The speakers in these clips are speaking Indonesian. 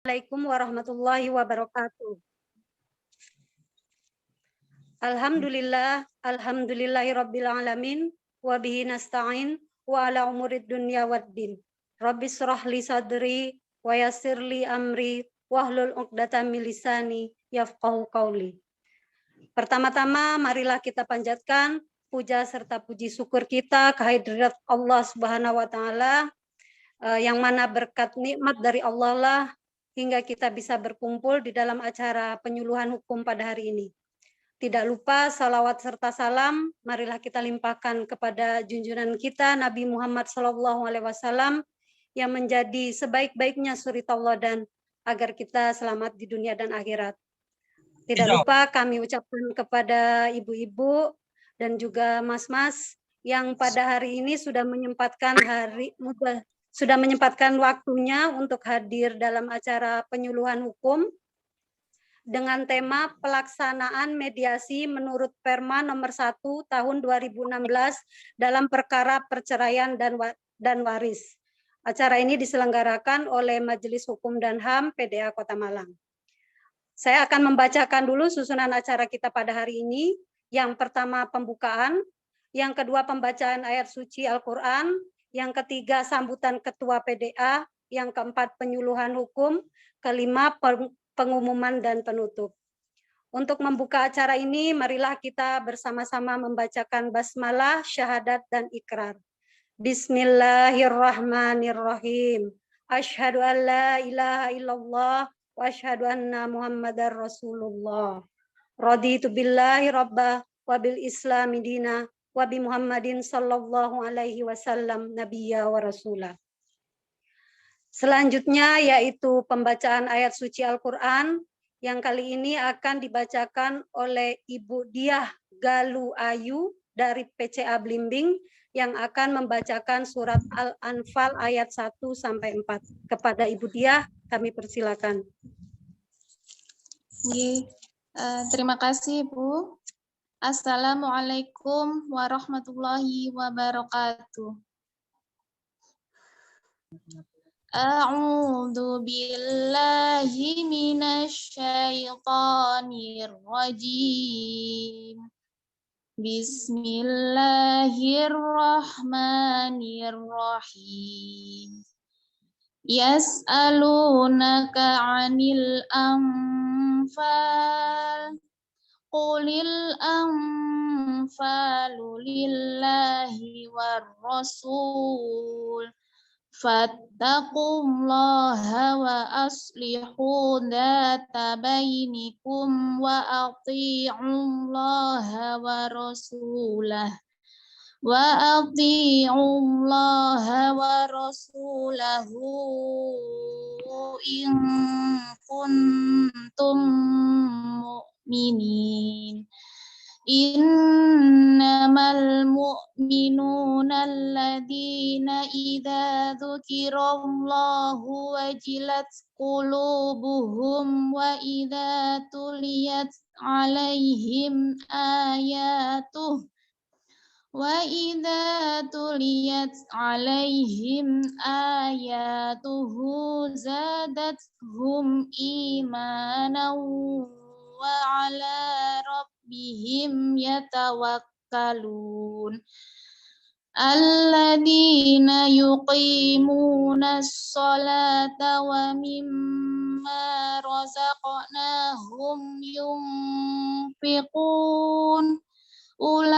Assalamualaikum warahmatullahi wabarakatuh. Alhamdulillahi rabbil alamin wa bihi nasta'in wa ala umurid dunya waddin. Rabbis shrahli sadri wa yassirli amri wahlul 'uqdatam min lisani yafqahu qawli. Pertama-tama marilah kita panjatkan puja serta puji syukur kita kehadirat Allah Subhanahu wa taala yang mana berkat nikmat dari Allah lah hingga kita bisa berkumpul di dalam acara penyuluhan hukum pada hari ini. Tidak lupa salawat serta salam, marilah kita limpahkan kepada junjungan kita Nabi Muhammad SAW yang menjadi sebaik-baiknya suri tauladan agar kita selamat di dunia dan akhirat. Tidak lupa kami ucapkan kepada ibu-ibu dan juga mas-mas yang pada hari ini sudah menyempatkan waktunya untuk hadir dalam acara penyuluhan hukum dengan tema pelaksanaan mediasi menurut Perma nomor 1 tahun 2016 dalam perkara perceraian dan waris. Acara ini diselenggarakan oleh Majelis Hukum dan HAM PDA Kota Malang. Saya akan membacakan dulu susunan acara kita pada hari ini. Yang pertama pembukaan, yang kedua pembacaan ayat suci Al-Quran, yang ketiga sambutan Ketua PDA, yang keempat penyuluhan hukum, kelima pengumuman dan penutup. Untuk membuka acara ini, marilah kita bersama-sama membacakan basmalah, syahadat, dan ikrar. Bismillahirrahmanirrahim. Asyhadu an la ilaha illallah wa asyhadu anna Muhammadar Rasulullah. Raditu billahi rabba wa bil islami dina wa bi Muhammadin sallallahu alaihi wasallam nabiyya wa rasulah. Selanjutnya yaitu pembacaan ayat suci Al-Quran yang kali ini akan dibacakan oleh Ibu Diah Galuh Ayu dari PCA Blimbing yang akan membacakan surat Al-Anfal ayat 1-4. Kepada Ibu Diah kami persilakan. Terima kasih Bu. Assalamualaikum warahmatullahi wabarakatuh. A'udzu billahi minasy syaithanir rajim. Bismillahirrahmanirrahim. Yas'alunaka 'anil anfal. Qulil anfalu lillahi war rasul. Fattaqullaha wa aslihu dzata bainikum wa athi'ullaha wa rasulah in kuntum mu'minin. Innamal mu'minuna alladzina idza dzukirallahu wajilat qulubuhum wa idza tuliyat alaihim ayatuhu zadathum imanan wa ala rabbihim yatawakkalun. Alladzina yuqimuna sholata wa mimma razaqnahum yunfiqun. Ulaika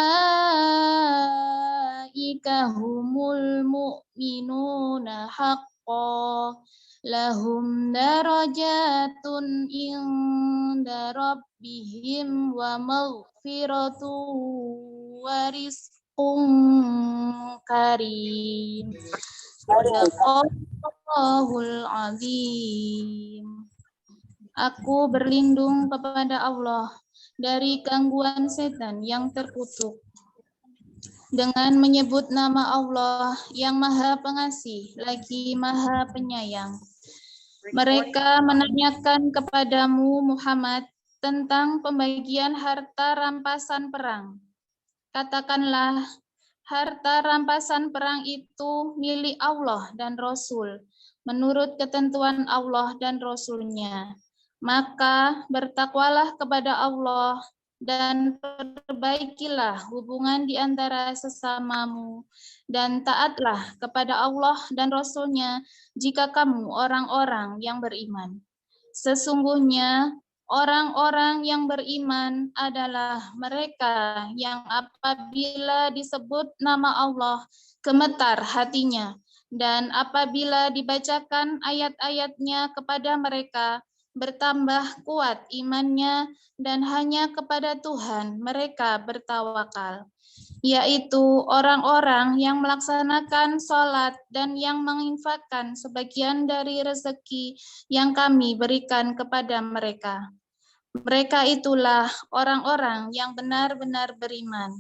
humul mu'minuna haqqan lahum darajatun inda rabbihim wa maghfiratu wa rizqun karim. Sadaqallahul azim. Aku berlindung kepada Allah dari gangguan setan yang terkutuk dengan menyebut nama Allah yang Maha Pengasih lagi Maha Penyayang. Mereka menanyakan kepadamu Muhammad tentang pembagian harta rampasan perang. Katakanlah, harta rampasan perang itu milik Allah dan Rasul. menurut ketentuan Allah dan Rasul-Nya. Maka bertakwalah kepada Allah dan perbaikilah hubungan di antara sesamamu, dan taatlah kepada Allah dan Rasul-Nya jika kamu orang-orang yang beriman. Sesungguhnya orang-orang yang beriman adalah mereka yang apabila disebut nama Allah gemetar hatinya, dan apabila dibacakan ayat-ayatnya kepada mereka bertambah kuat imannya, dan hanya kepada Tuhan mereka bertawakal, yaitu orang-orang yang melaksanakan sholat dan yang menginfakkan sebagian dari rezeki yang kami berikan kepada mereka. Mereka itulah orang-orang yang benar-benar beriman.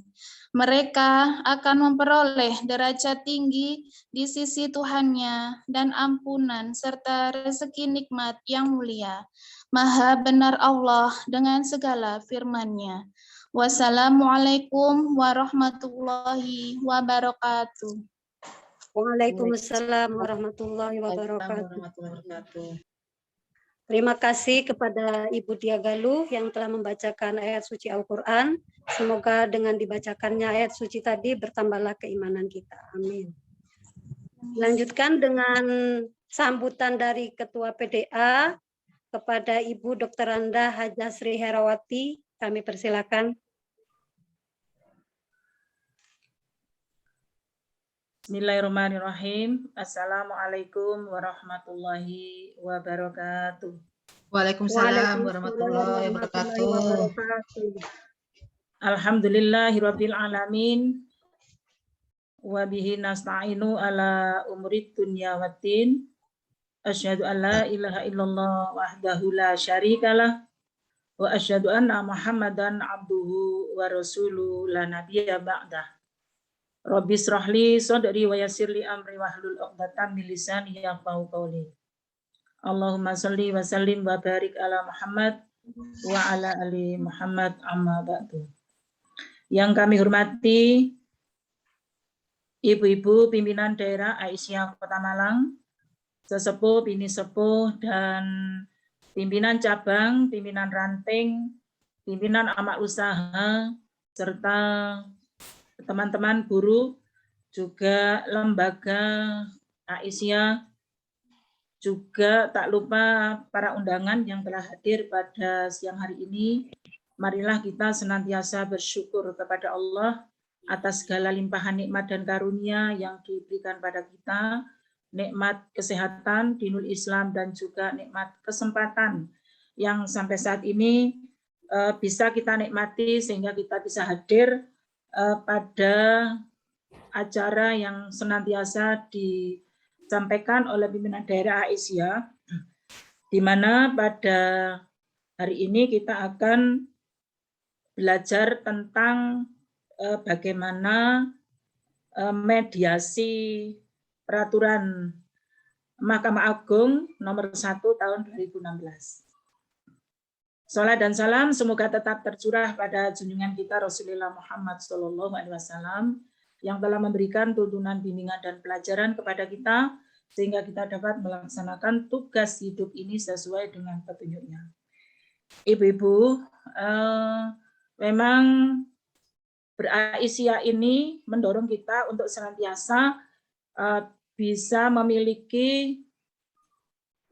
Mereka akan memperoleh derajat tinggi di sisi Tuhannya dan ampunan serta rezeki nikmat yang mulia. Maha benar Allah dengan segala firman-Nya. Wassalamualaikum warahmatullahi wabarakatuh. Waalaikumsalam warahmatullahi wabarakatuh. Terima kasih kepada Ibu Dia Galuh yang telah membacakan ayat suci Al-Quran. Semoga dengan dibacakannya ayat suci tadi bertambahlah keimanan kita. Amin. Lanjutkan dengan sambutan dari Ketua PDA kepada Ibu Dr. Anda Hajah Sri Herawati. Kami persilakan. Bismillahirrahmanirrahim. Assalamualaikum warahmatullahi wabarakatuh. Waalaikumsalam warahmatullahi wabarakatuh. Alhamdulillahirabbil alamin. Wa bihi nasta'inu ala umurid dunya waddin. Asyhadu an la ilaha illallah wahdahu la syarikalah wa asyhadu anna Muhammadan abduhu wa rasuluhu la nabiyya ba'dah. Rabbi shrahli sadri wa yassirli amri wahlul 'uqdatam min lisani yafqahu qawli. Allahumma shalli wa sallim wa barik ala Muhammad wa ala ali Muhammad amma ba'du. Yang kami hormati Ibu-ibu pimpinan daerah Aisyah Kota Malang, sesepuh, bini sepuh, dan pimpinan cabang, pimpinan ranting, pimpinan amal usaha, serta teman-teman guru, juga lembaga Aisyah, juga tak lupa para undangan yang telah hadir pada siang hari ini. Marilah kita senantiasa bersyukur kepada Allah atas segala limpahan nikmat dan karunia yang diberikan pada kita, nikmat kesehatan, dinul Islam, dan juga nikmat kesempatan yang sampai saat ini bisa kita nikmati sehingga kita bisa hadir pada acara yang senantiasa disampaikan oleh pimpinan daerah Aisyah, di mana pada hari ini kita akan belajar tentang bagaimana mediasi peraturan Mahkamah Agung nomor 1 tahun 2016. Salat dan salam semoga tetap tercurah pada junjungan kita Rasulullah Muhammad SAW yang telah memberikan tuntunan bimbingan dan pelajaran kepada kita sehingga kita dapat melaksanakan tugas hidup ini sesuai dengan petunjuknya. Ibu-ibu, memang Aisyah ini mendorong kita untuk senantiasa bisa memiliki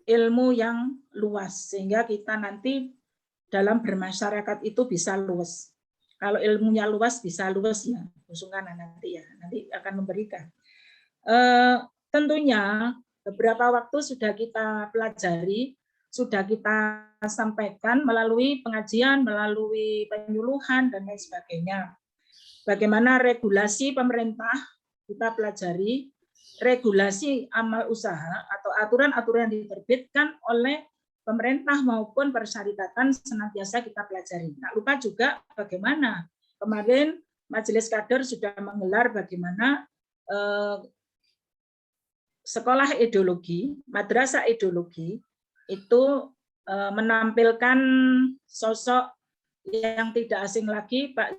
ilmu yang luas sehingga kita nanti dalam bermasyarakat itu bisa luas. Kalau ilmunya luas bisa luas ya, usungan nanti ya, nanti akan memberikan. Tentunya beberapa waktu sudah kita pelajari, sudah kita sampaikan melalui pengajian, melalui penyuluhan dan lain sebagainya. Bagaimana regulasi pemerintah kita pelajari, regulasi amal usaha atau aturan-aturan yang diterbitkan oleh pemerintah maupun persyarikatan senantiasa kita pelajari. Tak lupa juga bagaimana kemarin Majelis Kader sudah menggelar bagaimana sekolah ideologi, madrasah ideologi itu menampilkan sosok yang tidak asing lagi, Pak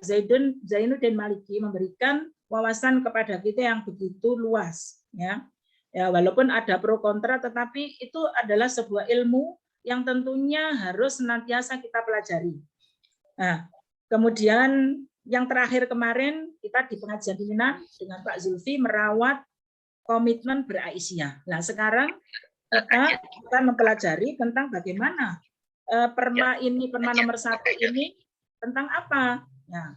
Zainuddin Maliki, memberikan wawasan kepada kita yang begitu luas, ya, Ya, walaupun ada pro kontra, tetapi itu adalah sebuah ilmu yang tentunya harus senantiasa kita pelajari. Nah, kemudian yang terakhir kemarin kita di pengajian pimpinan dengan Pak Zulfi merawat komitmen beraisyah. Nah, sekarang kita mempelajari tentang bagaimana perma nomor 1 ini tentang apa. Nah,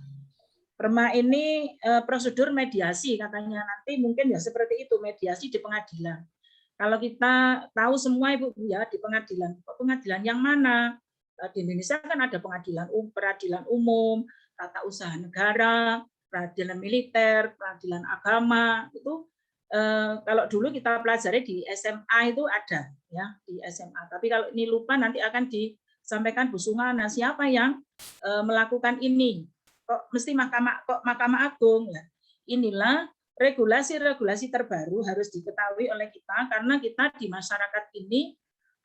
perma ini prosedur mediasi katanya, nanti mungkin ya seperti itu, mediasi di pengadilan. Kalau kita tahu semua Ibu ya di pengadilan, pengadilan yang mana? Di Indonesia kan ada peradilan umum, tata usaha negara, peradilan militer, peradilan agama. Itu kalau dulu kita pelajari di SMA itu ada ya, di SMA. Tapi kalau ini lupa nanti akan disampaikan Bu Sungana, siapa yang melakukan ini? Kok mesti Mahkamah Agung ya. Inilah regulasi-regulasi terbaru harus diketahui oleh kita karena kita di masyarakat ini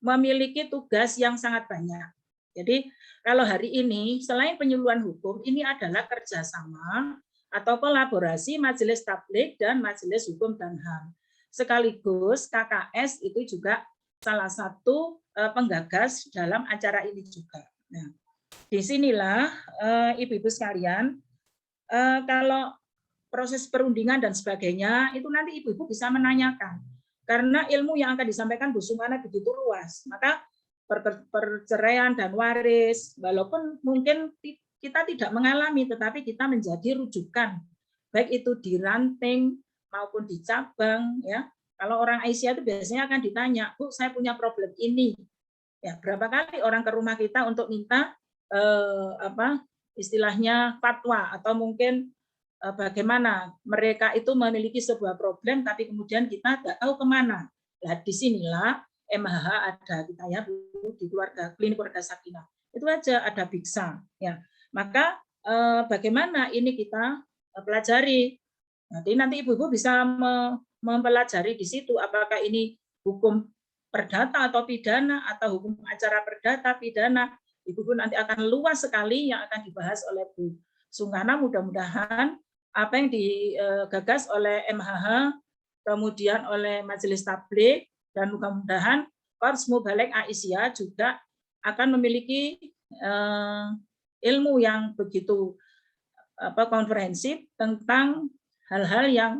memiliki tugas yang sangat banyak. Jadi kalau hari ini selain penyuluhan hukum, ini adalah kerjasama atau kolaborasi Majelis Tabligh dan Majelis Hukum dan HAM. Sekaligus KKS itu juga salah satu penggagas dalam acara ini juga. Nah, disinilah ibu-ibu sekalian, kalau proses perundingan dan sebagainya, itu nanti ibu-ibu bisa menanyakan. Karena ilmu yang akan disampaikan Bu Sungana begitu luas, maka perceraian dan waris, walaupun mungkin kita tidak mengalami, tetapi kita menjadi rujukan, baik itu di ranting maupun di cabang. Ya, kalau orang Aisyah itu biasanya akan ditanya, Bu, saya punya problem ini. Ya, berapa kali orang ke rumah kita untuk minta istilahnya fatwa atau mungkin bagaimana mereka itu memiliki sebuah problem tapi kemudian kita tidak tahu kemana. Nah, disinilah MHH ada kita ya di keluarga klinik keluarga Sakinah. Itu aja ada Biksa ya. Maka bagaimana ini kita pelajari. Nanti ibu-ibu bisa mempelajari di situ apakah ini hukum perdata atau pidana atau hukum acara perdata pidana. Ibu-ibu nanti akan luas sekali yang akan dibahas oleh Bu Sungana. Mudah-mudahan apa yang digagas oleh MHH, kemudian oleh Majelis Tabligh, dan mudah-mudahan Korps Mubalek Aisyah juga akan memiliki ilmu yang begitu komprehensif tentang hal-hal yang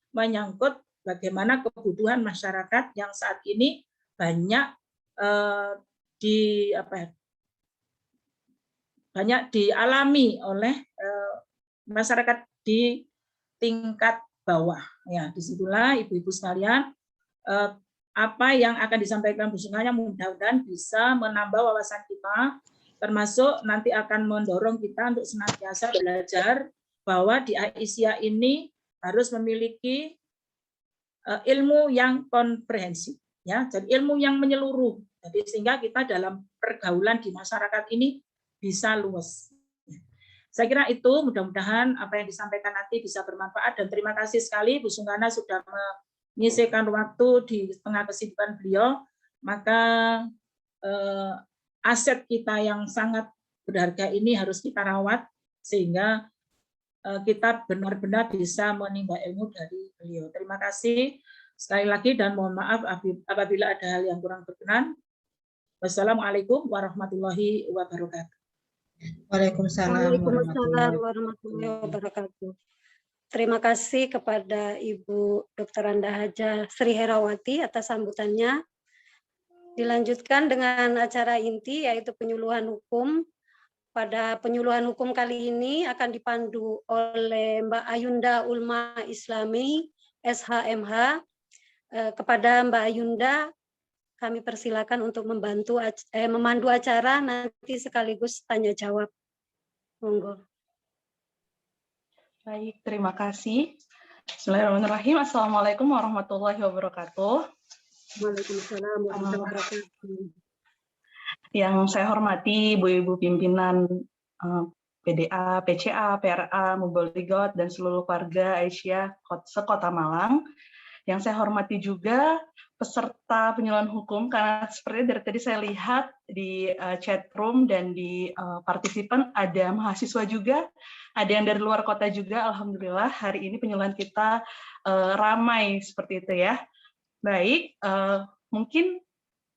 menyangkut bagaimana kebutuhan masyarakat yang saat ini banyak banyak dialami oleh masyarakat di tingkat bawah. Ya, disitulah ibu-ibu sekalian apa yang akan disampaikan Bu Sungana mudah-mudahan bisa menambah wawasan kita, termasuk nanti akan mendorong kita untuk senantiasa belajar bahwa di Aisyah ini harus memiliki ilmu yang komprehensif, ya, jadi ilmu yang menyeluruh. Jadi sehingga kita dalam pergaulan di masyarakat ini bisa luas. Saya kira itu mudah-mudahan apa yang disampaikan nanti bisa bermanfaat dan terima kasih sekali Bu Sungana sudah menyisihkan waktu di tengah kesibukan beliau. Maka aset kita yang sangat berharga ini harus kita rawat sehingga kita benar-benar bisa menimba ilmu dari beliau. Terima kasih sekali lagi dan mohon maaf apabila ada hal yang kurang berkenan. Wassalamualaikum warahmatullahi wabarakatuh. Waalaikumsalam warahmatullahi wabarakatuh. Terima kasih kepada Ibu Dr. Anda Haja Sri Herawati atas sambutannya. Dilanjutkan dengan acara inti yaitu penyuluhan hukum. Pada penyuluhan hukum kali ini akan dipandu oleh Mbak Ayunda Ulma Islami, SHMH. Kepada Mbak Ayunda, kami persilakan untuk memandu acara nanti sekaligus tanya jawab. Monggo. Baik, terima kasih. Bismillahirrahmanirrahim. Assalamualaikum warahmatullahi wabarakatuh. Waalaikumsalam warahmatullahi wabarakatuh. Yang saya hormati Ibu-Ibu pimpinan PDA, PCA, PRA, Muballighat, dan seluruh warga Aisyah sekota Malang. Yang saya hormati juga peserta penyuluhan hukum, karena seperti dari tadi saya lihat di chat room dan di partisipan ada mahasiswa juga, ada yang dari luar kota juga. Alhamdulillah hari ini penyuluhan kita ramai seperti itu ya. Baik, mungkin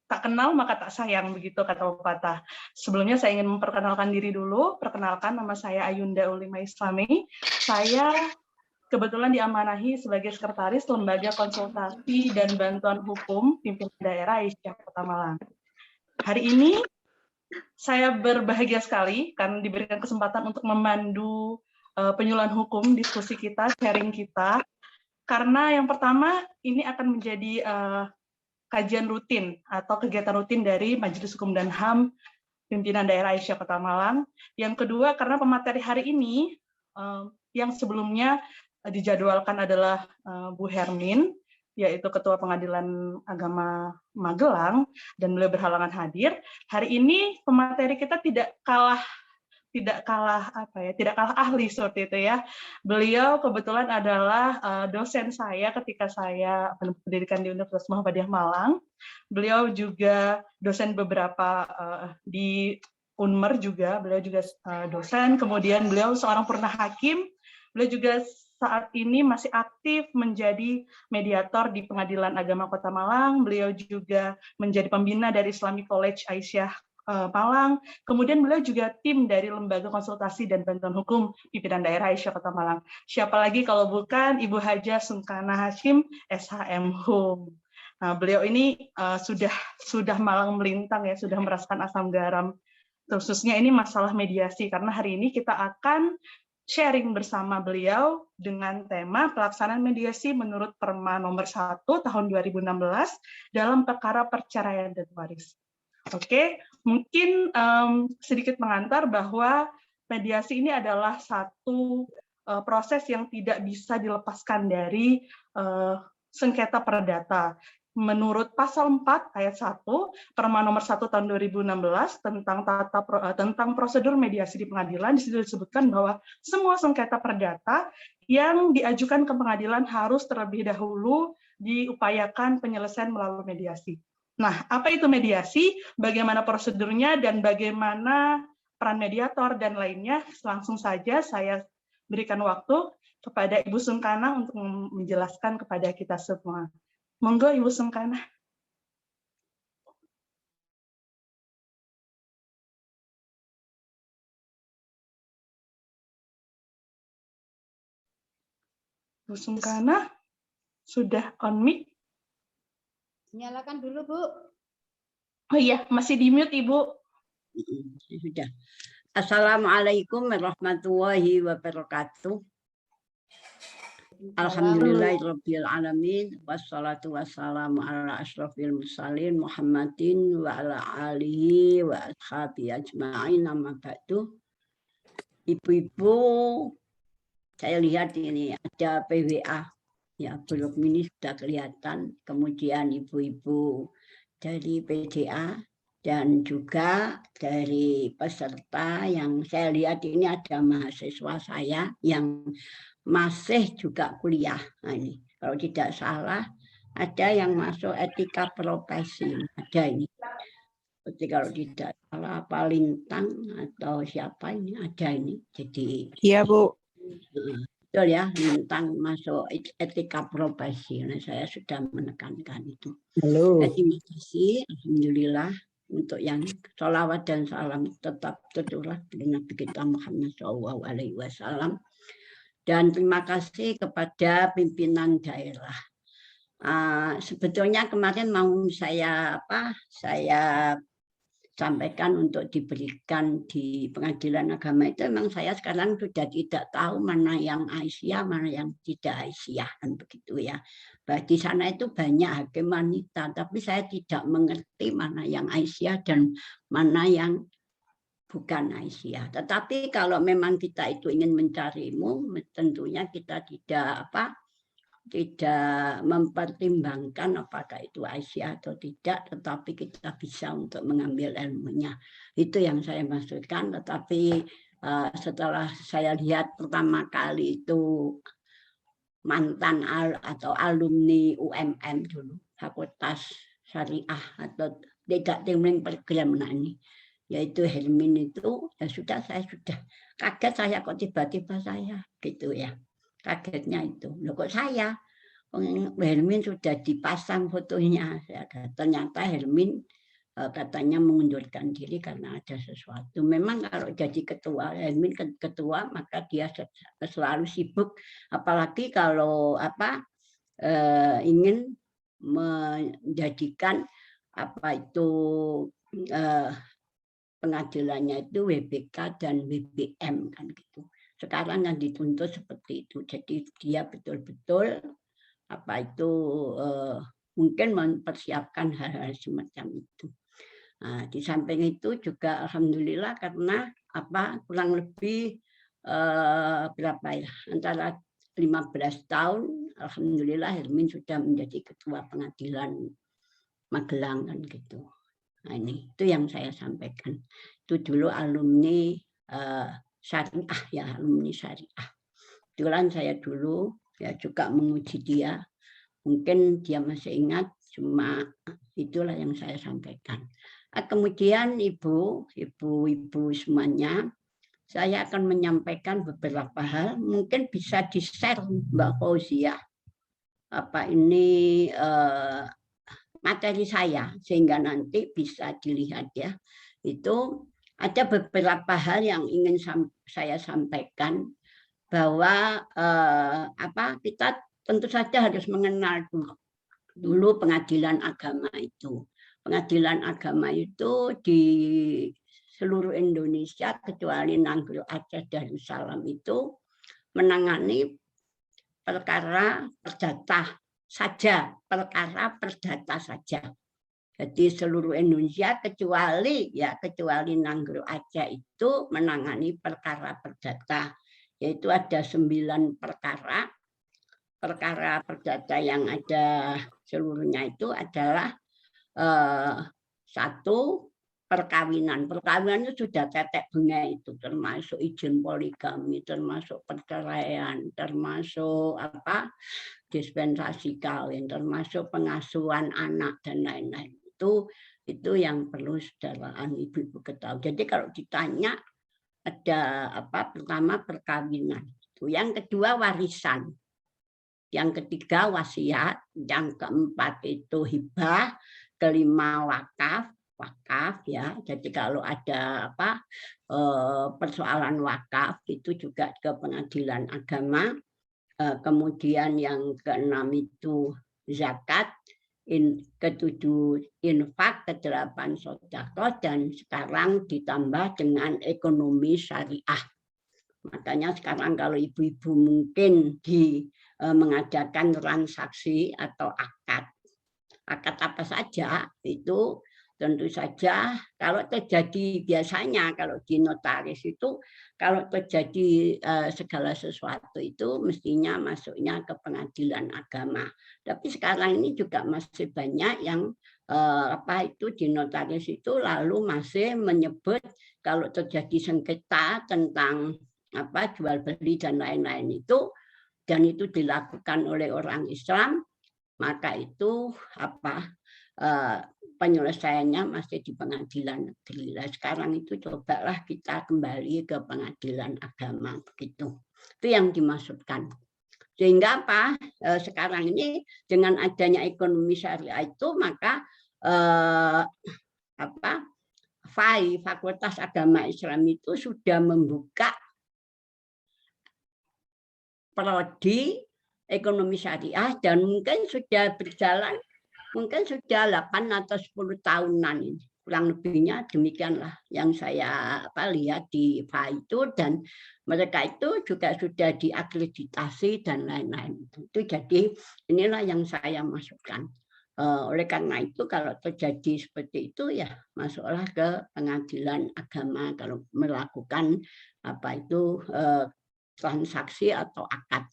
tak kenal maka tak sayang, begitu kata pepatah. Sebelumnya saya ingin memperkenalkan diri dulu. Perkenalkan, nama saya Ayunda Ulima Islami. Saya kebetulan diamanahi sebagai sekretaris Lembaga Konsultasi dan Bantuan Hukum Pimpinan Daerah Aisyah Kota Malang. Hari ini saya berbahagia sekali karena diberikan kesempatan untuk memandu penyuluhan hukum, diskusi kita, sharing kita. Karena yang pertama, ini akan menjadi kajian rutin atau kegiatan rutin dari Majelis Hukum dan HAM Pimpinan Daerah Aisyah Kota Malang. Yang kedua, karena pemateri hari ini yang sebelumnya dijadwalkan adalah Bu Hermin, yaitu Ketua Pengadilan Agama Magelang, dan beliau berhalangan hadir. Hari ini pemateri kita tidak kalah ahli seperti itu ya. Beliau kebetulan adalah dosen saya ketika saya pendidikan di Universitas Muhammadiyah Malang. Beliau juga dosen beberapa di Unmer juga, beliau juga dosen. Kemudian beliau seorang pernah hakim. Beliau juga saat ini masih aktif menjadi mediator di Pengadilan Agama Kota Malang. Beliau juga menjadi pembina dari Islamic College Aisyah Malang. Kemudian beliau juga tim dari Lembaga Konsultasi dan Bantuan Hukum Pimpinan Daerah Aisyah Kota Malang. Siapa lagi kalau bukan Ibu Haja Sungkana Hashim, SHM Hum. Nah, beliau ini sudah malang melintang ya, sudah merasakan asam garam. Khususnya ini masalah mediasi, karena hari ini kita akan sharing bersama beliau dengan tema pelaksanaan mediasi menurut Perma nomor 1 tahun 2016 dalam perkara perceraian dan waris. Oke, mungkin sedikit mengantar bahwa mediasi ini adalah satu proses yang tidak bisa dilepaskan dari sengketa perdata. Menurut pasal 4 ayat 1 Perma nomor 1 tahun 2016 tentang prosedur mediasi di pengadilan, di situ disebutkan bahwa semua sengketa perdata yang diajukan ke pengadilan harus terlebih dahulu diupayakan penyelesaian melalui mediasi. Nah, apa itu mediasi, bagaimana prosedurnya, dan bagaimana peran mediator dan lainnya, langsung saja saya berikan waktu kepada Ibu Sungkana untuk menjelaskan kepada kita semua. Monggo Ibu Sungkana. Bu Sungkana, sudah on mic? Nyalakan dulu, Bu. Oh iya, masih di mute, Ibu. Sudah. Assalamualaikum warahmatullahi wabarakatuh. Alhamdulillahirabbil alamin, wassalatu wassalamu ala asyrofil mursalin Muhammadin wa ala alihi wa ashabihi ajma'in, amma ba'du. Ibu-ibu, saya lihat ini ada PWA. Ya, belum ini sudah kelihatan. Kemudian ibu-ibu dari PDA dan juga dari peserta yang saya lihat ini ada mahasiswa saya yang masih juga kuliah. Nah, ini kalau tidak salah ada yang masuk etika profesi, ada ini. Seperti kalau tidak salah apa Lintang atau siapa ini ada ini. Jadi iya Bu. Betul ya, Lintang masuk etika profesi. Nah, saya sudah menekankan itu. Halo. Terima kasih, alhamdulillah, untuk yang sholawat dan salam tetap tercurah dari Nabi kita Muhammad SAW. Dan terima kasih kepada pimpinan daerah. Sebetulnya kemarin mau saya sampaikan untuk diberikan di pengadilan agama itu, memang saya sekarang sudah tidak tahu mana yang Aisyah, mana yang tidak Aisyah, kan begitu ya. Di sana itu banyak hakim wanita, tapi saya tidak mengerti mana yang Aisyah dan mana yang bukan Aisyah. Tetapi kalau memang kita itu ingin mencari ilmu, tentunya kita tidak mempertimbangkan apakah itu Aisyah atau tidak, tetapi kita bisa untuk mengambil ilmunya. Itu yang saya maksudkan. Tetapi setelah saya lihat pertama kali itu mantan atau alumni UMM dulu, Fakultas Syariah atau tidak timing program ini, yaitu Helmin itu, ya sudah, saya sudah kaget, saya kok tiba-tiba saya gitu ya. Kagetnya itu, loh kok saya? Helmin sudah dipasang fotonya. Ternyata Helmin katanya mengundurkan diri karena ada sesuatu. Memang kalau jadi ketua, Helmin ketua, maka dia selalu sibuk. Apalagi kalau ingin menjadikan pengadilannya itu WBK dan WBM kan gitu. Sekarang yang dituntut seperti itu. Jadi dia betul-betul mungkin mempersiapkan hal-hal semacam itu. Nah, di samping itu juga alhamdulillah karena kurang lebih antara 15 tahun alhamdulillah Helmin sudah menjadi ketua pengadilan Magelang kan gitu. Nah, ini itu yang saya sampaikan. Itu dulu alumni syariah ya, alumni syariah. Kebetulan saya dulu ya juga menguji dia. Mungkin dia masih ingat, cuma itulah yang saya sampaikan. Kemudian ibu-ibu semuanya, saya akan menyampaikan beberapa hal, mungkin bisa di-share Mbak Fauzia. Materi saya, sehingga nanti bisa dilihat ya. Itu ada beberapa hal yang ingin saya sampaikan, bahwa kita tentu saja harus mengenal dulu pengadilan agama itu. Pengadilan agama itu di seluruh Indonesia kecuali Nanggro Aceh Darussalam itu menangani perkara perdata saja, Jadi seluruh Indonesia kecuali Nanggro Aceh itu menangani perkara perdata, yaitu ada 9 perkara. Perkara perdata yang ada seluruhnya itu adalah 1 perkawinan. Perkawinan itu sudah tetek bengek itu, termasuk izin poligami, termasuk perceraian, termasuk dispensasi kawin, termasuk pengasuhan anak dan lain-lain. Itu yang perlu saudara ibu-ibu ketahui. Jadi kalau ditanya ada pertama perkawinan, yang kedua warisan, yang ketiga wasiat, yang keempat itu hibah, kelima wakaf ya. Jadi kalau ada persoalan wakaf itu juga ke pengadilan agama. Kemudian yang keenam itu zakat, ketujuh infak, kedelapan sedekah, dan sekarang ditambah dengan ekonomi syariah. Makanya sekarang kalau ibu-ibu mungkin mengadakan transaksi atau akad apa saja, itu tentu saja kalau terjadi biasanya kalau di notaris itu kalau terjadi segala sesuatu itu mestinya masuknya ke pengadilan agama. Tapi sekarang ini juga masih banyak yang di notaris itu lalu masih menyebut kalau terjadi sengketa tentang jual beli dan lain-lain itu, dan itu dilakukan oleh orang Islam, maka itu penyelesaiannya masih di pengadilan negeri. Sekarang itu cobalah kita kembali ke pengadilan agama begitu. Itu yang dimaksudkan. Sehingga sekarang ini dengan adanya ekonomi syariah itu maka FAI, Fakultas Agama Islam itu sudah membuka prodi ekonomi syariah dan mungkin sudah berjalan mungkin sudah 8 atau 10 tahunan ini. Kurang lebihnya demikianlah yang saya lihat di FAI itu, dan mereka itu juga sudah diakreditasi dan lain-lain. Itu jadi inilah yang saya masukkan. Oleh karena itu kalau terjadi seperti itu ya masuklah ke pengadilan agama kalau melakukan transaksi atau akad.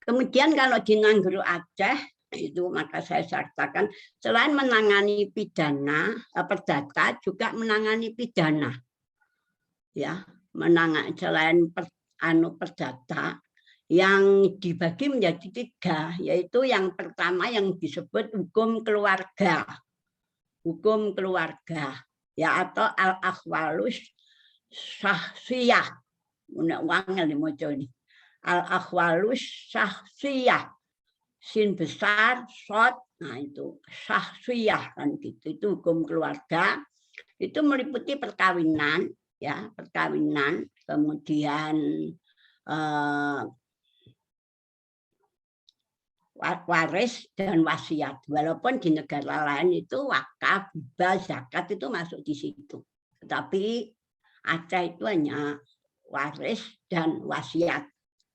Kemudian kalau di Nanggro Aceh itu maka saya sertakan selain menangani pidana perdata juga menangani pidana ya, selain perdata yang dibagi menjadi 3, yaitu yang pertama yang disebut hukum keluarga ya, atau al-akhwalus syahsiyah. al-akhwalus syahsiyah, sin besar, shot, nah itu syahsiyah kan gitu. Itu hukum keluarga. Itu meliputi perkawinan, ya perkawinan, kemudian waris dan wasiat. Walaupun di negara lain itu wakaf, hibah, zakat itu masuk di situ. Tetapi Aceh itu hanya waris dan wasiat.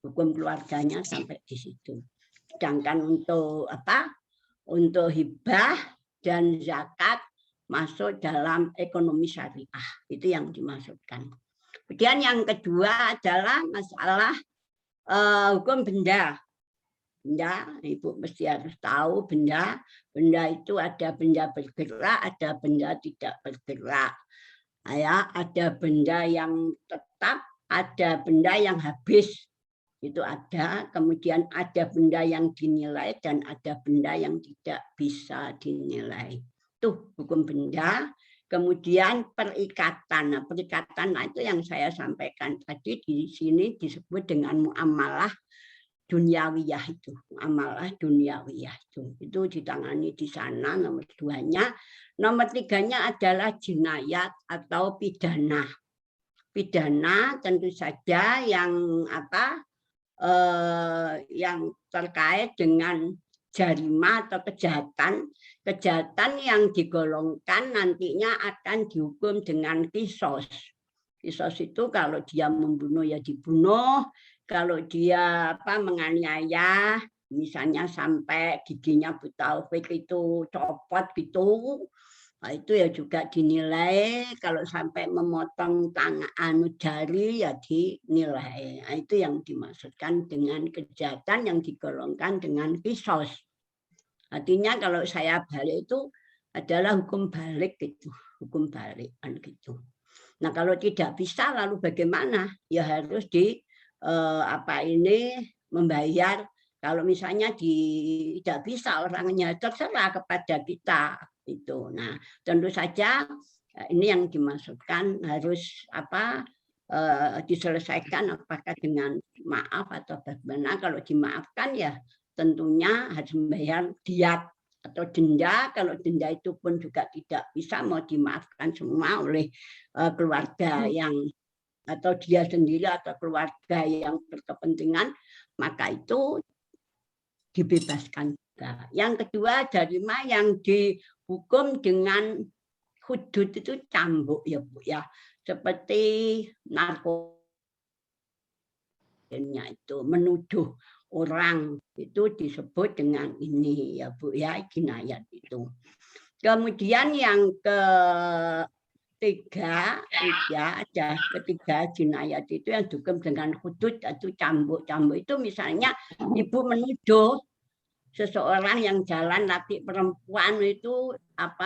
Hukum keluarganya sampai di situ. Sedangkan untuk apa? Untuk hibah dan zakat masuk dalam ekonomi syariah. Itu yang dimaksudkan. Kemudian yang kedua adalah masalah hukum benda. Benda, Ibu mesti harus tahu benda. Benda itu ada benda bergerak, ada benda tidak bergerak. Ya, ada benda yang tetap, ada benda yang habis. Itu ada. Kemudian ada benda yang dinilai dan ada benda yang tidak bisa dinilai. Itu hukum benda. Kemudian perikatan. Nah, perikatan itu yang saya sampaikan tadi di sini disebut dengan muamalah duniawiyah itu. Muamalah duniawiyah itu ditangani di sana nomor 2-nya. Nomor 3-nya adalah jinayat atau pidana. Pidana tentu saja yang apa? Yang terkait dengan jarima atau kejahatan yang digolongkan nantinya akan dihukum dengan kisos. Kisos itu kalau dia membunuh ya dibunuh, kalau dia menganiaya, misalnya sampai giginya Bu Taufik itu copot gitu, nah, itu ya juga dinilai. Kalau sampai memotong tangan jari ya dinilai. Nah, itu yang dimaksudkan dengan kejahatan yang digolongkan dengan kisos. Artinya kalau saya balik itu adalah hukum balik gitu, hukum balik kan gitu. Nah kalau tidak bisa lalu bagaimana? Ya harus membayar. Kalau misalnya tidak bisa orangnya terserah kepada kita itu. Nah tentu saja ini yang dimaksudkan harus diselesaikan apakah dengan maaf atau bagaimana. Kalau dimaafkan ya tentunya harus membayar diat atau denda. Kalau denda itu pun juga tidak bisa mau dimaafkan semua oleh keluarga yang atau dia sendiri atau keluarga yang berkepentingan, maka itu dibebaskan juga. Yang kedua jarima yang dihukum dengan hudud itu cambuk ya Bu ya, seperti narkoba itu menuduh orang itu disebut dengan ini ya Bu ya, jinayat itu. Kemudian yang ketiga jinayat itu yang dihukum dengan hudud itu cambuk. Cambuk itu misalnya ibu menuduh seseorang yang jalan laki perempuan itu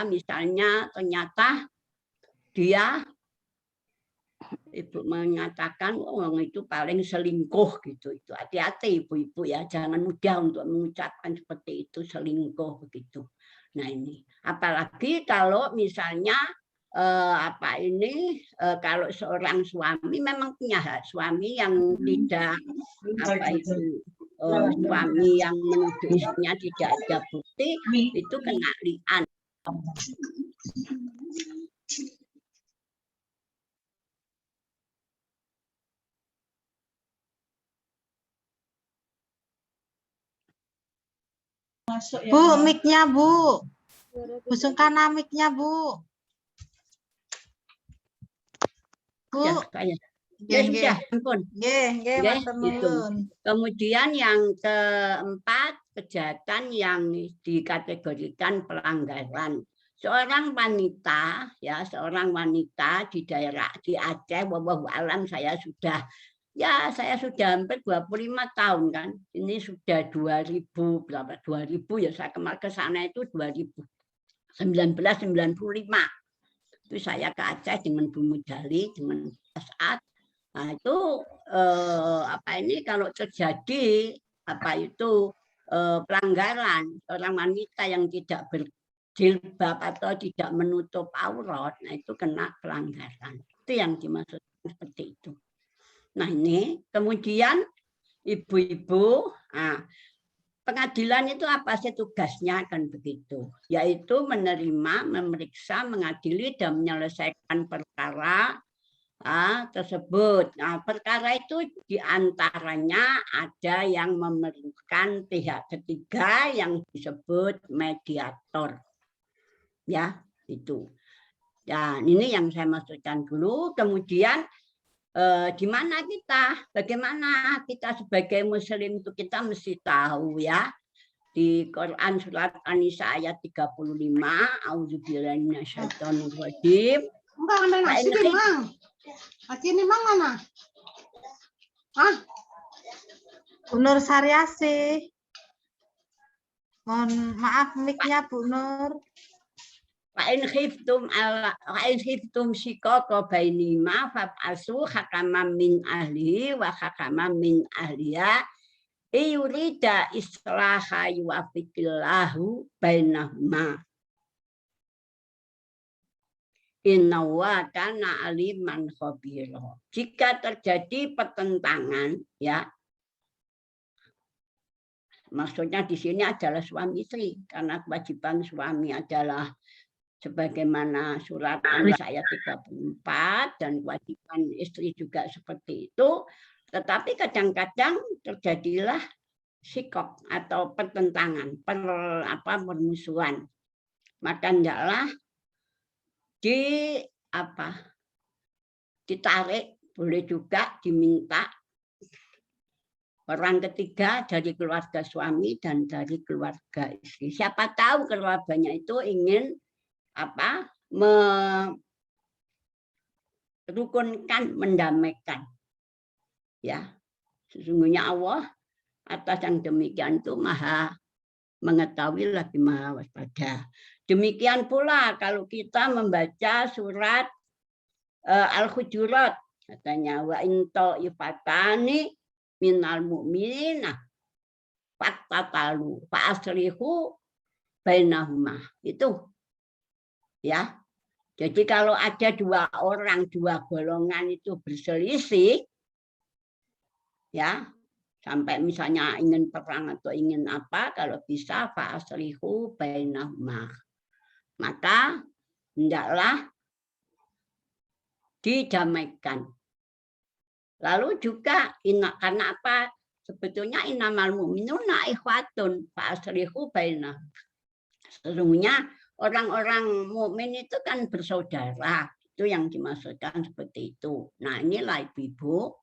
misalnya ternyata dia ibu mengatakan orang itu paling selingkuh gitu. Itu hati-hati ibu-ibu ya, jangan mudah untuk mengucapkan seperti itu selingkuh begitu. Nah ini apalagi kalau misalnya kalau seorang suami memang punya hak, suami yang tidak suami yang menuduh istrinya tidak ada bukti itu kena li'an. Bu, mic-nya Bu. Busungkan mic-nya Bu. Bu. Ya sudah, ampun. Gitu. Kemudian yang keempat, kejahatan yang dikategorikan pelanggaran. Seorang wanita di daerah di Aceh, wallahu alam saya sudah hampir 25 tahun kan. Ini sudah 2000 berapa? 2000 ya saya kemarin ke sana itu 1995. Itu saya ke Aceh dengan Bu Mujali, dengan As'ad. Nah itu kalau terjadi pelanggaran seorang wanita yang tidak berjilbab atau tidak menutup aurat, nah itu kena pelanggaran. Itu yang dimaksud seperti itu. Nah ini kemudian ibu-ibu. Nah, pengadilan itu apa sih tugasnya kan begitu, yaitu menerima, memeriksa, mengadili dan menyelesaikan perkara tersebut. Nah, perkara itu diantaranya ada yang memerlukan pihak ketiga yang disebut mediator. Ya, itu. Dan ini yang saya maksudkan dulu. Kemudian di mana kita, bagaimana kita sebagai muslim itu kita mesti tahu ya. Di Quran surat An-Nisa ayat 35, auzubillahi minasyaitonirrajim. Ini mana? Bu Nur Saryasi. Mohon maaf mic-nya Bu Nur. Wa in khiftum shiqaqa bainihima fab'asu hakaman min ahlihi wa hakaman min ahliha yurida islaha yuwaffiqillahu bainahuma. Innawa kana aliman khabira. Jika terjadi pertentangan, ya, maksudnya di sini adalah suami istri, karena kewajiban suami adalah sebagaimana surat An-Nisa ayat 34 dan kewajiban istri juga seperti itu. Tetapi kadang-kadang terjadilah sikok atau pertentangan, permusuhan. Maka hendaklah ditarik, boleh juga diminta orang ketiga dari keluarga suami dan dari keluarga istri. Siapa tahu keluarganya itu ingin merukunkan, mendamaikan. Ya, sesungguhnya Allah atas yang demikian itu maha mengetahui lagi maha waspada. Demikian pula kalau kita membaca surat Al-Hujurat, katanya wa in ta'ifatani minal mu'minina fattatalu fa aslihu bainahuma. Itu ya. Jadi kalau ada dua orang, dua golongan itu berselisih, ya, sampai misalnya ingin perang atau ingin apa, kalau bisa fa aslihu bainahuma. Maka hendaklah didamaikan. Lalu juga karena apa? Sebetulnya innamal mu'minuna ikhwatun fa aslihu bainahum. Sesungguhnya orang-orang mukmin itu kan bersaudara. Itu yang dimaksudkan seperti itu. Nah, inilah ibu-ibu.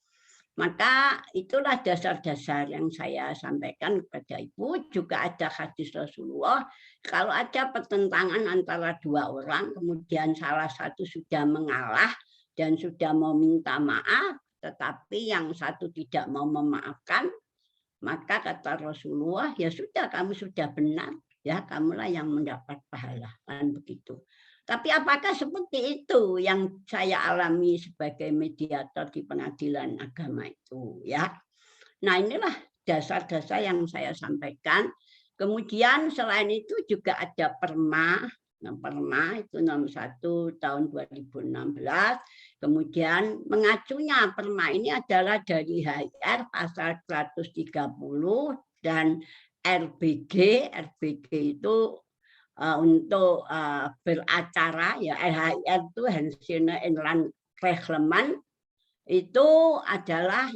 Maka itulah dasar-dasar yang saya sampaikan kepada ibu. Juga ada hadis Rasulullah. Kalau ada pertentangan antara dua orang, kemudian salah satu sudah mengalah dan sudah mau minta maaf, tetapi yang satu tidak mau memaafkan, maka kata Rasulullah, ya sudah, kamu sudah benar, ya kamulah yang mendapat pahala, kan begitu. Tapi apakah seperti itu yang saya alami sebagai mediator di pengadilan agama itu, ya? Nah, inilah dasar-dasar yang saya sampaikan. Kemudian selain itu juga ada perma. Nah, perma itu nomor 1 tahun 2016. Kemudian mengacunya perma ini adalah dari HIR pasal 130 dan RBG itu untuk beracara, ya, HIR itu Hensine Inland Reglement, itu adalah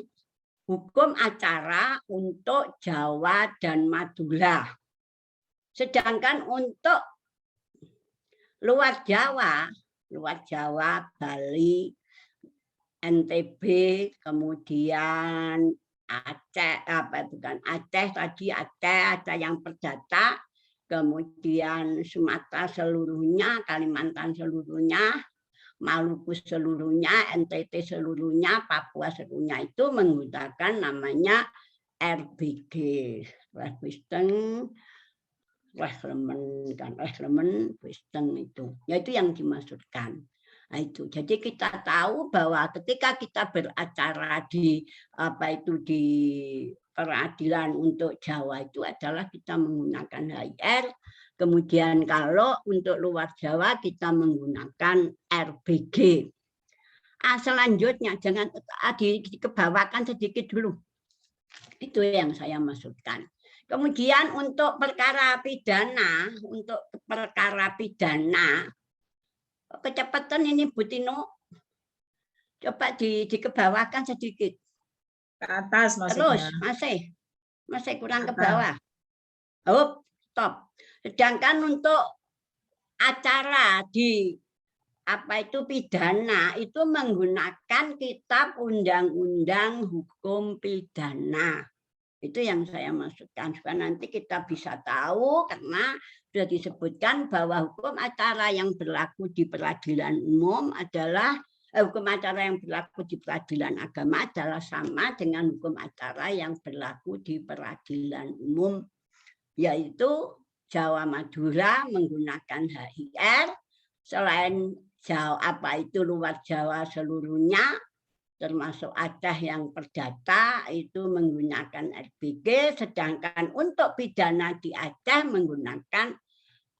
hukum acara untuk Jawa dan Madura. Sedangkan untuk luar Jawa, Bali, NTB, kemudian Aceh, Aceh tadi ada yang perdata, kemudian Sumatera seluruhnya, Kalimantan seluruhnya, Maluku seluruhnya, NTT seluruhnya, Papua seluruhnya itu menggunakan namanya RBG, Reglement Kristen itu, yaitu yang dimaksudkan. Nah, itu. Jadi kita tahu bahwa ketika kita beracara di di peradilan untuk Jawa itu adalah kita menggunakan HIR. Kemudian kalau untuk luar Jawa kita menggunakan RBG. Selanjutnya jangan dikebawakan sedikit dulu. Itu yang saya maksudkan. Kemudian untuk perkara pidana, kecepatan ini Bu Tino, coba dikebawakan sedikit. Ke atas Terus maksudnya. masih kurang ke Atas. bawah. Oh, stop. Sedangkan untuk acara di pidana itu menggunakan kitab undang-undang hukum pidana. Itu yang saya maksudkan, supaya nanti kita bisa tahu, karena sudah disebutkan bahwa hukum acara yang berlaku di peradilan umum adalah hukum acara yang berlaku di peradilan agama adalah sama dengan hukum acara yang berlaku di peradilan umum, yaitu Jawa Madura menggunakan HIR, selain Jawa luar Jawa seluruhnya, termasuk Aceh yang perdata itu menggunakan RBG, sedangkan untuk pidana di Aceh menggunakan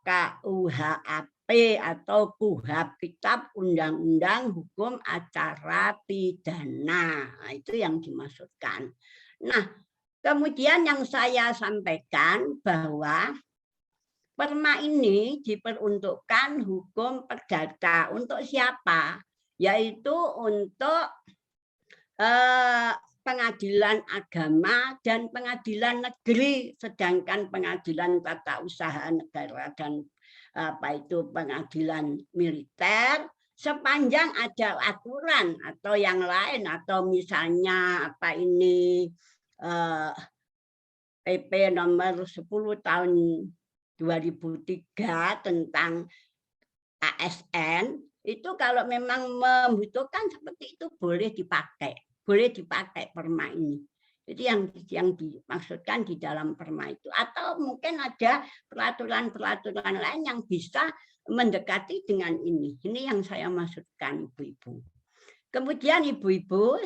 KUHAP atau KUHAP, Kitab Undang-Undang Hukum Acara Pidana. Nah, itu yang dimaksudkan. Nah, kemudian yang saya sampaikan bahwa perma ini diperuntukkan hukum perdata. Untuk siapa? Yaitu untuk pengadilan agama dan pengadilan negeri, sedangkan pengadilan tata usaha negara dan pengadilan militer, sepanjang ada aturan atau yang lain, atau misalnya PP nomor 10 tahun 2003 tentang ASN, itu kalau memang membutuhkan seperti itu boleh dipakai perma ini. Jadi yang dimaksudkan di dalam perma itu, atau mungkin ada peraturan-peraturan lain yang bisa mendekati dengan ini. Ini yang saya maksudkan, ibu-ibu. Kemudian ibu-ibu,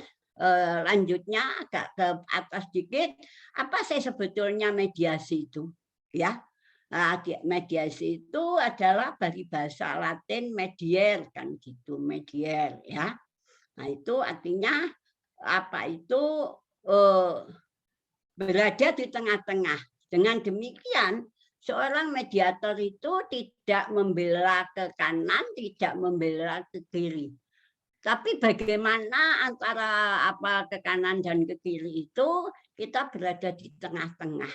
lanjutnya agak ke atas dikit, apa sih sebetulnya mediasi itu? Ya, mediasi itu adalah dari bahasa Latin medier, kan gitu, medier, ya. Nah, itu artinya berada di tengah-tengah. Dengan demikian, seorang mediator itu tidak membela ke kanan, tidak membela ke kiri. Tapi bagaimana antara ke kanan dan ke kiri itu kita berada di tengah-tengah,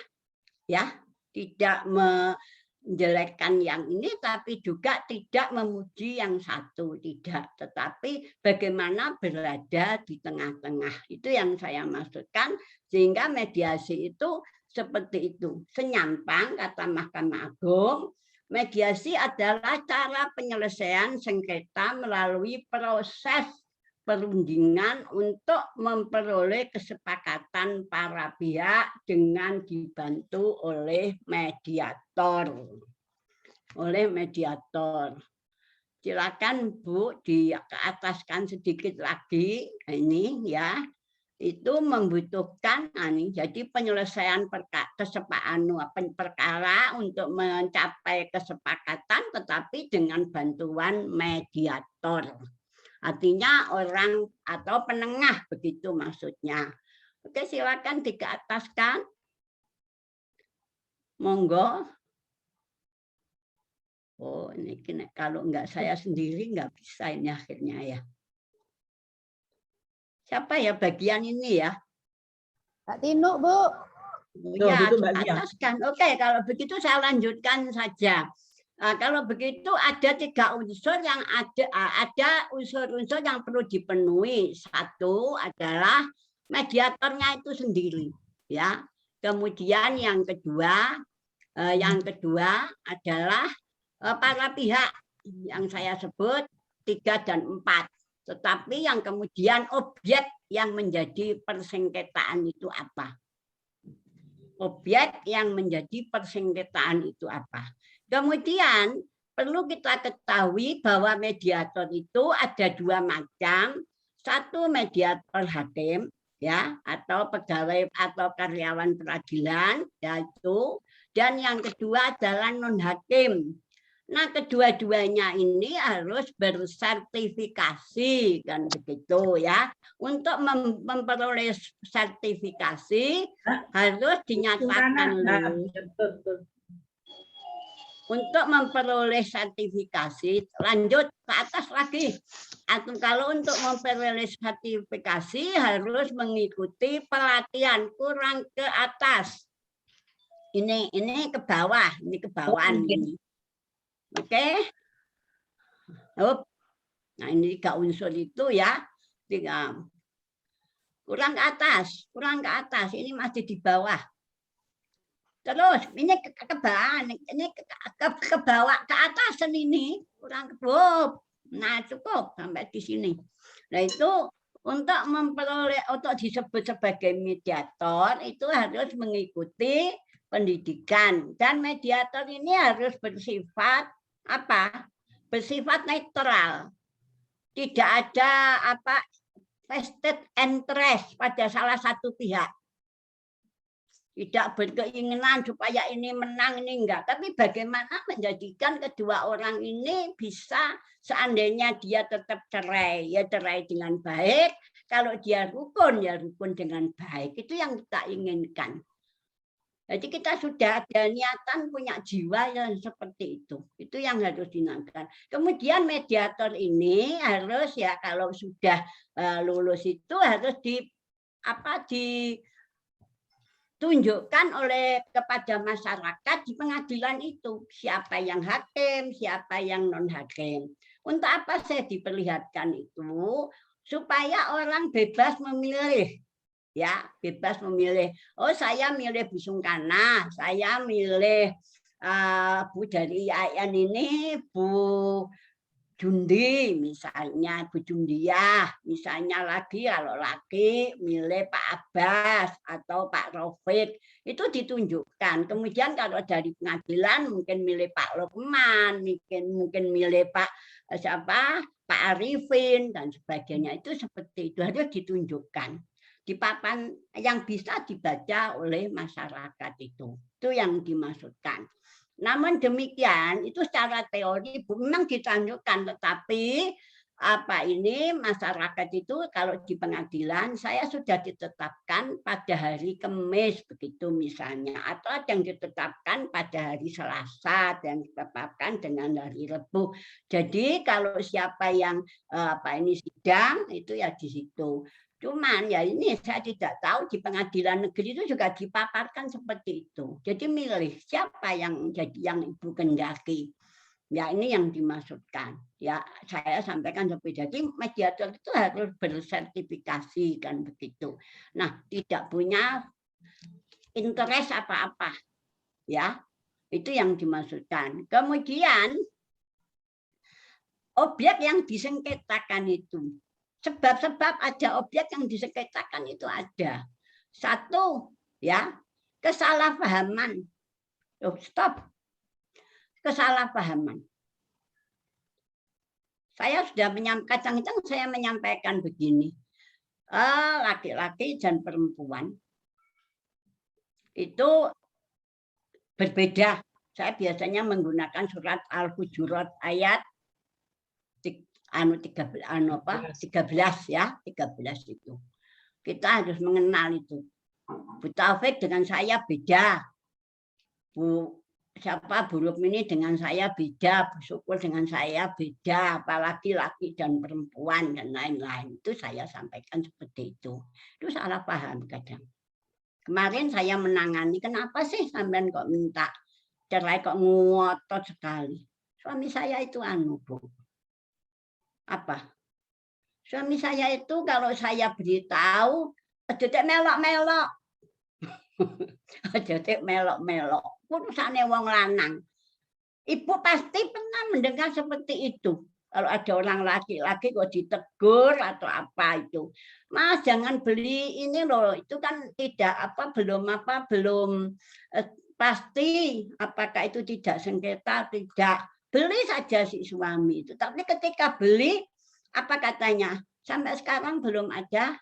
ya, tidak menjelekkan yang ini, tapi juga tidak memuji yang satu, tidak. Tetapi bagaimana berada di tengah-tengah, itu yang saya maksudkan. Sehingga mediasi itu seperti itu. Senyampang, kata Mahkamah Agung, mediasi adalah cara penyelesaian sengketa melalui proses perundingan untuk memperoleh kesepakatan para pihak dengan dibantu oleh mediator. Silakan Bu, diataskan sedikit lagi ini, ya. Itu membutuhkan jadi penyelesaian perkara untuk mencapai kesepakatan, tetapi dengan bantuan mediator. Artinya orang atau penengah, begitu maksudnya. Oke, silakan dikeataskan. Monggo. Oh, ini kalau enggak saya sendiri enggak bisa ini akhirnya, ya. Siapa ya bagian ini, ya? Kak Tino, Bu. Ya, dikeataskan. Oke, kalau begitu saya lanjutkan saja. Nah, kalau begitu ada 3 unsur yang ada unsur-unsur yang perlu dipenuhi. Satu adalah mediatornya itu sendiri, ya. Kemudian yang kedua adalah para pihak yang saya sebut 3 dan 4. Tetapi yang kemudian objek yang menjadi persengketaan itu apa? Objek yang menjadi persengketaan itu apa? Kemudian perlu kita ketahui bahwa mediator itu ada 2 macam. Satu mediator hakim, ya, atau pegawai atau karyawan peradilan, yaitu, dan yang kedua adalah non hakim. Nah, kedua-duanya ini harus bersertifikasi, kan begitu ya. Untuk memperoleh sertifikasi harus dinyatakan lulus. Untuk memperoleh sertifikasi, lanjut ke atas lagi. Atau kalau untuk memperoleh sertifikasi harus mengikuti pelatihan, kurang ke atas. Ini ke bawah, ini ke bawahan ini. Oke. Nah, ini 3 unsur itu ya. 3. Kurang ke atas, ini masih di bawah. Terus ini ke bawah, ini ke bawah ke atas ini kurang ke bawah. Nah, cukup sampai di sini. Nah, itu untuk memperoleh, untuk disebut sebagai mediator itu harus mengikuti pendidikan, dan mediator ini harus bersifat apa? Bersifat netral. Tidak ada apa vested interest pada salah satu pihak. Tidak berkeinginan supaya ini menang, ini enggak. Tapi bagaimana menjadikan kedua orang ini bisa, seandainya dia tetap cerai, ya cerai dengan baik. Kalau dia rukun, ya rukun dengan baik. Itu yang kita inginkan. Jadi kita sudah ada niatan, punya jiwa yang seperti itu. Itu yang harus dinaikkan. Kemudian mediator ini harus ya kalau sudah lulus itu harus ditunjukkan oleh kepada masyarakat di pengadilan itu. Siapa yang hakim, siapa yang non hakim. Untuk apa saya diperlihatkan itu? Supaya orang bebas memilih. Ya, bebas memilih. Oh, saya milih Bu Sungkana, saya milih Bu dari IAIN ini, Bu Jundi misalnya, Bu Jundiah, misalnya lagi kalau laki milih Pak Abbas atau Pak Rafiq, itu ditunjukkan. Kemudian kalau dari pengadilan mungkin milih Pak Lukman, mungkin milih Pak Arifin dan sebagainya. Itu seperti itu harus ditunjukkan di papan yang bisa dibaca oleh masyarakat itu yang dimaksudkan. Namun demikian itu secara teori memang ditunjukkan, tetapi masyarakat itu kalau di pengadilan saya sudah ditetapkan pada hari Kamis begitu misalnya, atau ada yang ditetapkan pada hari Selasa dan ditetapkan dengan hari Rabu. Jadi kalau siapa yang sidang itu ya di situ. Cuman ya ini saya tidak tahu di pengadilan negeri itu juga dipaparkan seperti itu. Jadi milih siapa yang jadi yang Ibu kendaki. Ya ini yang dimaksudkan. Ya saya sampaikan seperti itu. Jadi mediator itu harus bersertifikasi kan begitu. Nah, tidak punya interest apa-apa. Ya. Itu yang dimaksudkan. Kemudian objek yang disengketakan itu. Sebab-sebab ada objek yang disengketakan itu ada. Satu, ya, kesalahpahaman. Stop. Kesalahpahaman. Saya sudah menyampaikan, kadang saya menyampaikan begini. Laki-laki dan perempuan itu berbeda. Saya biasanya menggunakan surat Al-Hujurat ayat 13 ya, 13 itu. Kita harus mengenal itu. Bu Taufik dengan saya beda. Bu Rukmini dengan saya beda, Bu Syukur dengan saya beda, apalagi laki dan perempuan dan lain-lain. Itu saya sampaikan seperti itu. Itu salah paham kadang. Kemarin saya menangani, kenapa sih sampean kok minta cerai kok ngotot sekali? Suami saya itu Bu. Apa? Suami saya itu kalau saya beritahu, detek melok-melok. Detek melok-melok. Urusane wong lanang. Ibu pasti pernah mendengar seperti itu. Kalau ada orang laki-laki kok ditegur atau apa itu. Mas jangan beli ini loh, itu kan tidak belum pasti apakah itu tidak sengketa, tidak. Beli saja si suami itu. Tapi ketika beli, apa katanya? Sampai sekarang belum ada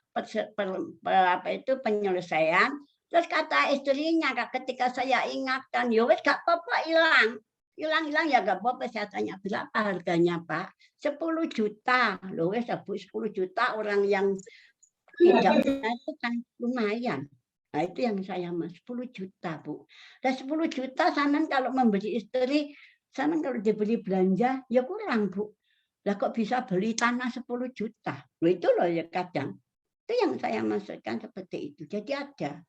penyelesaian. Terus kata istrinya, ketika saya ingatkan, ya wes gak apa-apa hilang. Hilang-hilang ya nggak apa-apa. Saya tanya, berapa harganya Pak? 10 juta. Loh, wes 10 juta orang yang tidak punya itu kan lumayan. Nah, itu yang saya Mas, 10 juta, Bu. Dan 10 juta sampean kalau membeli istri, sampean kalau dibeli belanja ya kurang, Bu. Lah kok bisa beli tanah 10 juta? Loh, itu loh ya kadang. Itu yang saya maksudkan seperti itu. Jadi ada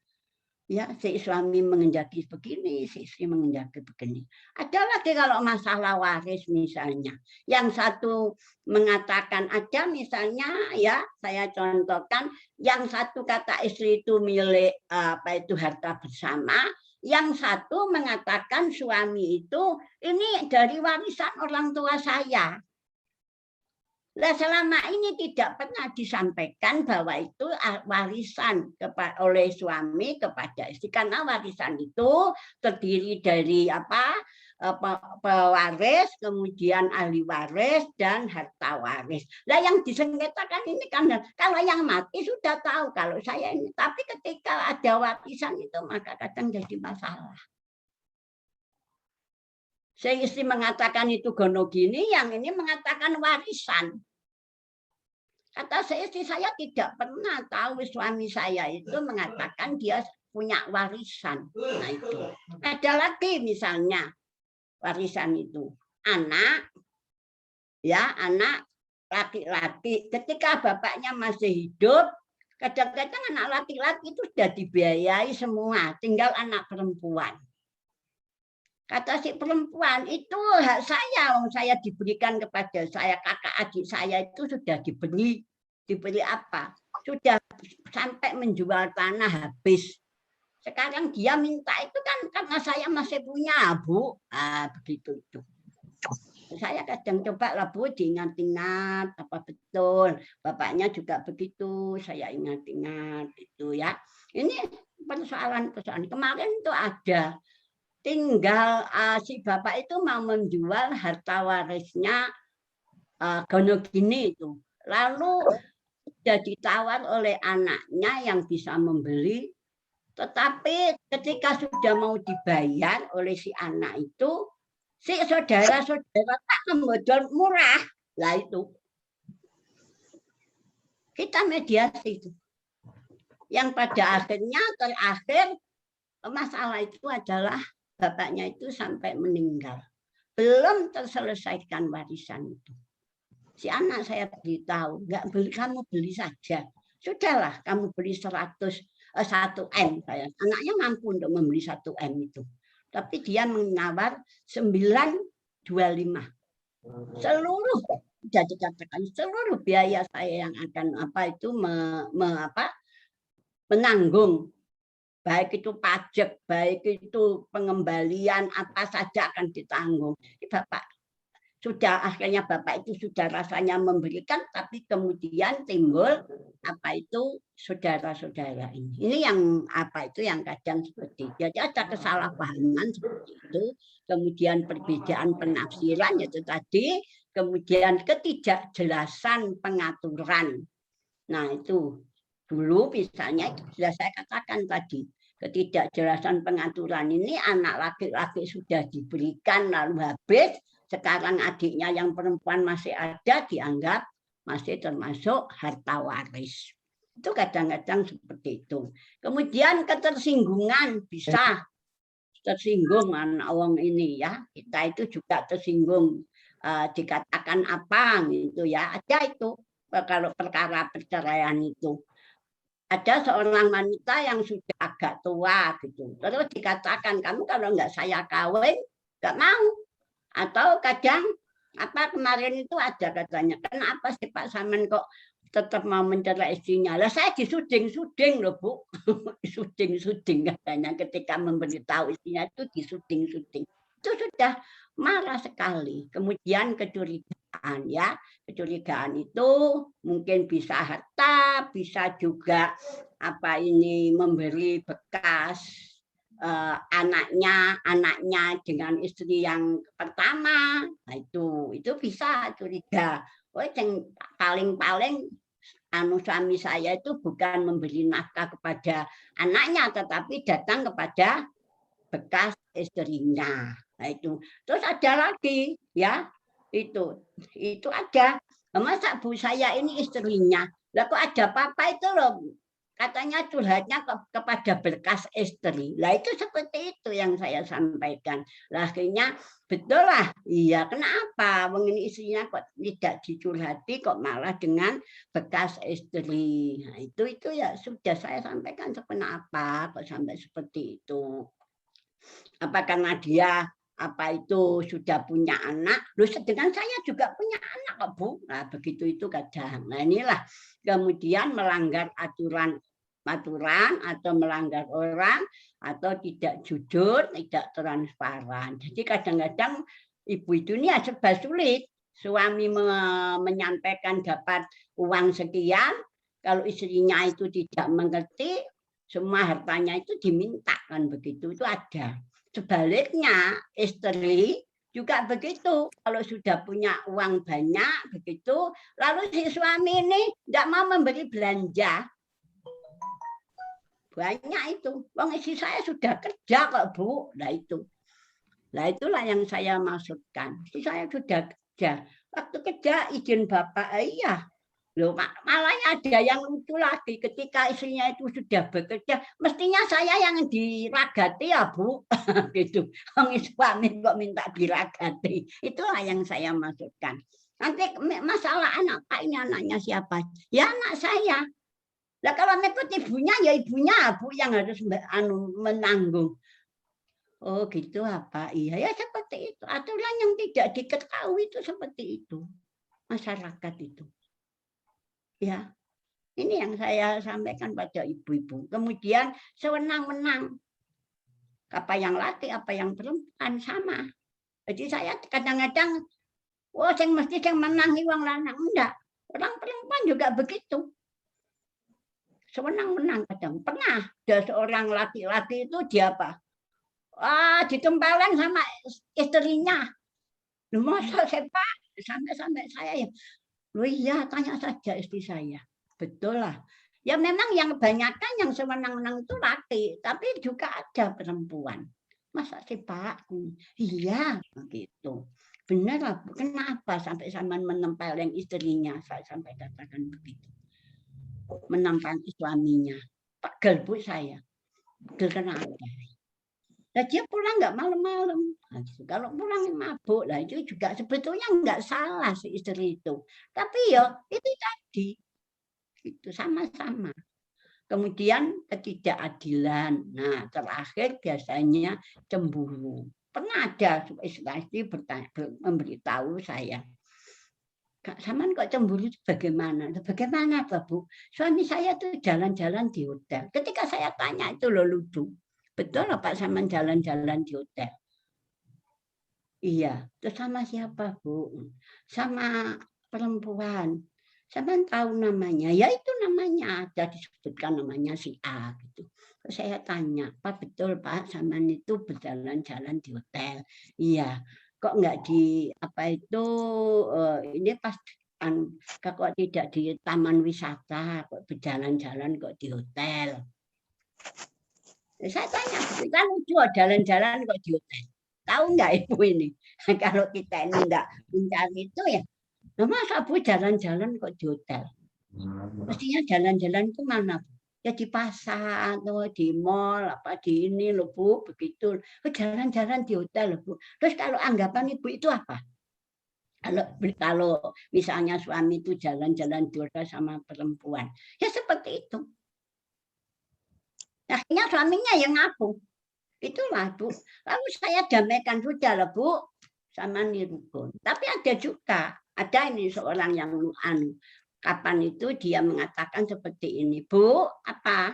ya si suami mengendaki begini, si istri mengendaki begini. Ada lagi kalau masalah waris misalnya. Yang satu mengatakan ada misalnya ya saya contohkan yang satu kata istri itu milik apa itu harta bersama, yang satu mengatakan suami itu ini dari warisan orang tua saya. Nah, selama ini tidak pernah disampaikan bahwa itu warisan oleh suami kepada istri, karena warisan itu terdiri dari pewaris, kemudian ahli waris dan harta waris. Nah, yang disengketakan ini kan kalau yang mati sudah tahu kalau saya ini, tapi ketika ada warisan itu maka kadang jadi masalah. Saya istri mengatakan itu gono gini, yang ini mengatakan warisan. Kata saya istri saya tidak pernah tahu suami saya itu mengatakan dia punya warisan. Nah itu. Ada lagi misalnya warisan itu anak, ya anak laki-laki. Ketika bapaknya masih hidup, kadang-kadang anak laki-laki itu sudah dibiayai semua, tinggal anak perempuan. Kata si perempuan, itu hak saya, saya diberikan kepada saya, kakak adik saya itu sudah diberi apa? Sudah sampai menjual tanah habis. Sekarang dia minta itu kan karena saya masih punya, Bu. Begitu itu. Saya kadang coba lah Bu diingat-ingat apa betul. Bapaknya juga begitu, saya ingat-ingat itu ya. Ini persoalan kemarin itu ada. Tinggal si bapak itu mau menjual harta warisnya gono gini itu. Lalu sudah ditawar oleh anaknya yang bisa membeli. Tetapi ketika sudah mau dibayar oleh si anak itu, si saudara-saudara tak membodol murah. Lah itu. Kita mediasi itu. Yang pada akhirnya terakhir masalah itu adalah bapaknya itu sampai meninggal. Belum terselesaikan warisan itu. Si anak saya beritahu, enggak beli, kamu beli saja. Sudahlah, kamu beli 1 M. Anaknya mampu untuk membeli 1 M itu. Tapi dia menawar 925. Seluruh, sudah dikatakan, seluruh biaya saya yang akan menanggung. Baik itu pajak, baik itu pengembalian, apa saja akan ditanggung. Bapak sudah akhirnya bapak itu sudah rasanya memberikan, tapi kemudian timbul apa itu saudara-saudara ini. Ini yang apa itu yang kadang seperti itu. Jadi ada kesalahpahaman seperti itu, kemudian perbedaan penafsiran itu tadi, kemudian ketidakjelasan pengaturan. Nah itu. Dulu misalnya itu sudah saya katakan tadi, ketidakjelasan pengaturan ini anak laki-laki sudah diberikan lalu habis, sekarang adiknya yang perempuan masih ada dianggap masih termasuk harta waris. Itu kadang-kadang seperti itu. Kemudian ketersinggungan bisa tersinggung anak orang ini ya, kita itu juga tersinggung dikatakan apa gitu ya, ada itu kalau perkara perceraian itu. Ada seorang wanita yang sudah agak tua gitu. Terus dikatakan kamu kalau nggak saya kawin nggak mau. Atau kadang apa kemarin itu ada katanya, kenapa sih Pak Saman kok tetap mau mencerai istrinya? Lah saya disuding-suding loh Bu, disuding-suding katanya ketika memberitahu istrinya itu disuding-suding. Itu sudah marah sekali. Kemudian kecurigaan ya. Kecurigaan itu mungkin bisa harta, bisa juga apa ini memberi bekas anaknya dengan istri yang pertama. Nah, itu bisa curiga. Oh, yang paling suami saya itu bukan memberi nafkah kepada anaknya, tetapi datang kepada bekas istrinya. Nah, itu. Terus ada lagi ya, itu ada. Masa Bu saya ini istrinya, lah kok ada papa itu loh, katanya curhatnya kepada bekas istri. Lah itu seperti itu yang saya sampaikan. Lah akhirnya betul lah, iya kenapa? Wong ini istrinya kok tidak dicurhati, kok malah dengan bekas istri. Nah, itu ya sudah saya sampaikan kenapa kok sampai seperti itu. Apa karena dia sudah punya anak? Loh, sedangkan saya juga punya anak kok Bu. Nah begitu itu kadang. Nah inilah kemudian melanggar aturan atau melanggar orang atau tidak jujur, tidak transparan. Jadi kadang-kadang ibu itu ini serba sulit. Suami menyampaikan dapat uang sekian, kalau istrinya itu tidak mengerti, semua hartanya itu diminta kan begitu, itu ada. Sebaliknya istri juga begitu, kalau sudah punya uang banyak begitu, lalu si suami ini tidak mau memberi belanja. Banyak itu, wong istri saya sudah kerja kok Bu. Nah itulah yang saya maksudkan. Istri saya sudah kerja, waktu kerja izin bapak, iya. Loh, malah ada yang lucu lagi ketika istrinya itu sudah bekerja, mestinya saya yang diragati ya Bu, gitu. Suami kok minta diragati, itulah yang saya maksudkan. Nanti masalah anak Pak ini anaknya siapa? Ya anak saya. Lah kalau mekut ibunya ya ibunya Bu yang harus menanggung. Oh gitu apa? Iya ya seperti itu. Aturan yang tidak diketahui itu seperti itu masyarakat itu. Ya, ini yang saya sampaikan pada ibu-ibu. Kemudian sewenang-wenang. Apa yang laki, apa yang perempuan sama. Jadi saya kadang-kadang, yang mesti yang menangi wong lanang. Enggak, orang perempuan juga begitu. Sewenang-wenang kadang. Pernah ada seorang laki-laki itu dia apa? Ditempelin sama istrinya. Lu masa Pak? Sampai saya ya. Loh iya, tanya saja istri saya. Betul lah. Ya memang yang kebanyakan yang sewenang-wenang itu laki, tapi juga ada perempuan. Masa sih Pak? Iya, begitu. Benar lah, kenapa sampai sama menempelin istrinya? Saya sampai katakan begitu. Menempelin suaminya. Pegel Bu saya. Pegel kenapa? Nah, dia pulang nggak malam-malam. Nah, kalau pulang mabuk, lah itu juga sebetulnya nggak salah si istri itu. Tapi ya itu tadi, itu sama-sama. Kemudian ketidakadilan. Nah, terakhir biasanya cemburu. Pernah ada istri memberitahu saya, Kak Saman kok cemburu itu bagaimana? Bagaimana Bu? Suami saya tuh jalan-jalan di hotel. Ketika saya tanya itu loh lucu. Betul Pak Saman jalan-jalan di hotel? Iya. Terus sama siapa Bu? Sama perempuan. Saman tahu namanya? Ya itu namanya. Ada disebutkan namanya si A gitu. Terus saya tanya, Pak betul Pak Saman itu berjalan-jalan di hotel? Iya. Kok nggak di ini pas kok tidak di taman wisata, kok berjalan-jalan kok di hotel? Saya tanya, kan lucu jalan-jalan kok di hotel. Tahu nggak Ibu ini? Kalau kita ini nggak mencari itu ya, masa Bu jalan-jalan kok di hotel? Mestinya jalan-jalan itu mana Bu? Ya di pasar atau di mall, apa di ini loh Bu, begitu. Jalan-jalan di hotel loh Bu. Terus kalau anggapan Ibu itu apa? Kalau misalnya suami itu jalan-jalan di hotel sama perempuan, ya seperti itu. Akhirnya suaminya yang ngaku. Itulah Bu. Lalu saya damaikan sudah lah Bu sama nirukun. Tapi ada juga, ada ini seorang yang kapan itu dia mengatakan seperti ini, Bu, apa?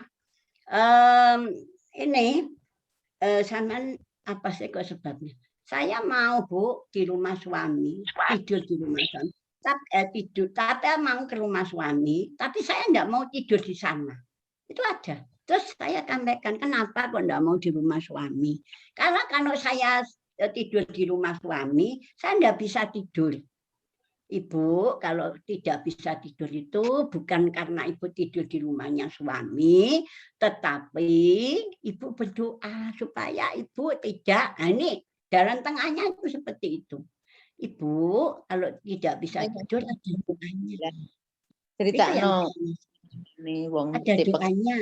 Sama apa sih kok sebabnya? Saya mau Bu di rumah suami, tidur di rumah suami. Tapi mau ke rumah suami, tapi saya enggak mau tidur di sana. Itu ada. Terus saya sampaikan, kenapa kok enggak mau di rumah suami? Karena kalau saya tidur di rumah suami, saya enggak bisa tidur. Ibu, kalau tidak bisa tidur itu bukan karena Ibu tidur di rumahnya suami, tetapi Ibu berdoa supaya Ibu tidak, nah ini Jalan tengahnya itu seperti itu. Ibu, kalau tidak bisa tidur ada doanya. Cerita Itu yang nih wong ada doanya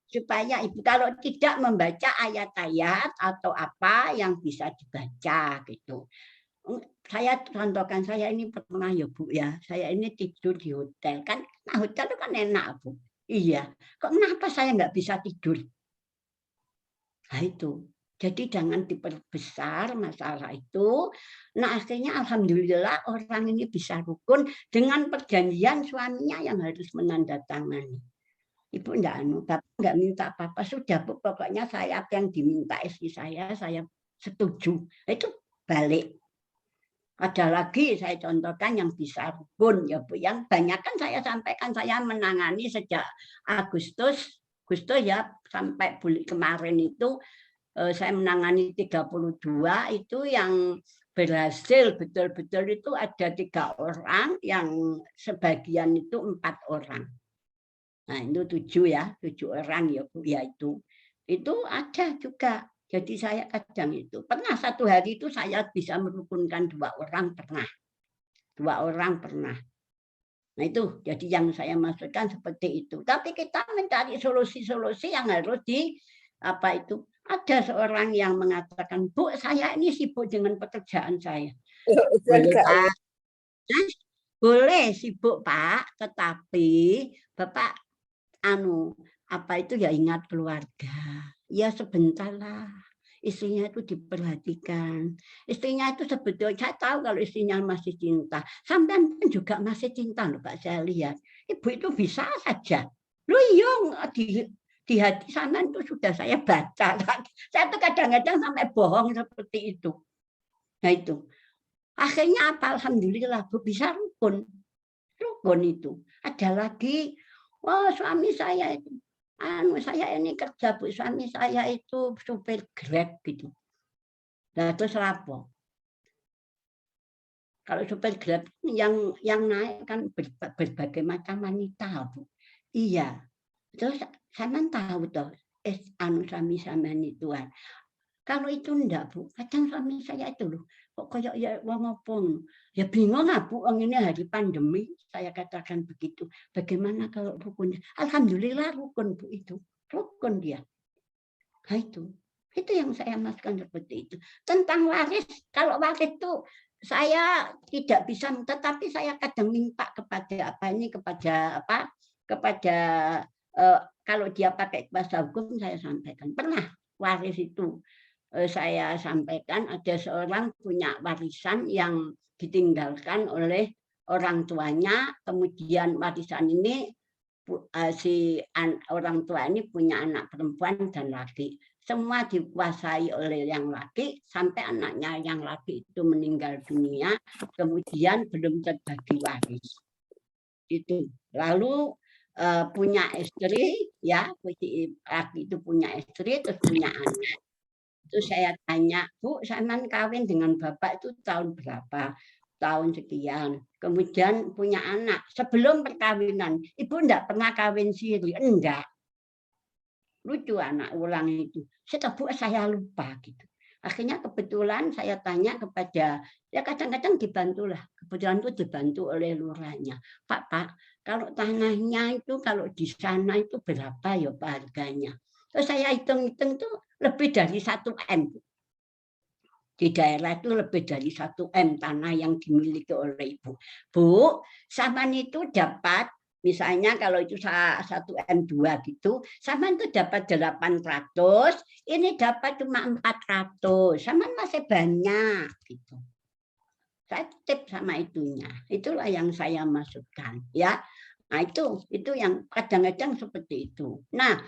supaya ibu kalau tidak membaca ayat-ayat atau apa yang bisa dibaca gitu. Saya contohkan, saya ini pernah ya Bu ya, saya ini tidur di hotel kan, nah hotel itu kan enak Bu. Iya, kok kenapa saya nggak bisa tidur? Nah itu, jadi jangan diperbesar masalah itu. Nah akhirnya alhamdulillah orang ini bisa rukun dengan perjanjian suaminya yang harus menandatangani. Ibu enggak bapak enggak minta apa-apa, sudah Bu, pokoknya saya yang diminta istri saya setuju. Itu balik. Ada lagi saya contohkan yang bisa rukun ya Bu, yang banyak kan saya sampaikan, saya menangani sejak Agustus ya sampai bulan kemarin itu saya menangani 32 itu yang berhasil betul-betul itu ada 3 orang, yang sebagian itu 4 orang. Nah itu 7 ya, 7 orang ya Bu ya itu ada juga. Jadi saya kadang itu pernah satu hari itu saya bisa merukunkan 2 orang pernah. 2 orang pernah. Nah itu jadi yang saya maksudkan seperti itu. Tapi kita mencari solusi-solusi yang harus ada seorang yang mengatakan, Bu, saya ini sibuk dengan pekerjaan saya. Boleh Pak? Boleh sibuk Pak, tetapi Bapak ya ingat keluarga. Ya sebentar lah. Istrinya itu diperhatikan. Istrinya itu sebetulnya saya tahu kalau istrinya masih cinta. Sampean pun juga masih cinta loh Pak, saya lihat. Ibu itu bisa saja. Loh iya di hati sampean itu sudah saya baca. Saya tuh kadang-kadang sampai bohong seperti itu. Nah itu. Akhirnya apa? Alhamdulillah Bu bisa rukun. Rukun itu. Ada lagi, suami saya itu. Saya ini kerja Bu, suami saya itu supir Grab gitu. Nah terus apa? Kalau supir Grab yang naik kan berbagai macam wanita Bu. Iya. Terus sampean tahu toh suami sampean itu. Kalau itu enggak Bu, kadang suami saya itu loh, kok kayak ya wong apa? Ya bingung lah Bu, ini hari pandemi, saya katakan begitu. Bagaimana kalau rukun? Alhamdulillah rukun Bu itu, rukun dia. Nah itu yang saya maksudkan seperti itu. Tentang waris, kalau waris itu saya tidak bisa, tetapi saya kadang minta kepada kalau dia pakai kuasa hukum saya sampaikan. Pernah waris itu saya sampaikan, ada seorang punya warisan yang ditinggalkan oleh orang tuanya, kemudian warisan ini orang tua ini punya anak perempuan dan laki. Semua dikuasai oleh yang laki sampai anaknya yang laki itu meninggal dunia, kemudian belum terbagi waris. Itu. Lalu punya istri, ya, laki itu punya istri terus punya anak. Itu saya tanya, Bu, sampean kawin dengan bapak itu tahun berapa? Tahun sekian. Kemudian punya anak. Sebelum perkawinan, Ibu enggak pernah kawin siri? Enggak. Lucu anak ulang itu. Saya lupa gitu. Akhirnya kebetulan saya tanya kepada, ya kadang-kadang dibantulah. Kebetulan itu dibantu oleh lurahnya. Pak, kalau tanahnya itu kalau di sana itu berapa ya Pak harganya? Terus saya hitung-hitung itu lebih dari 1 M. Di daerah itu lebih dari 1 M tanah yang dimiliki oleh Ibu. Bu, sampean itu dapat, misalnya kalau itu 1 M2 gitu, sampean itu dapat 800, ini dapat cuma 400, sampean masih banyak gitu. Saya titip sama itunya. Itulah yang saya maksudkan, ya. Nah, itu yang kadang-kadang seperti itu. Nah,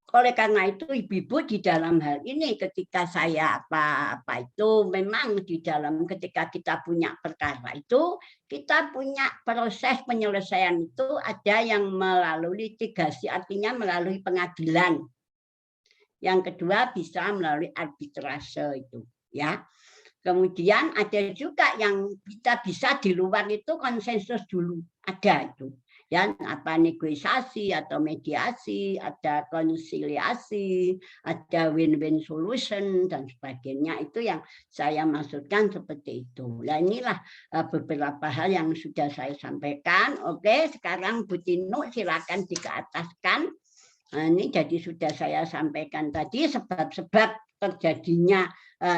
oleh karena itu ibu-ibu di dalam hal ini ketika saya itu memang di dalam ketika kita punya perkara itu kita punya proses penyelesaian itu ada yang melalui litigasi, artinya melalui pengadilan. Yang kedua bisa melalui arbitrase itu, ya. Kemudian ada juga yang kita bisa di luar itu konsensus dulu, ada itu. Ya, apa negosiasi atau mediasi, ada konsiliasi, ada win-win solution dan sebagainya, itu yang saya maksudkan seperti itu. Nah, inilah beberapa hal yang sudah saya sampaikan. Oke, sekarang Bu Tinu silakan dikeataskan. Nah, ini jadi sudah saya sampaikan tadi sebab-sebab terjadinya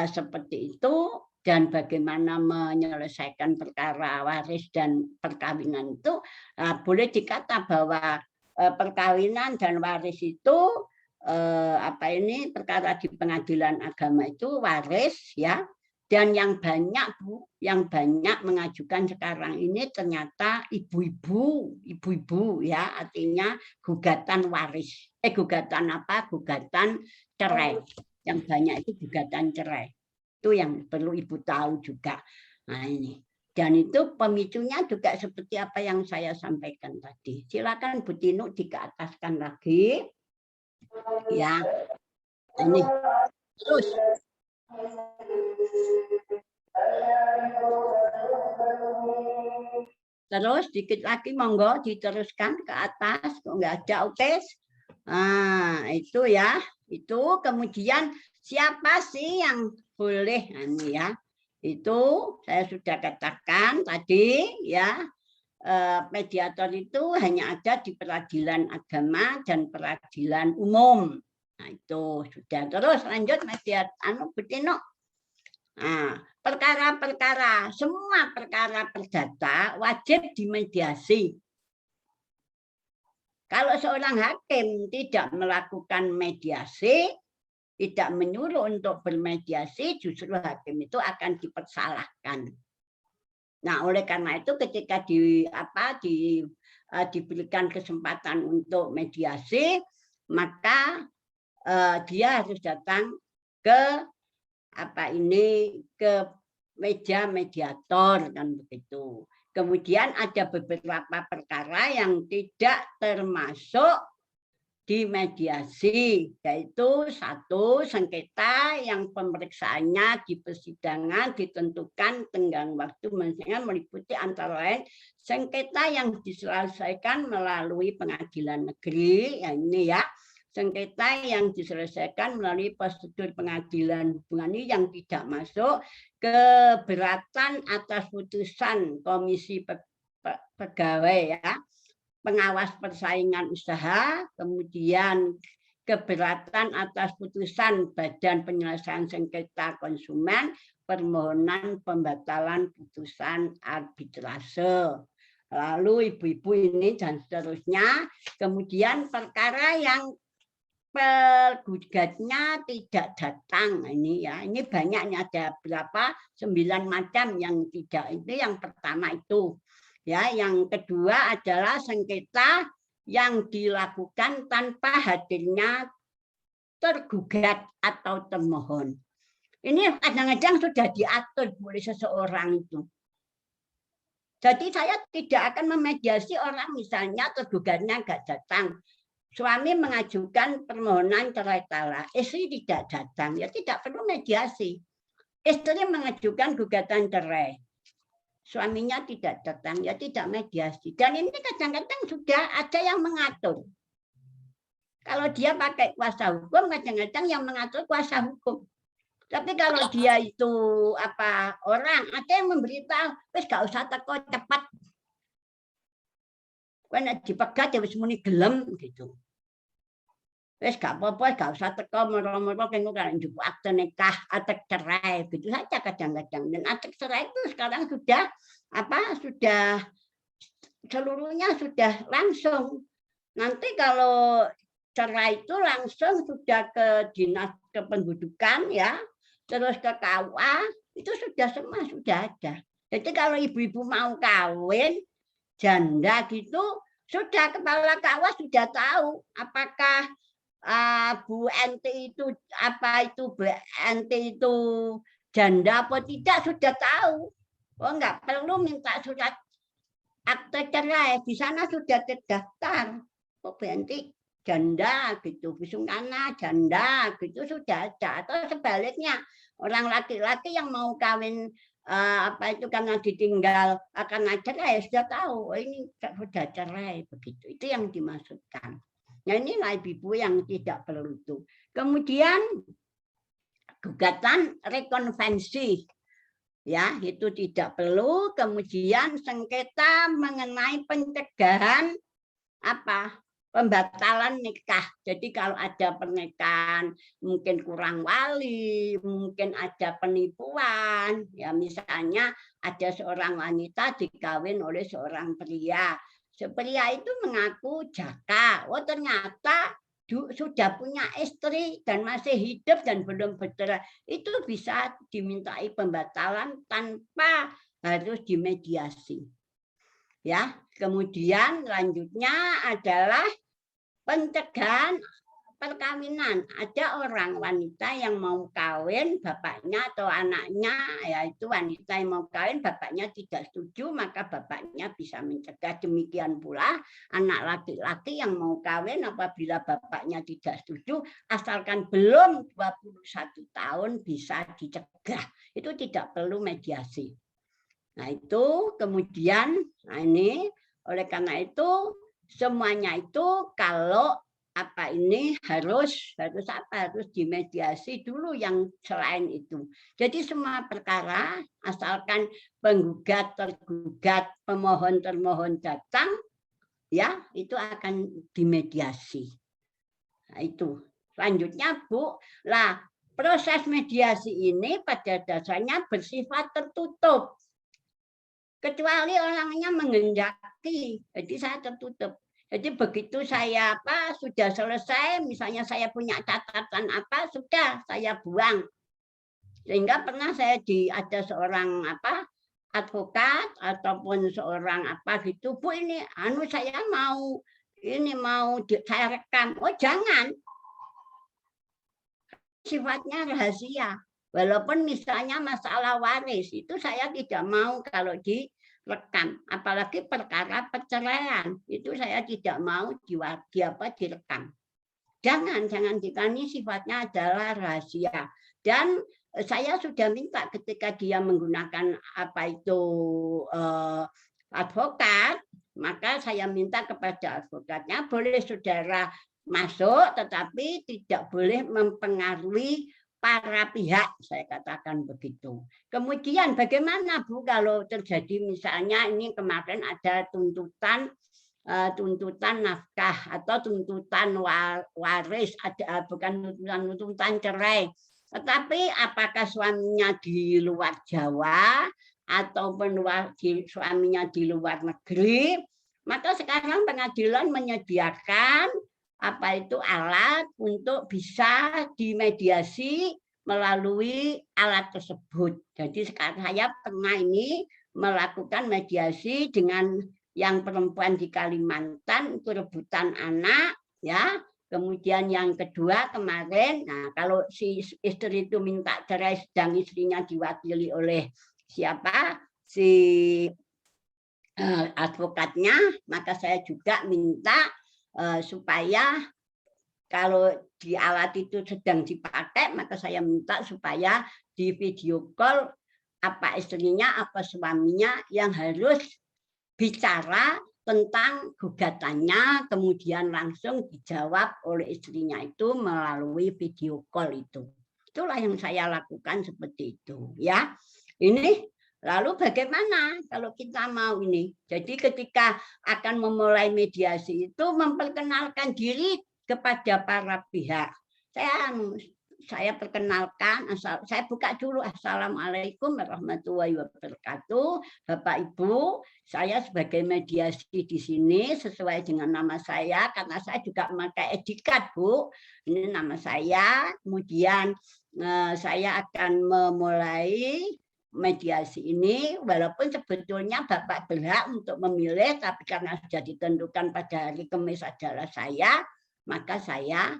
seperti itu dan bagaimana menyelesaikan perkara waris dan perkawinan itu. Boleh dikata bahwa perkawinan dan waris itu perkara di pengadilan agama itu waris ya. Dan yang banyak Bu, yang banyak mengajukan sekarang ini ternyata ibu-ibu ya, artinya gugatan waris. Gugatan apa? Gugatan cerai. Yang banyak itu gugatan cerai. Itu yang perlu Ibu tahu juga. Nah, ini. Dan itu pemicunya juga seperti apa yang saya sampaikan tadi. Silakan Bu Tinu dikeataskan lagi. Ya. Ini. Terus. Terus dikit lagi monggo diteruskan ke atas. Kok nggak ada? Oke. Nah, itu ya. Itu kemudian siapa sih yang boleh ini ya? Itu saya sudah katakan tadi ya. Mediator itu hanya ada di peradilan agama dan peradilan umum. Nah, itu sudah. Terus lanjut mediator Bu Tinu. Nah, perkara-perkara, semua perkara perdata wajib dimediasi. Kalau seorang hakim tidak melakukan mediasi, tidak menyuruh untuk bermediasi, justru hakim itu akan dipersalahkan. Nah, oleh karena itu ketika diberikan kesempatan untuk mediasi, maka dia harus datang ke ke meja mediator kan begitu. Kemudian ada beberapa perkara yang tidak termasuk di mediasi, yaitu satu, sengketa yang pemeriksaannya di persidangan ditentukan tenggang waktu, meliputi antara lain sengketa yang diselesaikan melalui pengadilan negeri, ya ini ya, sengketa yang diselesaikan melalui prosedur pengadilan hubungan ini yang tidak masuk keberatan atas putusan komisi pegawai ya, pengawas persaingan usaha, kemudian keberatan atas putusan badan penyelesaian sengketa konsumen, permohonan pembatalan putusan arbitrase. Lalu ibu-ibu ini dan seterusnya, kemudian perkara yang penggugatnya tidak datang ini ya, ini banyaknya, ada berapa 9 macam yang tidak. Itu yang pertama itu ya. Yang kedua adalah sengketa yang dilakukan tanpa hadirnya tergugat atau termohon. Ini kadang-kadang sudah diatur oleh seseorang itu. Jadi saya tidak akan memediasi orang misalnya tergugatnya nggak datang. Suami mengajukan permohonan cerai talak, istri tidak datang, ya tidak perlu mediasi. Istri mengajukan gugatan cerai, suaminya tidak datang, ya tidak mediasi. Dan ini kadang-kadang sudah ada yang mengatur. Kalau dia pakai kuasa hukum, kadang-kadang yang mengatur kuasa hukum. Tapi kalau dia itu orang, ada yang memberitahu, wis gak usah teko cepat. Karena dipegat ya wis muni gelem gitu. Wis gak apa-apa, gak usah teko moro-moro kengko kan njupuk akte nikah, akte cerai, gitu saja kadang-kadang. Dan akte cerai itu sekarang sudah seluruhnya sudah langsung. Nanti kalau cerai itu langsung sudah ke dinas kependudukan ya, terus ke KUA, itu sudah semua sudah ada. Jadi kalau ibu-ibu mau kawin janda gitu, sudah kepala KUA sudah tahu apakah Bu Enti itu Bu Enti itu janda apa tidak, sudah tahu. Oh, enggak perlu minta surat akte cerai, di sana sudah terdaftar. Oh, Bu Enti janda gitu, Bisungkana janda gitu sudah ada. Atau sebaliknya, orang laki-laki yang mau kawin apa itu karena ditinggal akan cerai, sudah tahu ini sudah cerai begitu. Itu yang dimaksudkan. Nah inilah ibu yang tidak perlu itu. Kemudian gugatan rekonvensi, ya itu tidak perlu. Kemudian sengketa mengenai pencegahan apa pembatalan nikah. Jadi kalau ada pernikahan mungkin kurang wali, mungkin ada penipuan, ya misalnya ada seorang wanita dikawin oleh seorang pria. Pria itu mengaku jaka, oh ternyata sudah punya istri dan masih hidup dan belum bercerai, itu bisa dimintai pembatalan tanpa harus dimediasi. Ya, kemudian lanjutnya adalah pencegahan perkawinan. Ada orang wanita yang mau kawin, bapaknya atau anaknya, yaitu wanita yang mau kawin, bapaknya tidak setuju, maka bapaknya bisa mencegah. Demikian pula anak laki-laki yang mau kawin apabila bapaknya tidak setuju, asalkan belum 21 tahun bisa dicegah. Itu tidak perlu mediasi. Nah itu kemudian, nah ini oleh karena itu semuanya itu kalau apa ini harus dimediasi dulu yang selain itu. Jadi semua perkara asalkan penggugat, tergugat, pemohon, termohon datang, ya itu akan dimediasi. Nah itu. Selanjutnya Bu, lah proses mediasi ini pada dasarnya bersifat tertutup. Kecuali orangnya menghendaki, jadi saya tertutup. Jadi begitu saya sudah selesai, misalnya saya punya catatan apa, sudah saya buang. Sehingga pernah saya ada seorang advokat ataupun seorang gitu, Bu ini saya mau saya rekam. Oh jangan, sifatnya rahasia. Walaupun misalnya masalah waris itu saya tidak mau kalau direkam, apalagi perkara perceraian itu saya tidak mau direkam. Jangan dikani, sifatnya adalah rahasia. Dan saya sudah minta ketika dia menggunakan advokat, maka saya minta kepada advokatnya boleh saudara masuk, tetapi tidak boleh mempengaruhi para pihak, saya katakan begitu. Kemudian bagaimana Bu kalau terjadi misalnya ini kemarin ada tuntutan nafkah atau tuntutan waris, ada bukan tuntutan cerai, tetapi apakah suaminya di luar Jawa ataupun suaminya di luar negeri, maka sekarang pengadilan menyediakan alat untuk bisa dimediasi melalui alat tersebut. Jadi sekarang saya pernah ini melakukan mediasi dengan yang perempuan di Kalimantan itu rebutan anak, ya. Kemudian yang kedua kemarin, nah kalau si istri itu minta cerai sedang istrinya diwakili oleh siapa? Si advokatnya, maka saya juga minta supaya kalau di alat itu sedang dipakai, maka saya minta supaya di video call apa istrinya, apa suaminya yang harus bicara tentang gugatannya, kemudian langsung dijawab oleh istrinya itu melalui video call itu. Itulah yang saya lakukan seperti itu, ya. Ini lalu bagaimana kalau kita mau ini? Jadi ketika akan memulai mediasi itu memperkenalkan diri kepada para pihak. Saya perkenalkan, saya buka dulu. Assalamualaikum warahmatullahi wabarakatuh. Bapak Ibu, saya sebagai mediasi di sini sesuai dengan nama saya, karena saya juga memakai etikat, Bu. Ini nama saya. Kemudian saya akan memulai mediasi ini, walaupun sebetulnya Bapak berhak untuk memilih, tapi karena sudah ditentukan pada hari Kamis adalah saya, maka saya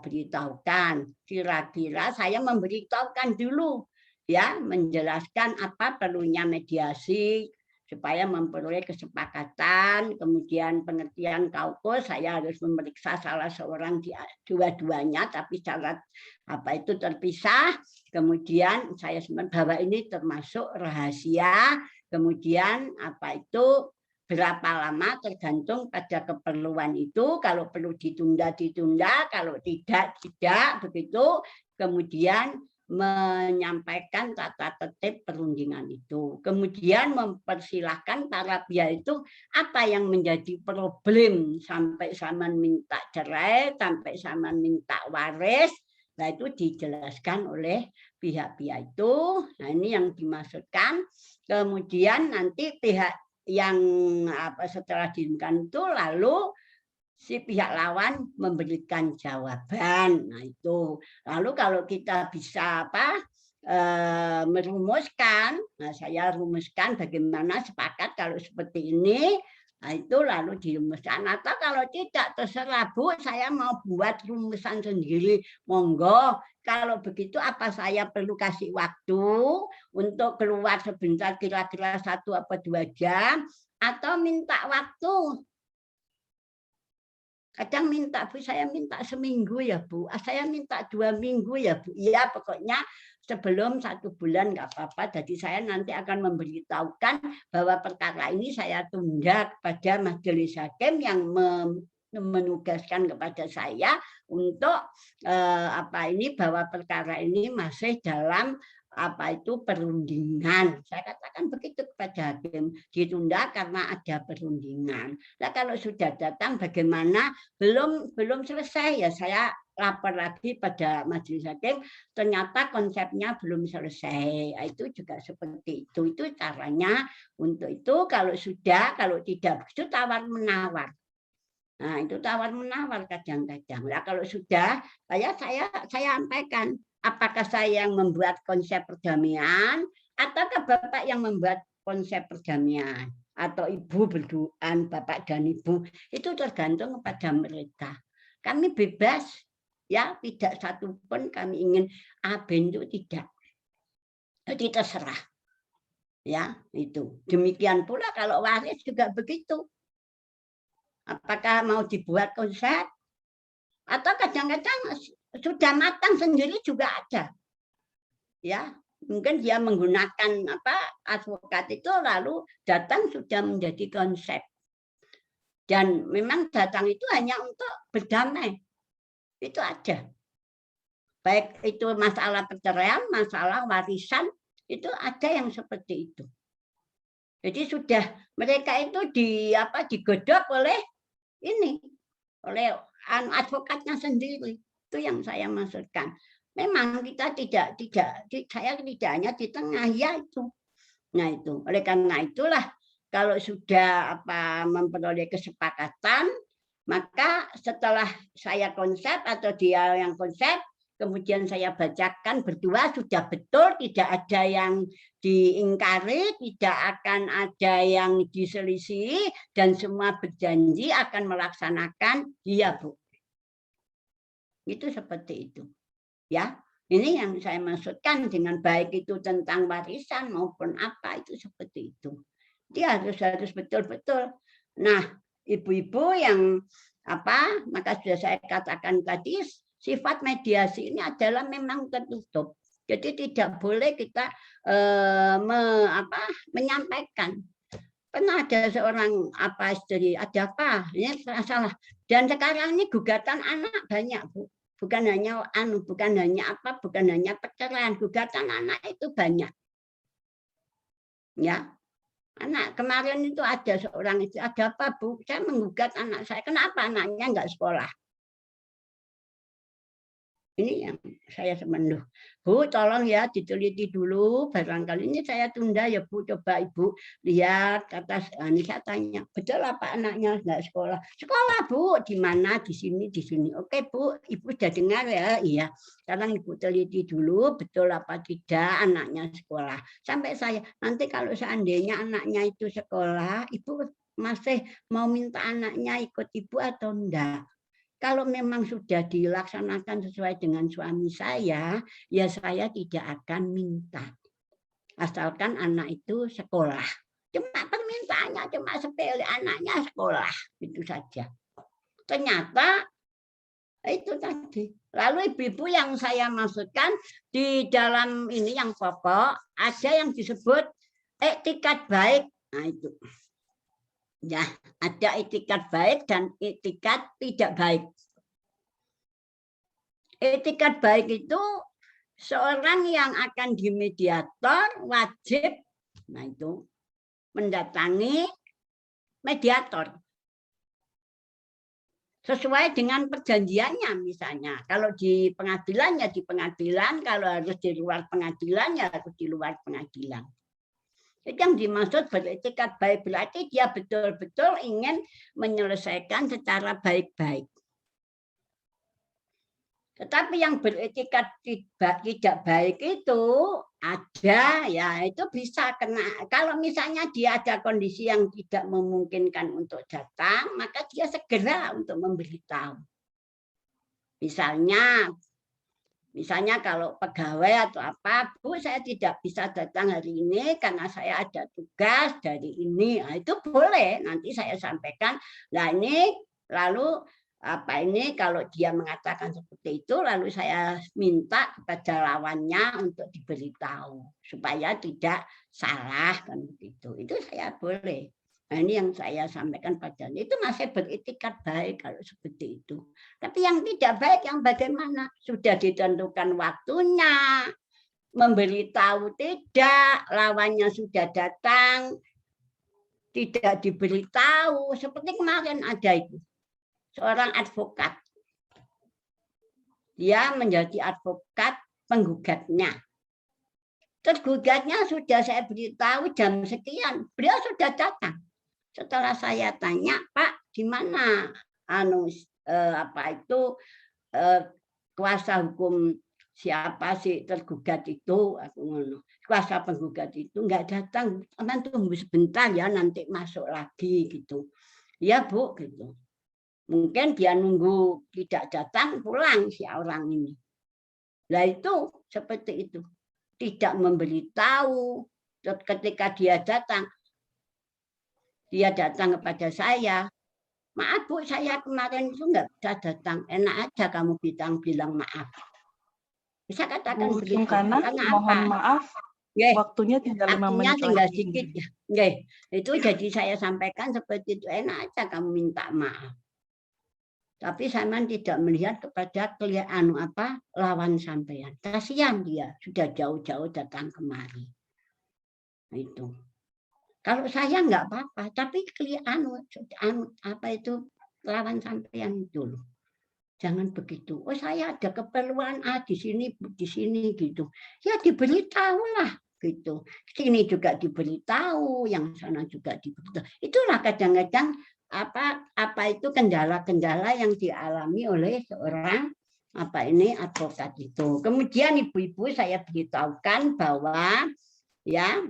beritahukan. Kira-kira saya memberitahukan dulu, ya, menjelaskan apa perlunya mediasi, supaya memperoleh kesepakatan, kemudian pengertian kaukus, saya harus memeriksa salah seorang di dua-duanya, tapi syarat apa itu terpisah. Kemudian saya sebut bahwa ini termasuk rahasia. Kemudian apa itu berapa lama tergantung pada keperluan itu. Kalau perlu ditunda, kalau tidak begitu. Kemudian menyampaikan tata tertib perundingan itu. Kemudian mempersilahkan para pihak itu apa yang menjadi problem sampai sama minta cerai, sampai sama minta waris. Nah itu dijelaskan oleh pihak-pihak itu. Nah ini yang dimaksudkan. Kemudian nanti pihak yang setelah diumumkan itu lalu si pihak lawan memberikan jawaban. Nah itu. Lalu kalau kita bisa merumuskan, nah saya rumuskan bagaimana sepakat kalau seperti ini. Nah itu lalu dirumuskan. Atau kalau tidak terserah Bu, saya mau buat rumusan sendiri. Monggo. Kalau begitu apa saya perlu kasih waktu untuk keluar sebentar kira-kira 1 atau 2 jam atau minta waktu? Kadang minta, Bu, saya minta seminggu ya, Bu. Saya minta 2 minggu ya, Bu. Iya, pokoknya sebelum 1 bulan nggak apa-apa. Jadi saya nanti akan memberitahukan bahwa perkara ini saya tunda kepada majelis hakim yang menugaskan kepada saya untuk bahwa perkara ini masih dalam perundingan. Saya katakan begitu kepada hakim, ditunda karena ada perundingan. Nah kalau sudah datang bagaimana? Belum selesai ya, saya lapor lagi pada majelis hakim, ternyata konsepnya belum selesai. Itu juga seperti itu. Itu caranya. Untuk itu kalau tidak begitu tawar menawar. Nah itu tawar menawar kadang-kadang. Nah kalau sudah, saya sampaikan. Apakah saya yang membuat konsep perdamaian ataukah Bapak yang membuat konsep perdamaian atau Ibu berduaan Bapak dan Ibu, itu tergantung kepada mereka. Kami bebas ya, tidak satu pun kami ingin bentuk tidak. Jadi terserah. Ya, itu. Demikian pula kalau waris juga begitu. Apakah mau dibuat konsep atau kadang-kadang sudah matang sendiri juga ada, ya mungkin dia menggunakan advokat itu lalu datang sudah menjadi konsep dan memang datang itu hanya untuk berdamai, itu ada, baik itu masalah perceraian, masalah warisan, itu ada yang seperti itu. Jadi sudah mereka itu digodok oleh advokatnya sendiri. Itu yang saya maksudkan. Memang kita saya tidak hanya di tengah ya itu. Nah itu. Oleh karena itulah kalau sudah memperoleh kesepakatan, maka setelah saya konsep atau dia yang konsep, kemudian saya bacakan berdua sudah betul, tidak ada yang diingkari, tidak akan ada yang diselisih dan semua berjanji akan melaksanakan. Iya, Bu. Itu seperti itu. Ya, ini yang saya maksudkan dengan baik itu tentang warisan maupun apa itu seperti itu. Dia harus betul-betul. Nah, ibu-ibu yang maka sudah saya katakan tadi sifat mediasi ini adalah memang tertutup. Jadi tidak boleh kita menyampaikan. Pernah ada seorang istri, ada apa? Ini masalah. Dan sekarang ini gugatan anak banyak, Bu. Bukan hanya bukan hanya perceraian, gugatan anak itu banyak. Ya. Anak kemarin itu ada seorang istri, ada apa, Bu? Saya menggugat anak saya. Kenapa anaknya enggak sekolah? Ini yang saya semenduh. Bu, tolong ya diteliti dulu. Barangkali ini saya tunda ya, Bu. Coba Ibu lihat. Ini saya tanya, betul apa anaknya nggak sekolah? Sekolah, Bu. Di mana? Di sini, di sini. Oke, Bu. Ibu sudah dengar ya? Iya. Sekarang Ibu teliti dulu, betul apa tidak anaknya sekolah. Sampai saya, nanti kalau seandainya anaknya itu sekolah, Ibu masih mau minta anaknya ikut Ibu atau enggak? Kalau memang sudah dilaksanakan sesuai dengan suami saya, ya saya tidak akan minta. Asalkan anak itu sekolah. Cuma permintaannya cuma sepele, anaknya sekolah, itu saja. Ternyata itu tadi. Lalu ibu-ibu yang saya maksudkan di dalam ini yang pokok ada yang disebut etikat baik. Nah itu. Ya, ada etikat baik dan etikat tidak baik. Etikat baik itu seorang yang akan dimediator wajib, nah itu mendatangi mediator sesuai dengan perjanjiannya. Misalnya kalau di pengadilan ya di pengadilan, kalau harus di luar pengadilan ya harus di luar pengadilan. Itu yang dimaksud beretikat baik, berarti dia betul-betul ingin menyelesaikan secara baik-baik. Tetapi yang beretikat tidak baik itu ada, ya itu bisa kena. Kalau misalnya dia ada kondisi yang tidak memungkinkan untuk datang, maka dia segera untuk memberitahu. Misalnya kalau pegawai atau apa, Bu saya tidak bisa datang hari ini karena saya ada tugas dari ini. Nah, itu boleh, nanti saya sampaikan. Nah ini lalu kalau dia mengatakan seperti itu, lalu saya minta kepada lawannya untuk diberitahu supaya tidak salah kan begitu. Itu saya boleh. Nah, ini yang saya sampaikan padanya. Itu masih beretikat baik kalau seperti itu. Tapi yang tidak baik yang bagaimana? Sudah ditentukan waktunya, memberitahu tidak, lawannya sudah datang, tidak diberitahu. Seperti kemarin ada itu. Seorang advokat. Dia menjadi advokat penggugatnya. Tergugatnya sudah saya beritahu jam sekian. Beliau sudah datang. Setelah saya tanya, Pak, di mana kuasa hukum siapa sih tergugat itu? Kuasa penggugat itu enggak datang. Aman tunggu sebentar ya, nanti masuk lagi gitu. Ya, Bu, gitu. Mungkin dia nunggu tidak datang, pulang si orang ini. Nah itu seperti itu. Tidak memberitahu ketika dia datang kepada saya. Maaf Bu, saya kemarin itu enggak bisa datang. Enak aja kamu bilang maaf. Bisa katakan Bu begitu. Sungkana, mohon maaf. Waktunya tinggal 5 menit tinggal lagi. sedikit ya. Itu jadi saya sampaikan seperti itu. Enak aja kamu minta maaf. Tapi saya tidak melihat kepada lawan sampean. Kasihan dia sudah jauh-jauh datang kemari. Itu. Kalau saya enggak apa-apa, tapi lawan sampean dulu. Jangan begitu. Oh saya ada keperluan di sini gitu. Ya diberitahulah gitu. Sini juga diberitahu, yang sana juga diberitahu. Itulah kadang-kadang itu kendala-kendala yang dialami oleh seorang advokat itu. Kemudian ibu-ibu saya beritahukan bahwa ya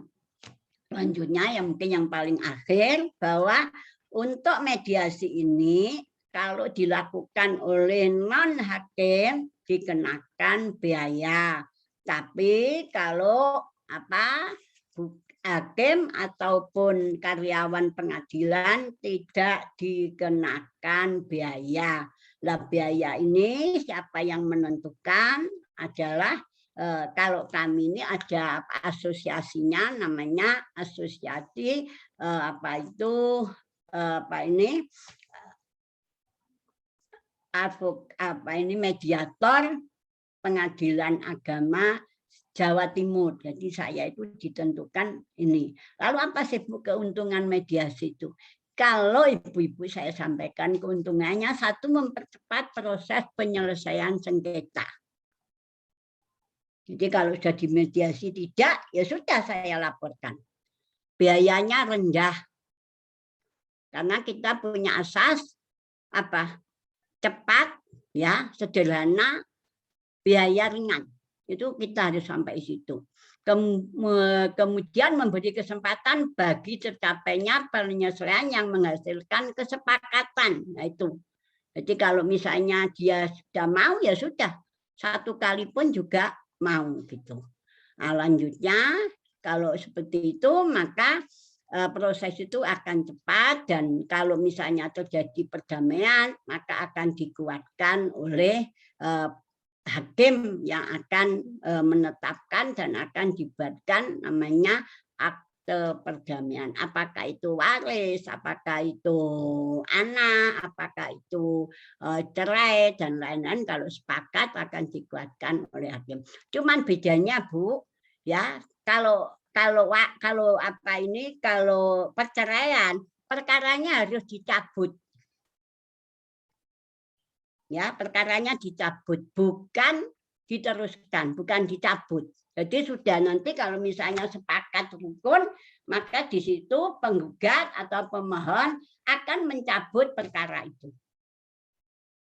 selanjutnya yang mungkin yang paling akhir bahwa untuk mediasi ini kalau dilakukan oleh non hakim dikenakan biaya. Tapi kalau hakim ataupun karyawan pengadilan tidak dikenakan biaya. Nah, biaya ini siapa yang menentukan adalah kalau kami ini ada asosiasinya namanya asosiasi mediator pengadilan agama Jawa Timur. Jadi saya itu ditentukan ini. Lalu apa sih Bu keuntungan mediasi itu? Kalau ibu-ibu saya sampaikan keuntungannya, satu mempercepat proses penyelesaian sengketa. Jadi kalau sudah dimediasi tidak, ya sudah saya laporkan. Biayanya rendah. Karena kita punya asas cepat, ya, sederhana, biaya ringan. Itu kita harus sampai situ. Kemudian memberi kesempatan bagi tercapainya penyelesaian yang menghasilkan kesepakatan. Nah itu. Jadi kalau misalnya dia sudah mau, ya sudah. Satu kali pun juga mau gitu. Nah, lanjutnya kalau seperti itu maka proses itu akan cepat, dan kalau misalnya terjadi perdamaian maka akan dikuatkan oleh hakim yang akan menetapkan dan akan dibuatkan namanya akte perdamaian. Apakah itu waris, apakah itu anak, apakah itu cerai dan lain-lain, kalau sepakat akan dikuatkan oleh hakim. Cuman bedanya Bu, ya kalau perceraian, perkaranya harus dicabut. Ya, perkaranya dicabut, bukan diteruskan, bukan dicabut. Jadi sudah nanti kalau misalnya sepakat rukun, maka di situ penggugat atau pemohon akan mencabut perkara itu.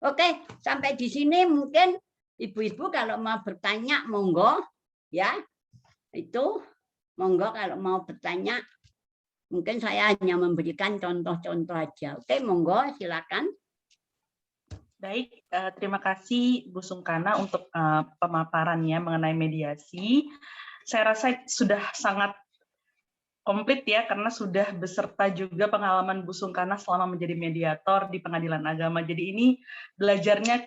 Oke, sampai di sini mungkin ibu-ibu kalau mau bertanya monggo, ya. Itu monggo kalau mau bertanya. Mungkin saya hanya memberikan contoh-contoh aja. Oke, monggo silakan. Baik, terima kasih Bu Sungkana untuk pemaparannya mengenai mediasi. Saya rasa sudah sangat komplit ya, karena sudah beserta juga pengalaman Bu Sungkana selama menjadi mediator di Pengadilan Agama. Jadi ini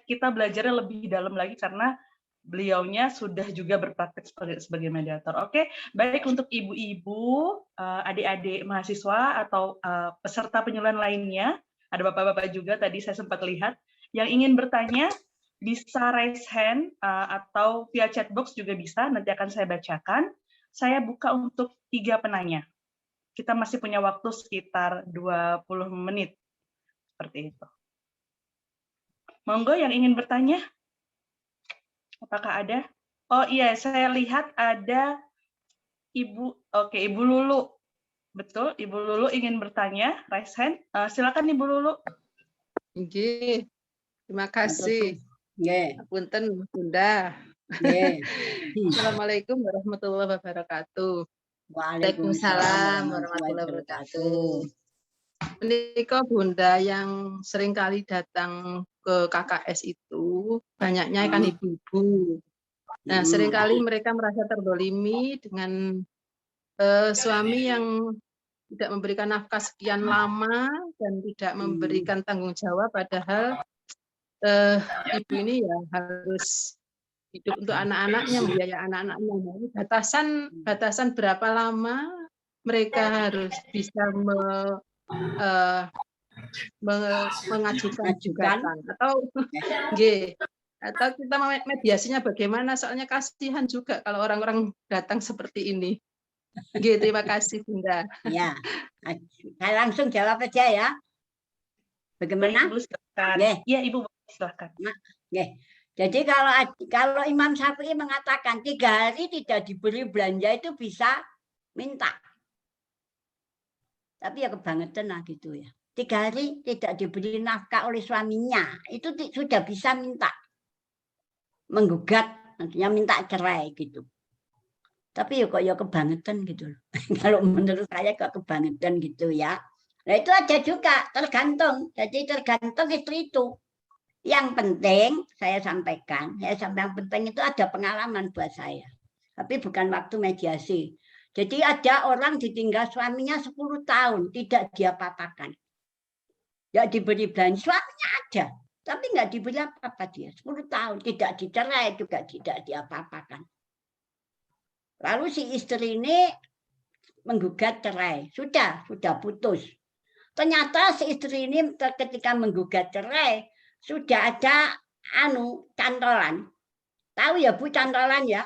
kita belajarnya lebih dalam lagi karena beliaunya sudah juga berpraktek sebagai mediator. Oke, baik untuk ibu-ibu, adik-adik mahasiswa atau peserta penyuluhan lainnya, ada bapak-bapak juga tadi saya sempat lihat, yang ingin bertanya bisa raise hand atau via chat box juga bisa, nanti akan saya bacakan. Saya buka untuk 3 penanya. Kita masih punya waktu sekitar 20 menit. Seperti itu. Monggo yang ingin bertanya. Apakah ada? Oh iya, saya lihat ada Ibu, oke, Ibu Lulu. Betul, Ibu Lulu ingin bertanya, raise hand. Silakan Ibu Lulu. Nggih. Terima kasih. Nggih. Punten Bunda. Nggih. Assalamualaikum warahmatullahi wabarakatuh. Waalaikumsalam warahmatullahi wabarakatuh. Menika Bunda yang sering kali datang ke KKS itu banyaknya kan ibu-ibu. Nah, seringkali mereka merasa terzalimi dengan suami yang tidak memberikan nafkah sekian lama dan tidak memberikan tanggung jawab, padahal ibu ini ya harus hidup untuk anak-anaknya, membiayai anak-anaknya. Batasan berapa lama mereka harus bisa mengajukan gugatan atau kita mediasinya bagaimana, soalnya kasihan juga kalau orang-orang datang seperti ini. Terima kasih Bunda. Ya, saya langsung jawab aja ya. Bagaimana? Ibu silakan. Ya, Ibu silakan. Jadi kalau Imam Syafi'i mengatakan 3 hari tidak diberi belanja itu bisa minta. Tapi ya kebangetan lah gitu ya. 3 hari tidak diberi nafkah oleh suaminya, itu sudah bisa minta. Menggugat, artinya minta cerai gitu. Tapi ya kok ya kebangetan gitu loh. Kalau menurut saya kok kebangetan gitu ya. Nah itu aja juga, tergantung. Jadi tergantung istri itu. Yang penting saya sampaikan, yang penting itu ada pengalaman buat saya. Tapi bukan waktu mediasi. Jadi ada orang ditinggal suaminya 10 tahun, tidak diapa-apakan. Tidak diberi belanja, suaminya ada. Tapi nggak diberi apa-apa dia. 10 tahun, tidak dicerai, juga tidak diapa-apakan. Lalu si istri ini menggugat cerai. Sudah putus. Ternyata si istri ini ketika menggugat cerai, sudah ada cantolan. Tahu ya Bu cantolan ya?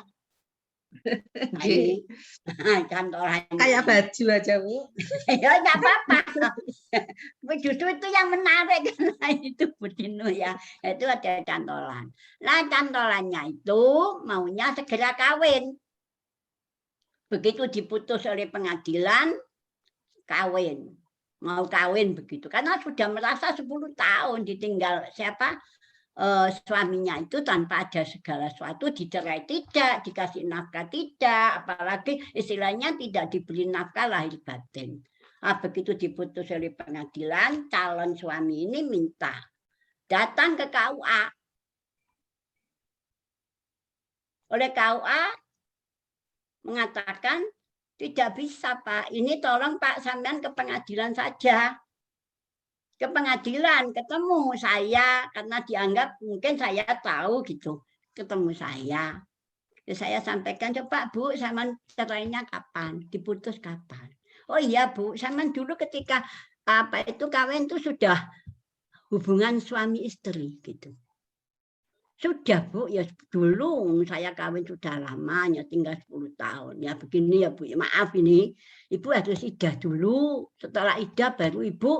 Cantolan. Kayak baju aja Bu. Ya nggak apa-apa. Justru itu yang menarik karena itu Budino ya. Itu ada cantolan. Nah cantolannya itu maunya segera kawin. Begitu diputus oleh pengadilan, kawin. Mau kawin begitu. Karena sudah merasa 10 tahun ditinggal suaminya itu tanpa ada segala sesuatu, dicerai tidak, dikasih nafkah tidak, apalagi istilahnya tidak diberi nafkah lahir batin. Nah, begitu diputus oleh pengadilan, calon suami ini minta datang ke KUA. Oleh KUA mengatakan Tidak bisa, Pak. Ini tolong Pak sampean ke pengadilan saja. Ke pengadilan, ketemu saya, karena dianggap mungkin saya tahu gitu. Ketemu saya. Ya, saya sampaikan, coba Bu, sampean cerainya kapan? Diputus kapan? Oh iya Bu, sampean dulu ketika apa itu kawin itu sudah hubungan suami istri gitu. Sudah Bu, ya dulu saya kawin sudah lama, ya tinggal 10 tahun. Ya begini ya Bu, ya, maaf ini, Ibu harus idah dulu. Setelah idah baru Ibu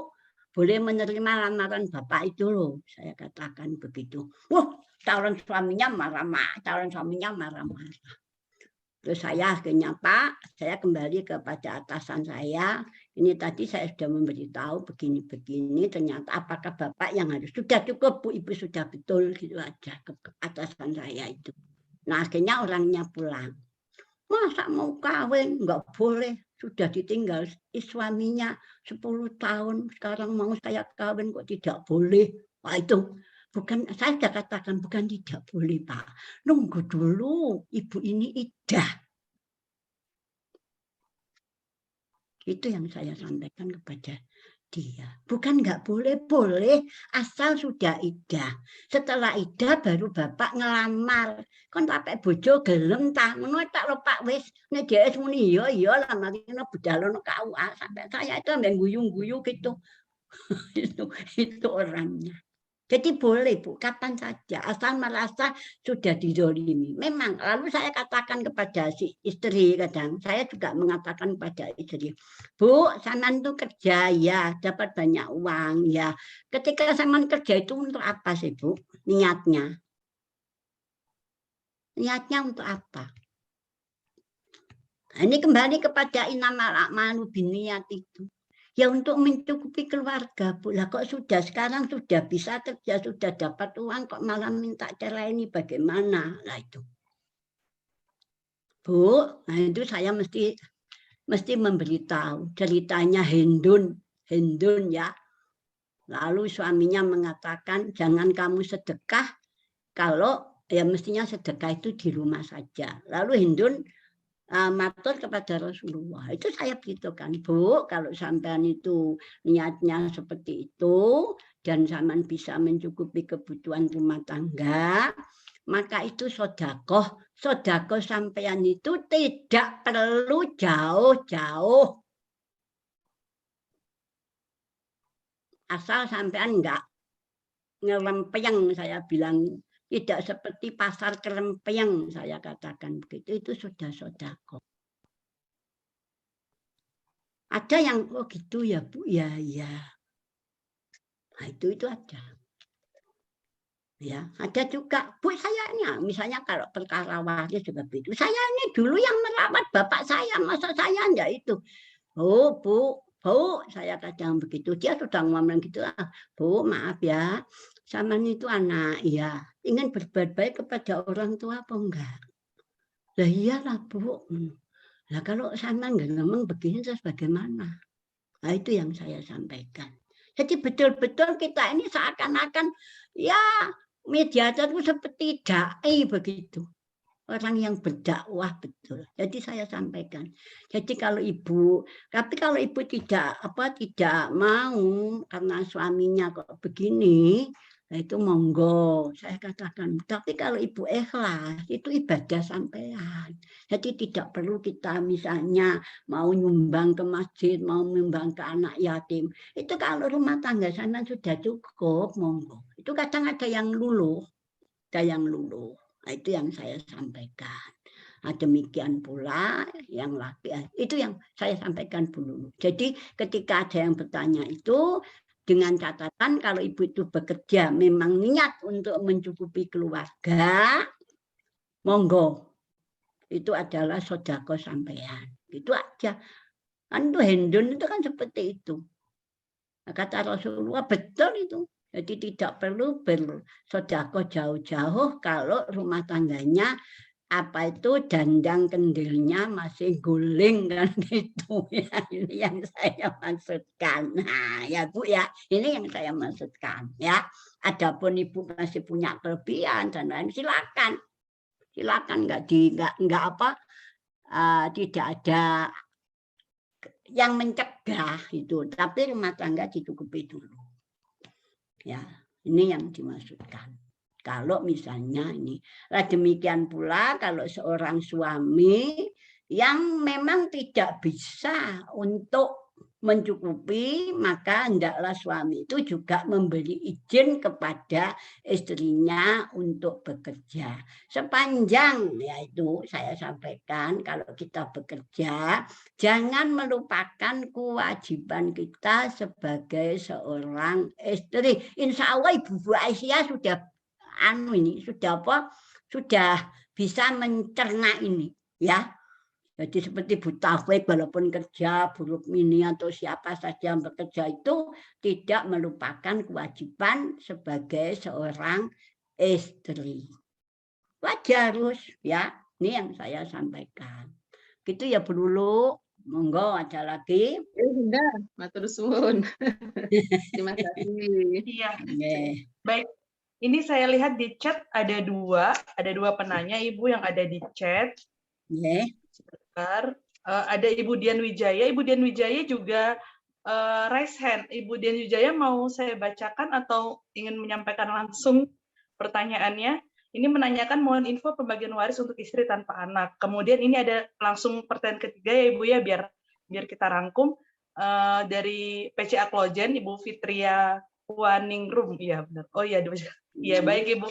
boleh menerima lamaran Bapak itu loh. Saya katakan begitu. Wah, calon suaminya marah-marah, Terus saya akhirnya Pak, saya kembali kepada atasan saya. Ini tadi saya sudah memberitahu begini-begini. Ternyata apakah Bapak yang harus sudah cukup Bu, Ibu sudah betul gitu aja ke atasan saya itu. Nah akhirnya orangnya pulang. Masa mau kawin nggak boleh? Sudah ditinggal suaminya 10 tahun. Sekarang mau saya kawin kok tidak boleh? Wah itu. Bukan, saya sudah katakan bukan tidak boleh Pak. Nunggu dulu ibu ini idah. Itu yang saya sampaikan kepada dia. Bukan nggak boleh, boleh asal sudah idah. Setelah idah baru Bapak ngelamar. Kan Bapak bojo gelem ta, ngono tak lho Pak wis nek dhek muni iya lamar kene budalono KUA sampai saya itu ambek guyu-guyu gitu. itu orangnya. Jadi boleh Bu, kapan saja, asal merasa sudah dizolimi. Memang, lalu saya katakan kepada si istri kadang, saya juga mengatakan kepada istri, Bu, sampean itu kerja ya, dapat banyak uang ya. Ketika sampean kerja itu untuk apa sih Bu? Niatnya? Niatnya untuk apa? Nah, ini kembali kepada innamal a'malu binniyat itu. Ya untuk mencukupi keluarga, Bu. Lah kok sudah sekarang sudah bisa kerja, sudah dapat uang, kok malah minta cerai ini bagaimana? Lah itu. Bu, nah itu saya mesti memberitahu ceritanya Hindun ya. Lalu suaminya mengatakan jangan kamu sedekah kalau ya mestinya sedekah itu di rumah saja. Lalu Hindun matur kepada Rasulullah. Itu saya beritahukan, Bu, kalau sampean itu niatnya seperti itu dan sampean bisa mencukupi kebutuhan rumah tangga, maka itu sedekah. Sedekah sampean itu tidak perlu jauh-jauh. Asal sampean enggak ngelempeng, saya bilang. Tidak seperti pasar kelempeng, saya katakan begitu, itu sudah sedekah. Ada yang, oh gitu ya Bu, ya. Nah itu ada. Ya, ada juga, Bu saya ini, misalnya kalau perkara waris juga begitu. Saya ini dulu yang merawat bapak saya, masa saya enggak itu. Oh Bu, saya kadang begitu. Dia sudah ngomong gitu, Bu maaf ya. Sampean itu anak, ya ingin berbuat baik kepada orang tua apa enggak? Lah iyalah Bu. Lah kalau sampean enggak ngomong begini terus bagaimana? Nah itu yang saya sampaikan. Jadi betul-betul kita ini seakan-akan ya mediator itu seperti dai begitu. Orang yang berdakwah betul. Jadi saya sampaikan. Jadi kalau ibu tidak mau karena suaminya kok begini, nah itu monggo, saya katakan. Tapi kalau ibu ikhlas, itu ibadah sampean. Jadi tidak perlu kita misalnya mau nyumbang ke masjid, mau nyumbang ke anak yatim. Itu kalau rumah tangga sana sudah cukup, monggo. Itu kadang ada yang luluh. Nah, itu yang saya sampaikan. Nah, demikian pula yang laki, itu yang saya sampaikan dulu. Jadi ketika ada yang bertanya itu, dengan catatan kalau ibu itu bekerja memang niat untuk mencukupi keluarga, monggo. Itu adalah sedekah sampean. Itu aja. Kan itu Hindun itu kan seperti itu. Kata Rasulullah betul itu. Jadi tidak perlu bersedekah jauh-jauh kalau rumah tangganya apa itu dandang kendilnya masih guling kan gitu ya. Ini yang saya maksudkan. Nah ya Bu ya, ini yang saya maksudkan ya. Adapun ibu masih punya kelebihan dan lain silakan enggak tidak ada yang mencegah itu, tapi rumah tangga dicukupi dulu. Ya, ini yang dimaksudkan. Kalau misalnya ini, demikian pula kalau seorang suami yang memang tidak bisa untuk mencukupi, maka hendaklah suami itu juga memberi izin kepada istrinya untuk bekerja. Sepanjang, yaitu saya sampaikan, kalau kita bekerja, jangan melupakan kewajiban kita sebagai seorang istri. Insya Allah Ibu Aisyah sudah sudah bisa mencerna ini, ya. Jadi seperti Bu Taufik, walaupun kerja, Bu Rukmini atau siapa saja yang bekerja itu tidak melupakan kewajiban sebagai seorang istri. Wajar harus, ya. Ini yang saya sampaikan. Gitu ya Bu Lulu. Monggo ada lagi. Bunda, matur suwun. Terima kasih. Iya. Yeah. Baik. Ini saya lihat di chat ada dua penanya Ibu yang ada di chat. Yeah. Sebentar. Ada Ibu Dian Wijaya. Ibu Dian Wijaya juga raise hand. Ibu Dian Wijaya mau saya bacakan atau ingin menyampaikan langsung pertanyaannya? Ini menanyakan mohon info pembagian waris untuk istri tanpa anak. Kemudian ini ada langsung pertanyaan ketiga ya Ibu ya, biar kita rangkum. Dari PCA Klojen, Ibu Fitria Waningrum. Iya benar. Oh iya, ya baik Ibu.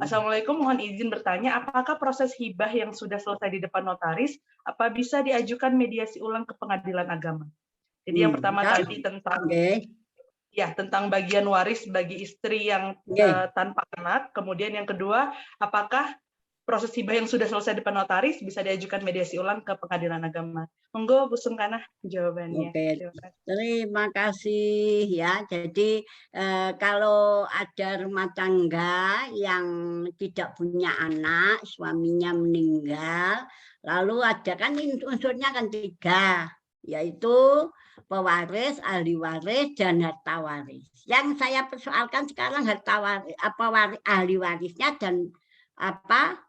Assalamualaikum, mohon izin bertanya, apakah proses hibah yang sudah selesai di depan notaris, apa bisa diajukan mediasi ulang ke pengadilan agama? Jadi yang pertama tadi tentang tentang bagian waris bagi istri yang tanpa anak. Kemudian yang kedua, apakah proses hibah yang sudah selesai di depan notaris bisa diajukan mediasi ulang ke pengadilan agama? Monggo Bu Sungkanah jawabannya. Oke. Terima kasih ya. Jadi kalau ada rumah tangga yang tidak punya anak, suaminya meninggal, lalu ada kan unsurnya kan 3, yaitu pewaris, ahli waris, dan harta waris. Yang saya persoalkan sekarang harta waris, ahli warisnya dan harta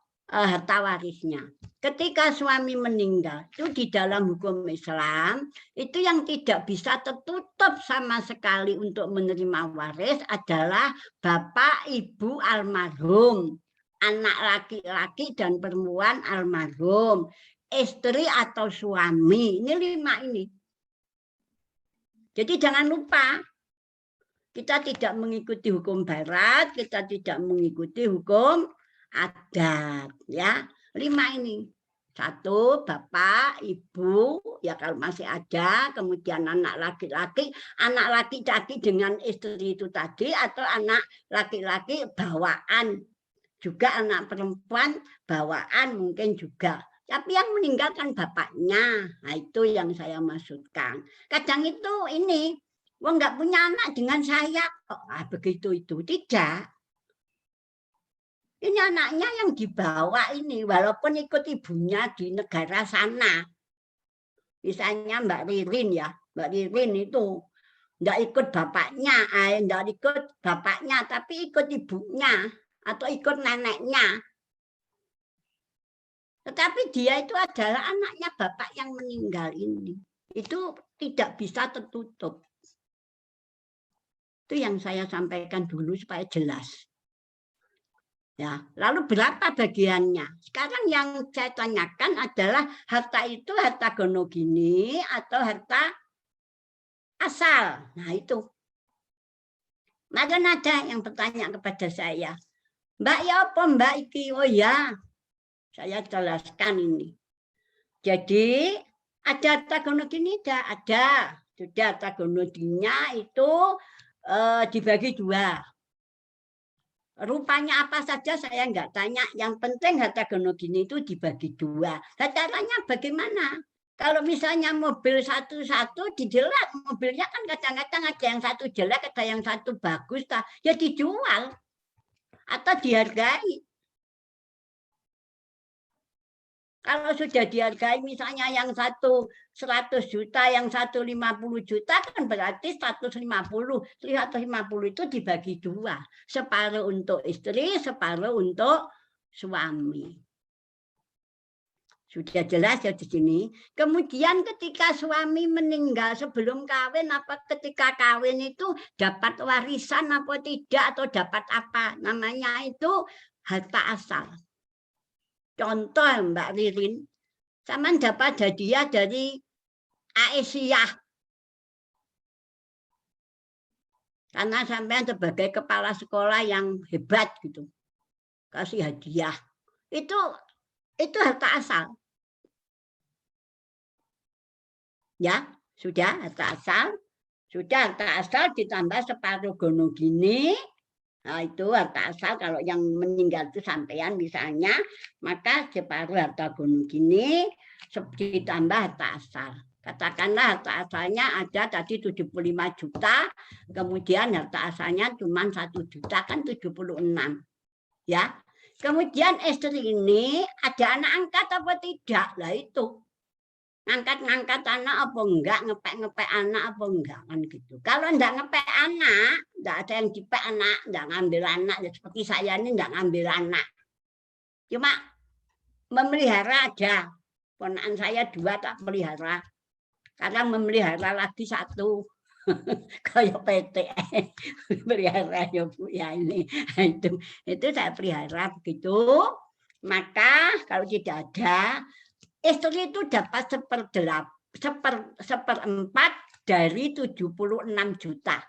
warisnya. Ketika suami meninggal, itu di dalam hukum Islam, itu yang tidak bisa tertutup sama sekali untuk menerima waris adalah bapak, ibu almarhum, anak laki-laki dan perempuan almarhum, istri atau suami. Ini 5 ini. Jadi jangan lupa, kita tidak mengikuti hukum barat, kita tidak mengikuti hukum adat, ya. 5 ini. 1, bapak, ibu, ya kalau masih ada, kemudian anak laki-laki dengan istri itu tadi, atau anak laki-laki bawaan, juga anak perempuan bawaan mungkin juga. Tapi yang meninggalkan bapaknya, nah itu yang saya maksudkan. Kadang itu ini, nggak punya anak dengan saya kok, begitu itu tidak. Ini anaknya yang dibawa ini, walaupun ikut ibunya di negara sana. Misalnya Mbak Ririn ya, Mbak Ririn itu enggak ikut bapaknya, tapi ikut ibunya atau ikut neneknya. Tetapi dia itu adalah anaknya bapak yang meninggal ini. Itu tidak bisa tertutup. Itu yang saya sampaikan dulu supaya jelas. Ya, lalu berapa bagiannya? Sekarang yang saya tanyakan adalah harta itu harta gonogini atau harta asal. Nah itu. Maka ada yang bertanya kepada saya, Mbak ya apa Mbak iki? Oh ya, saya jelaskan ini. Jadi ada harta gonogini ada. Sudah harta gonogininya itu dibagi 2. Rupanya apa saja saya enggak tanya. Yang penting harta gonogini itu dibagi 2. Nah, caranya bagaimana? Kalau misalnya mobil satu-satu dijelek, mobilnya kan kadang-kadang ada yang satu jelek, ada yang satu bagus, ya dijual atau dihargai. Kalau sudah dihargai misalnya yang satu 100 juta, yang satu 50 juta, kan berarti 150 itu dibagi 2. Separuh untuk istri, separuh untuk suami. Sudah jelas ya di sini. Kemudian ketika suami meninggal sebelum kawin apa ketika kawin itu dapat warisan apa tidak atau dapat apa? Namanya itu harta asal. Contoh Mbak Ririn, sama dapat hadiah dari Aisyah. Karena sampean sebagai kepala sekolah yang hebat gitu. Kasih hadiah. Itu harta asal. Ya, sudah harta asal. Sudah harta asal ditambah separuh gono gini. Nah, itu harta asal kalau yang meninggal itu sampean misalnya, maka separuh harta gono gini ditambah harta asal. Katakanlah harta asalnya ada tadi 75 juta, kemudian harta asalnya cuma 1 juta, kan 76. Ya. Kemudian istri ini ada anak angkat apa tidak? Lah itu. Ngangkat anak apa enggak, ngepek anak apa enggak, kan gitu. Kalau enggak ngepek anak, enggak ada yang dipek anak, enggak ngambil anak, ya seperti saya ini enggak ngambil anak. Cuma memelihara ada. Ponakan saya 2 tak pelihara. Kadang memelihara lagi 1. Kayak PT. Pelihara ya Bu ya ini. Itu saya pelihara begitu. Maka kalau tidak ada, istri itu dapat 1/4 dari 76 juta.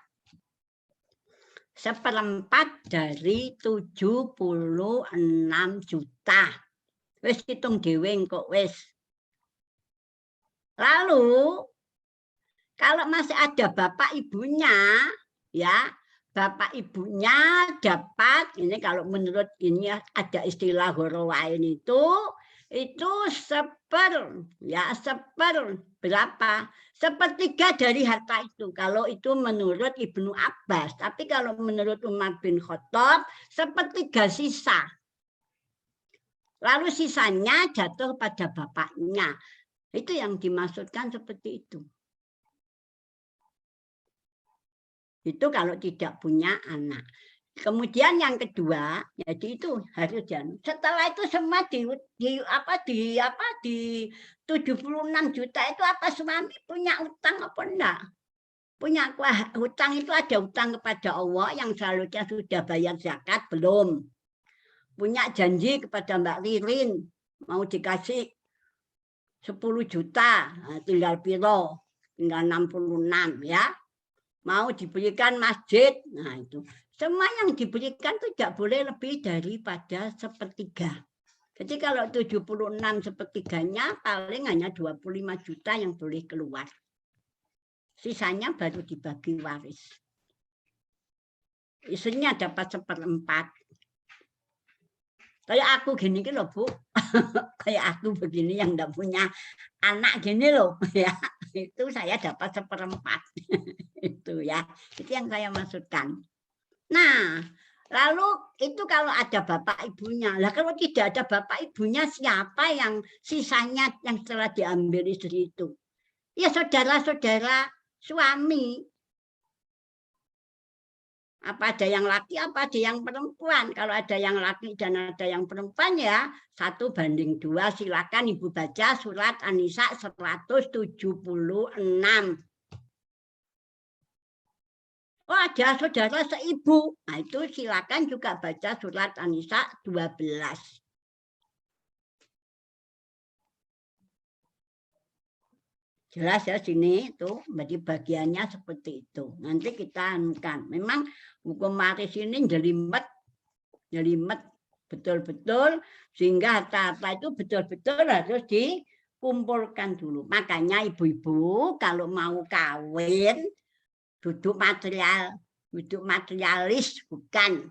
1/4 dari 76 juta. Wis hitung dhewe kok wis. Lalu kalau masih ada bapak ibunya, ya bapak ibunya dapat ini kalau menurut ini ada istilah horowain itu 1/4 berapa? 1/3 dari harta itu. Kalau itu menurut Ibnu Abbas, tapi kalau menurut Umar bin Khattab 1/3 sisa. Lalu sisanya jatuh pada bapaknya. Itu yang dimaksudkan seperti itu. Itu kalau tidak punya anak. Kemudian yang kedua, jadi itu harus jangan. Setelah itu semua di 76 juta itu apa suami punya utang apa enggak? Punya hutang itu ada hutang kepada Allah yang seharusnya sudah bayar zakat belum. Punya janji kepada Mbak Ririn mau dikasih 10 juta, tinggal piro, tinggal 66 ya. Mau diberikan masjid, nah itu. Semua yang diberikan itu tidak boleh lebih daripada 1/3. Jadi kalau 76 1/3-nya paling hanya 25 juta yang boleh keluar. Sisanya baru dibagi waris. Istrinya dapat 1/4. Kayak aku gini loh Bu, kayak aku begini yang enggak punya anak gini loh, ya itu saya dapat 1/4 itu ya, itu yang saya maksudkan. Nah, lalu itu kalau ada bapak ibunya, lah kalau tidak ada bapak ibunya siapa yang sisanya yang setelah diambil istri itu? Ya saudara-saudara suami. Apa ada yang laki, apa ada yang perempuan. Kalau ada yang laki dan ada yang perempuan ya 1/2. Silakan Ibu baca surat An-Nisa 176. Oh ada saudara seibu. Nah itu silakan juga baca surat An-Nisa 12. Jelas ya sini tuh, berarti bagiannya seperti itu. Nanti kita anukan. Memang hukum waris ini jelimet betul-betul sehingga harta-harta itu betul-betul harus dikumpulkan dulu. Makanya ibu-ibu kalau mau kawin duduk materialis bukan.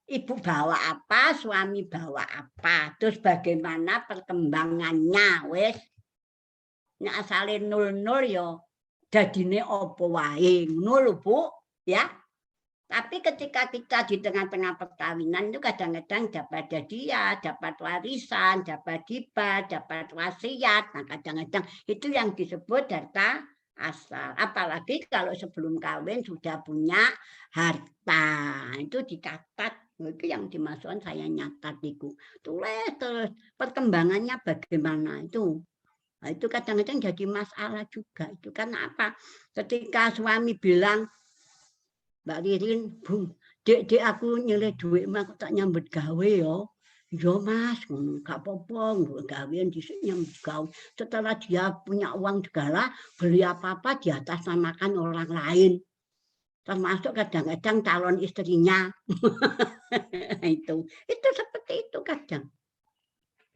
Ibu bawa apa, suami bawa apa, terus bagaimana perkembangannya, wes. Nek asale 00 ya dadine apa wae ngono lho Bu ya. Tapi ketika kita di tengah-tengah perkawinan itu kadang-kadang dapat hadiah, dapat warisan, dapat hibah, dapat wasiat. Nah kadang-kadang itu yang disebut harta asal. Apalagi kalau sebelum kawin sudah punya harta, itu dicatat Itu yang dimasukkan saya nyatat itu. Tulis terus perkembangannya bagaimana itu. Nah, itu kadang-kadang jadi masalah juga. Itu karena apa? Ketika suami bilang, Mbak Ririn, Bung, dek aku nyelih duit mah aku tak nyambut gawe yo. Yo Mas, gak apa-apa, gawean dhisik nyambut gawe. Setelah dia punya uang segala, beli apa-apa di atas namakan orang lain. Termasuk kadang-kadang calon istrinya. Itu seperti itu kadang.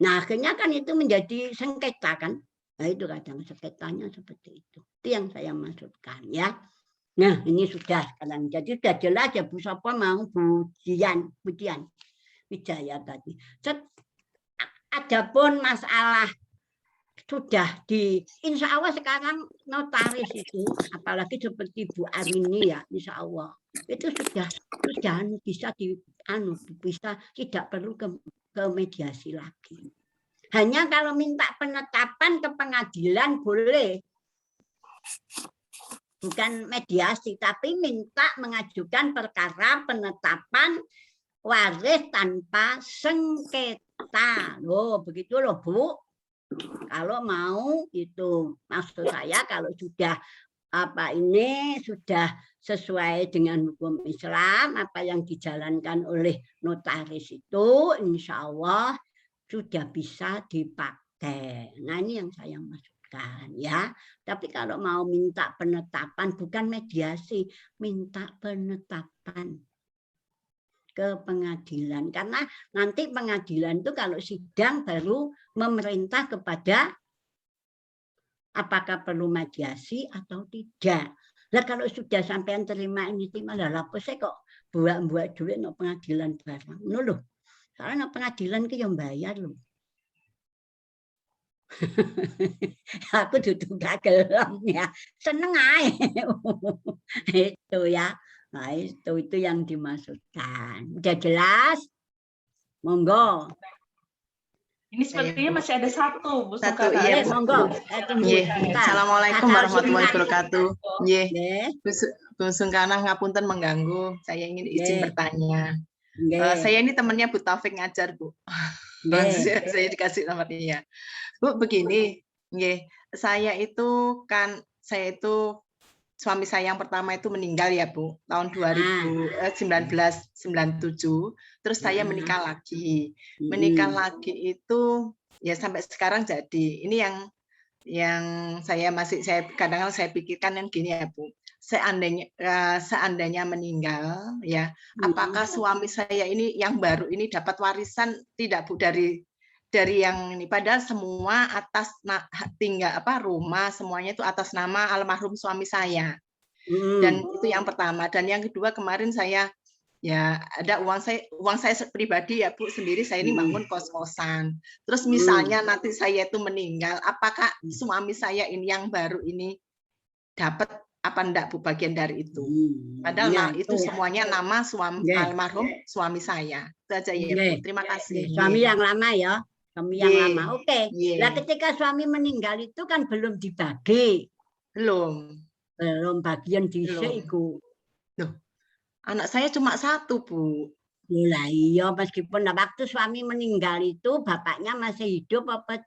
Nah, akhirnya kan itu menjadi sengketa kan. Nah, itu kadang sengketanya seperti itu. Itu yang saya maksudkan ya. Nah, ini sudah sekarang. Jadi sudah jelas ya Bu Sopo mau Bu Dian Wijaya tadi. Adapun masalah sudah insya Allah sekarang notaris itu, apalagi seperti Bu Arini ya, insya Allah itu sudah bisa bisa tidak perlu ke mediasi lagi. Hanya kalau minta penetapan ke pengadilan boleh, bukan mediasi, tapi minta mengajukan perkara penetapan waris tanpa sengketa. Loh, begitu loh Bu. Kalau mau itu maksud saya kalau sudah sudah sesuai dengan hukum Islam apa yang dijalankan oleh notaris itu insya Allah sudah bisa dipakai. Nah ini yang saya maksudkan ya. Tapi kalau mau minta penetapan bukan mediasi, minta penetapan ke pengadilan karena nanti pengadilan itu kalau sidang baru memerintah kepada apakah perlu mediasi atau tidak. Nah kalau sudah sampai terima lah lapor saya kok buat duit no pengadilan barang. No loh. Soalnya no pengadilan ke yang bayar loh. Aku duduk gak gelem ya. Seneng aja. Itu ya. Nah, itu yang dimaksudkan. Udah jelas? Monggo. Ini sepertinya masih ada satu, Bu. Satu, iya, monggo. Assalamualaikum warahmatullahi wabarakatuh. Bu Sungkana ngapunten mengganggu. Saya ingin izin bertanya. Saya ini temannya Bu Taufik ngajar, Bu. Saya dikasih nomornya. Bu, begini, saya itu suami saya yang pertama itu meninggal ya Bu, tahun 1997. Terus saya menikah lagi. Menikah lagi itu ya sampai sekarang jadi. Ini yang saya kadang-kadang saya pikirkan yang gini ya Bu. Seandainya meninggal ya, apakah suami saya ini yang baru ini dapat warisan tidak Bu dari yang ini, padahal semua atas rumah semuanya itu atas nama almarhum suami saya. Dan itu yang pertama. Dan yang kedua kemarin saya ya ada uang saya pribadi ya Bu sendiri, saya ini bangun kos-kosan. Terus misalnya nanti saya itu meninggal, apakah suami saya ini yang baru ini dapat apa enggak Bu bagian dari itu? Padahal itu semuanya nama almarhum suami saya. Itu aja ya Bu. Terima kasih. Suami yang lama ya. Suami yang lama. Oke. Nah, ketika suami meninggal itu kan belum dibagi. Belum bagian disiku. Loh, anak saya cuma satu Bu. Lah iya, meskipun waktu suami meninggal itu bapaknya masih hidup apa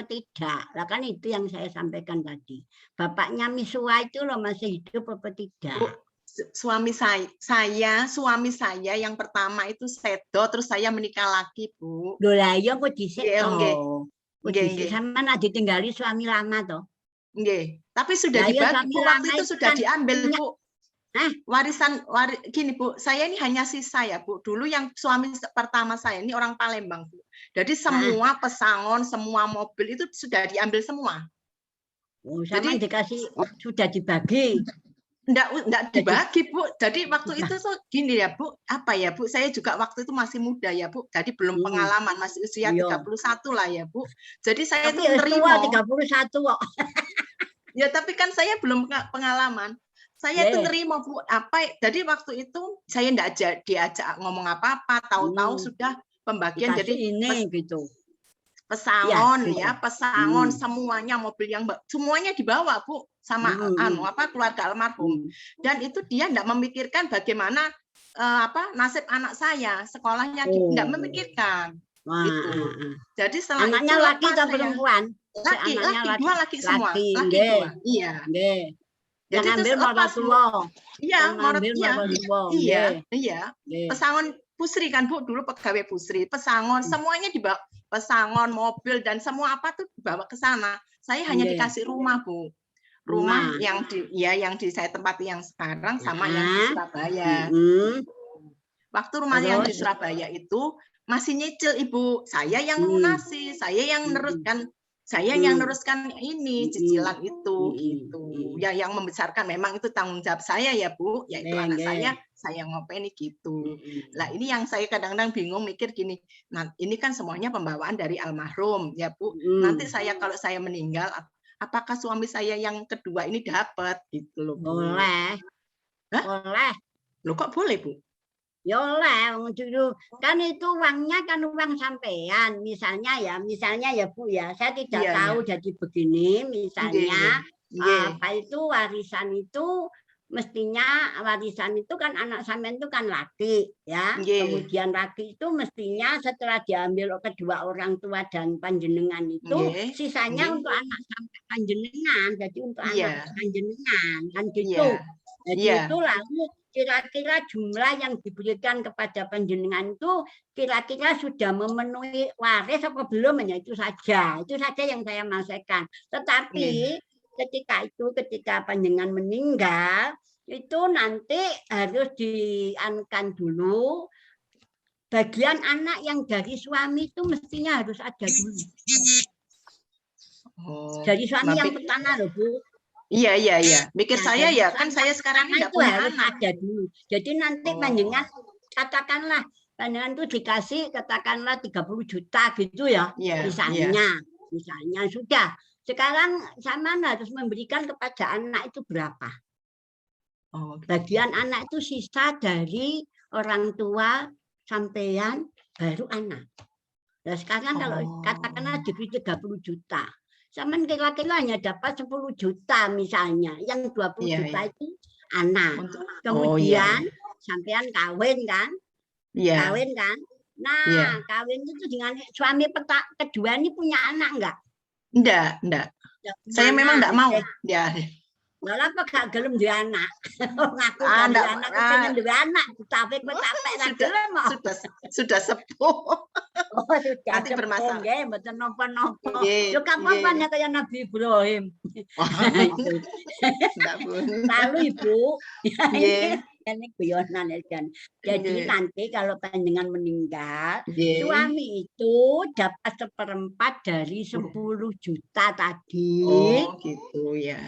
tidak. Lah kan itu yang saya sampaikan tadi. Bapaknya Misua itu loh masih hidup apa tidak. Suami saya yang pertama itu sedo, terus saya menikah lagi Bu. Loh lah iya kok disedo. Sama nak ditinggali suami lama toh. Nggih. Tapi sudah dibagi waktu itu sudah diambil Bu. Gini Bu, saya ini hanya sisa ya Bu. Dulu yang suami pertama saya ini orang Palembang Bu. Jadi semua pesangon, semua mobil itu sudah diambil semua. Jadi dikasih sudah dibagi. Enggak dibagi Bu. Jadi waktu itu tuh gini ya Bu, saya juga waktu itu masih muda ya Bu. Jadi belum pengalaman, masih usia 31 lah ya Bu. Jadi saya tuh terima 31 kok. Ya tapi kan saya belum pengalaman. Saya tuh nerima Bu, jadi waktu itu saya enggak diajak ngomong apa-apa, tahu-tahu sudah pembagian. Jadi ini gitu. Pesangon pesangon semuanya, mobil yang semuanya dibawa Bu sama keluarga almarhum. Dan itu dia enggak memikirkan bagaimana nasib anak saya, sekolahnya nggak memikirkan. Wah, Gitu. Jadi setelah anaknya itu laki lepas atau saya. perempuan? Laki, dua laki semua. Laki, Laki nggih. dua. Iya. Nggih. Yang Jadi ambil terus lepas, Bu. Moratullah. Iya, Yang ambil iya. Moratullah. Iya, Nggih. iya. Nggih. Pesangon Pusri kan Bu, dulu pegawai Pusri. Pesangon semuanya dibawa, pesangon, mobil dan semua apa tuh dibawa ke sana. Saya hanya Nggih. dikasih rumah, Bu. Rumah yang di saya tempati yang sekarang sama yang di Surabaya. Waktu rumah yang di Surabaya itu masih nyicil, Ibu. Saya yang lunasi, saya yang neruskan ini cicilan itu gitu. Ya yang membesarkan memang itu tanggung jawab saya ya, Bu. Yaitu anak saya ngopeni gitu. Lah ini yang saya kadang-kadang bingung mikir gini. Nah, ini kan semuanya pembawaan dari almarhum ya, Bu. Nanti kalau saya meninggal, apakah suami saya yang kedua ini dapat gitu loh, Bu? Boleh. Hah? Boleh. Loh kok boleh, Bu? Ya oleh, kan itu uangnya kan uang sampean. Misalnya ya Bu ya, saya tidak tahu jadi begini. Misalnya apa itu warisan itu mestinya warisan itu kan anak sampean itu kan laki ya. Kemudian laki itu mestinya setelah diambil kedua orang tua dan panjenengan itu sisanya untuk anak sampean panjenengan. Jadi untuk anak panjenengan kan gitu. Jadi itu lalu kira-kira jumlah yang diberikan kepada panjenengan itu kira-kira sudah memenuhi waris apa belum, hanya itu saja yang saya maksudkan. Tetapi ketika panjenengan meninggal itu nanti harus dianukan dulu bagian anak yang dari suami itu mestinya harus ada dulu. Dari suami yang pertama loh Bu. Iya. Mikir saya ya, kan saya sekarang ini nggak punya anak. Ada dulu. Jadi nanti panjenengan katakanlah panjenengan itu dikasih katakanlah 30 juta gitu ya. Misalnya sudah. Sekarang sampean harus memberikan kepada anak itu berapa? Bagian anak itu sisa dari orang tua sampean baru anak. Nah sekarang kalau katakanlah diberi 30 juta. Sampean kira-kira hanya dapat 10 juta misalnya, yang 20 juta itu anak. Kemudian sampean kawin kan? Kawin kan? Nah, kawin itu dengan suami kedua ini punya anak enggak? Enggak. Saya memang enggak mau. Ya. Malah kok gak gelem duwe anak. Ngaku duwe anak, pengen duwe anak, tapi sudah sepuh. Nanti bermasalah. Nggih, mboten napa-napa. Yo kapan kaya Nabi Ibrahim. Lalu Ibu, ini guyonan kan. Jadi nanti kalau panjenengan meninggal, suami itu dapat 1/4 dari 10 juta tadi. Oh, gitu ya.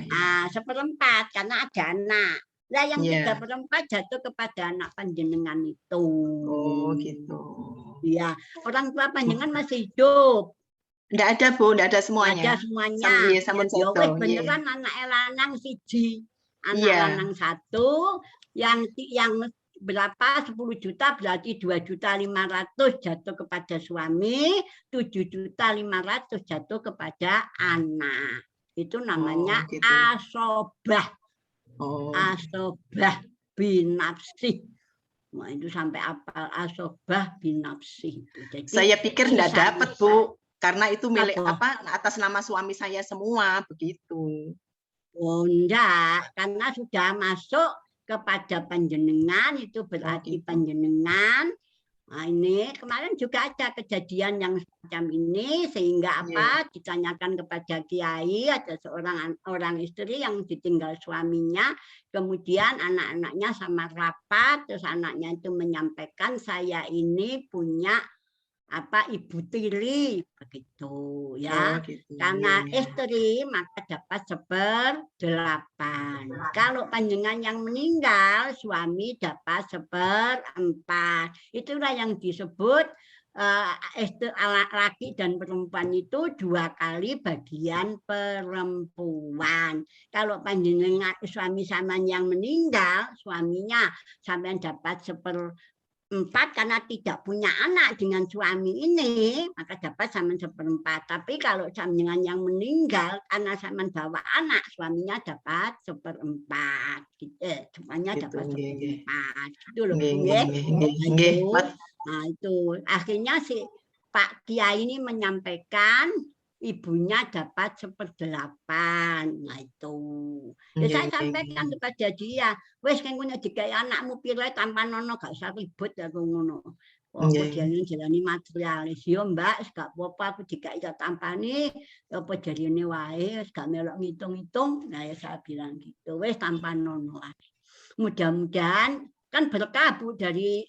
1/4 karena ada anak. Nah, yang 3/4 jatuh kepada anak panjenengan itu. Oh, gitu. Iya, orang tua panjenengan masih hidup. Enggak ada, Bu, enggak ada semuanya. Ada semuanya. Ya wis beneran anak lanang siji. Anak lanang 1 yang berapa 10 juta berarti 2.500.000 jatuh kepada suami, 7.500.000 jatuh kepada anak. Itu namanya asobah. Asobah binafsi. Nah, itu sampai apal asobah binafsi. Jadi, saya pikir enggak dapat, Bu, karena itu milik atas nama suami saya semua begitu. Oh, enggak, karena sudah masuk kepada panjenengan itu berarti panjenengan. Nah, ini kemarin juga ada kejadian yang semacam ini sehingga ditanyakan kepada kiai, ada seorang orang istri yang ditinggal suaminya, kemudian anak-anaknya sama rapat, terus anaknya itu menyampaikan saya ini punya ibu tiri begitu ya. Karena istri maka dapat 1/8. Kalau panjenengan yang meninggal suami dapat 1/4. Itulah yang disebut laki dan perempuan itu 2 kali bagian perempuan. Kalau panjenengan suami sampean yang meninggal, suaminya sampean dapat 1/4 karena tidak punya anak dengan suami ini, maka dapat sama 1/4. Tapi kalau dengan yang meninggal karena sama bawa anak, suaminya dapat 1/4. Gitu. Semuanya dapat 1/4. Itu loh, Nah, itu akhirnya si Pak Kiai ini menyampaikan ibunya dapat 1/8. Nah itu. Ya saya sampaikan kepada dia, wes kan punya dikai anakmu pilih tanpa nono gak usah ribut ya ngono. Aku jalani materialis. Yo Mbak, gak apa-apa aku dikai tanpa nih, apa jarine wae, gak melok ngitung-ngitung. Nah ya saya bilang gitu, wes tanpa nono. Mudah-mudahan kan berkah Bu dari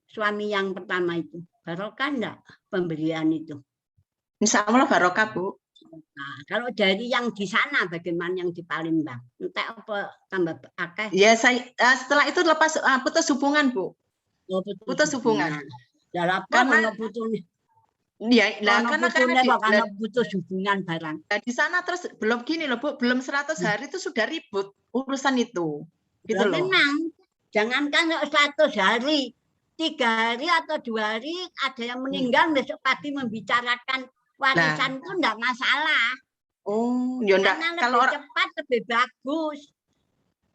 suami yang pertama itu. Barokah enggak pemberian itu? Insya Allah barokah, Bu. Nah, kalau dari yang di sana bagaimana yang di Palembang? Entah apa tambah akeh? Ya, saya setelah itu lepas putus hubungan, Bu. Oh, putus hubungan. Karena putus. Ya, karena putus hubungan barang. Nah, di sana terus belum gini loh, Bu, belum 100 hari itu sudah ribut urusan itu. Gitu loh. Memang jangankan 100 hari, 3 hari atau 2 hari ada yang meninggal, besok pagi membicarakan warisan itu enggak masalah. Oh, ya enggak. Kalau cepat lebih bagus.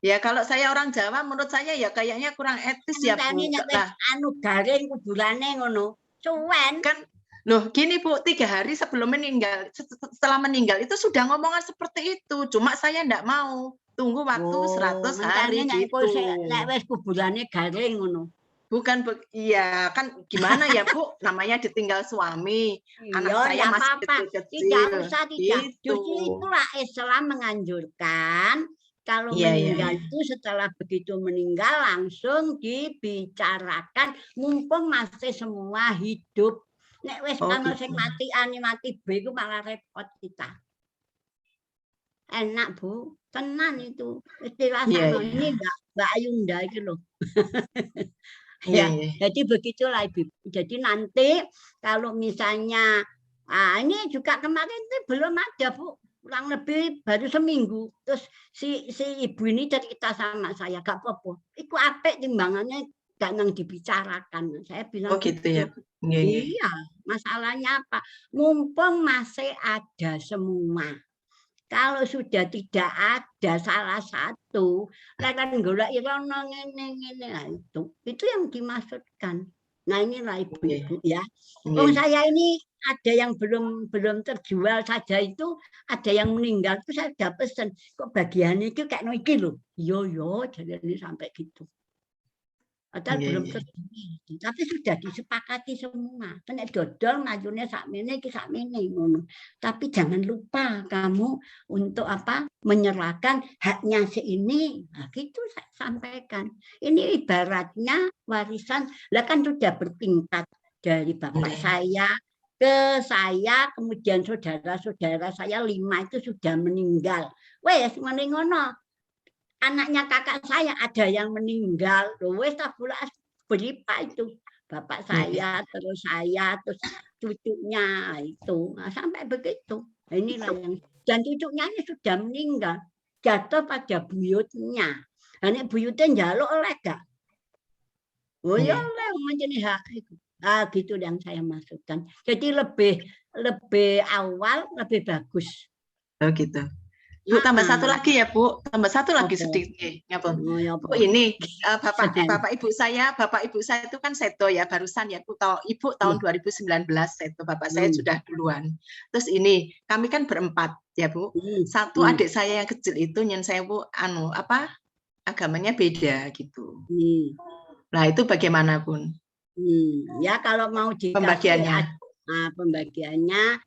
Ya kalau saya orang Jawa, menurut saya ya kayaknya kurang etis ya Bu. Garing kuburane ngono. Cuwen. Kan loh gini Bu, 3 hari sebelum meninggal, setelah meninggal itu sudah ngomongan seperti itu. Cuma saya enggak mau. Tunggu waktu 100 hari gitu. Nek wis kuburane garing ngono. Bukan, iya kan gimana ya Bu, namanya ditinggal suami, anak saya masih kecil-kecil. Tidak usah, tidak. Justru itulah Islam menganjurkan kalau meninggal itu setelah begitu meninggal langsung dibicarakan, mumpung masih semua hidup. Nek wis kalau sing mati A mati B itu malah repot kita. Enak Bu, tenan itu istilah ini Mbak Ayunda itu loh. Ya, jadi begitulah Ibu. Jadi nanti kalau misalnya ini juga kemarin itu belum ada Bu, kurang lebih baru seminggu. Terus si ibu ini cerita sama saya, gak apa-apa. Iku apik timbangannya gak nang dibicarakan. Saya bilang gitu ya. Iya, masalahnya apa? Mumpung masih ada semua. Kalau sudah tidak ada salah satu, kan golek irono ngene itu yang dimaksudkan. Nah inilah ibu-ibu ya. Saya ini ada yang belum terjual saja itu, ada yang meninggal itu saya sudah pesen. Kok bagian itu kayak iki loh. Yo jadi ini sampai gitu. Padahal belum terjual, tapi sudah disepakati semua. Kena dodol ngajunya sakmene iki sakmene ngono. Tapi jangan lupa kamu untuk apa? Menyerahkan haknya ini. Nah, gitu saya sampaikan. Ini ibaratnya warisan, lah kan sudah bertingkat dari bapak saya ke saya, kemudian saudara-saudara saya 5 itu sudah meninggal. Wes ngono. Anaknya kakak saya ada yang meninggal, wes tabula berapa itu bapak saya, terus saya, terus cucunya itu, nah, sampai begitu. Inilah yang dan cucunya ini sudah meninggal, jatuh pada buyutnya. Ini buyutnya njaluk oleh gak? Oh ya oleh menjadi hak itu. Gitu yang saya maksudkan. Jadi lebih awal lebih bagus. Oh gitu. Bu, tambah satu lagi ya Bu, tambah satu lagi sedikit. Bu, ini bapak ibu saya itu kan sedo ya barusan ya Bu, Ibu tahun 2019 sedo, bapak saya sudah duluan. Terus ini kami kan berempat ya Bu. Satu adik saya yang kecil itu nyen saya Bu agamanya beda gitu. Nah itu bagaimana Bun? Ya kalau mau pembagiannya. Pembagiannya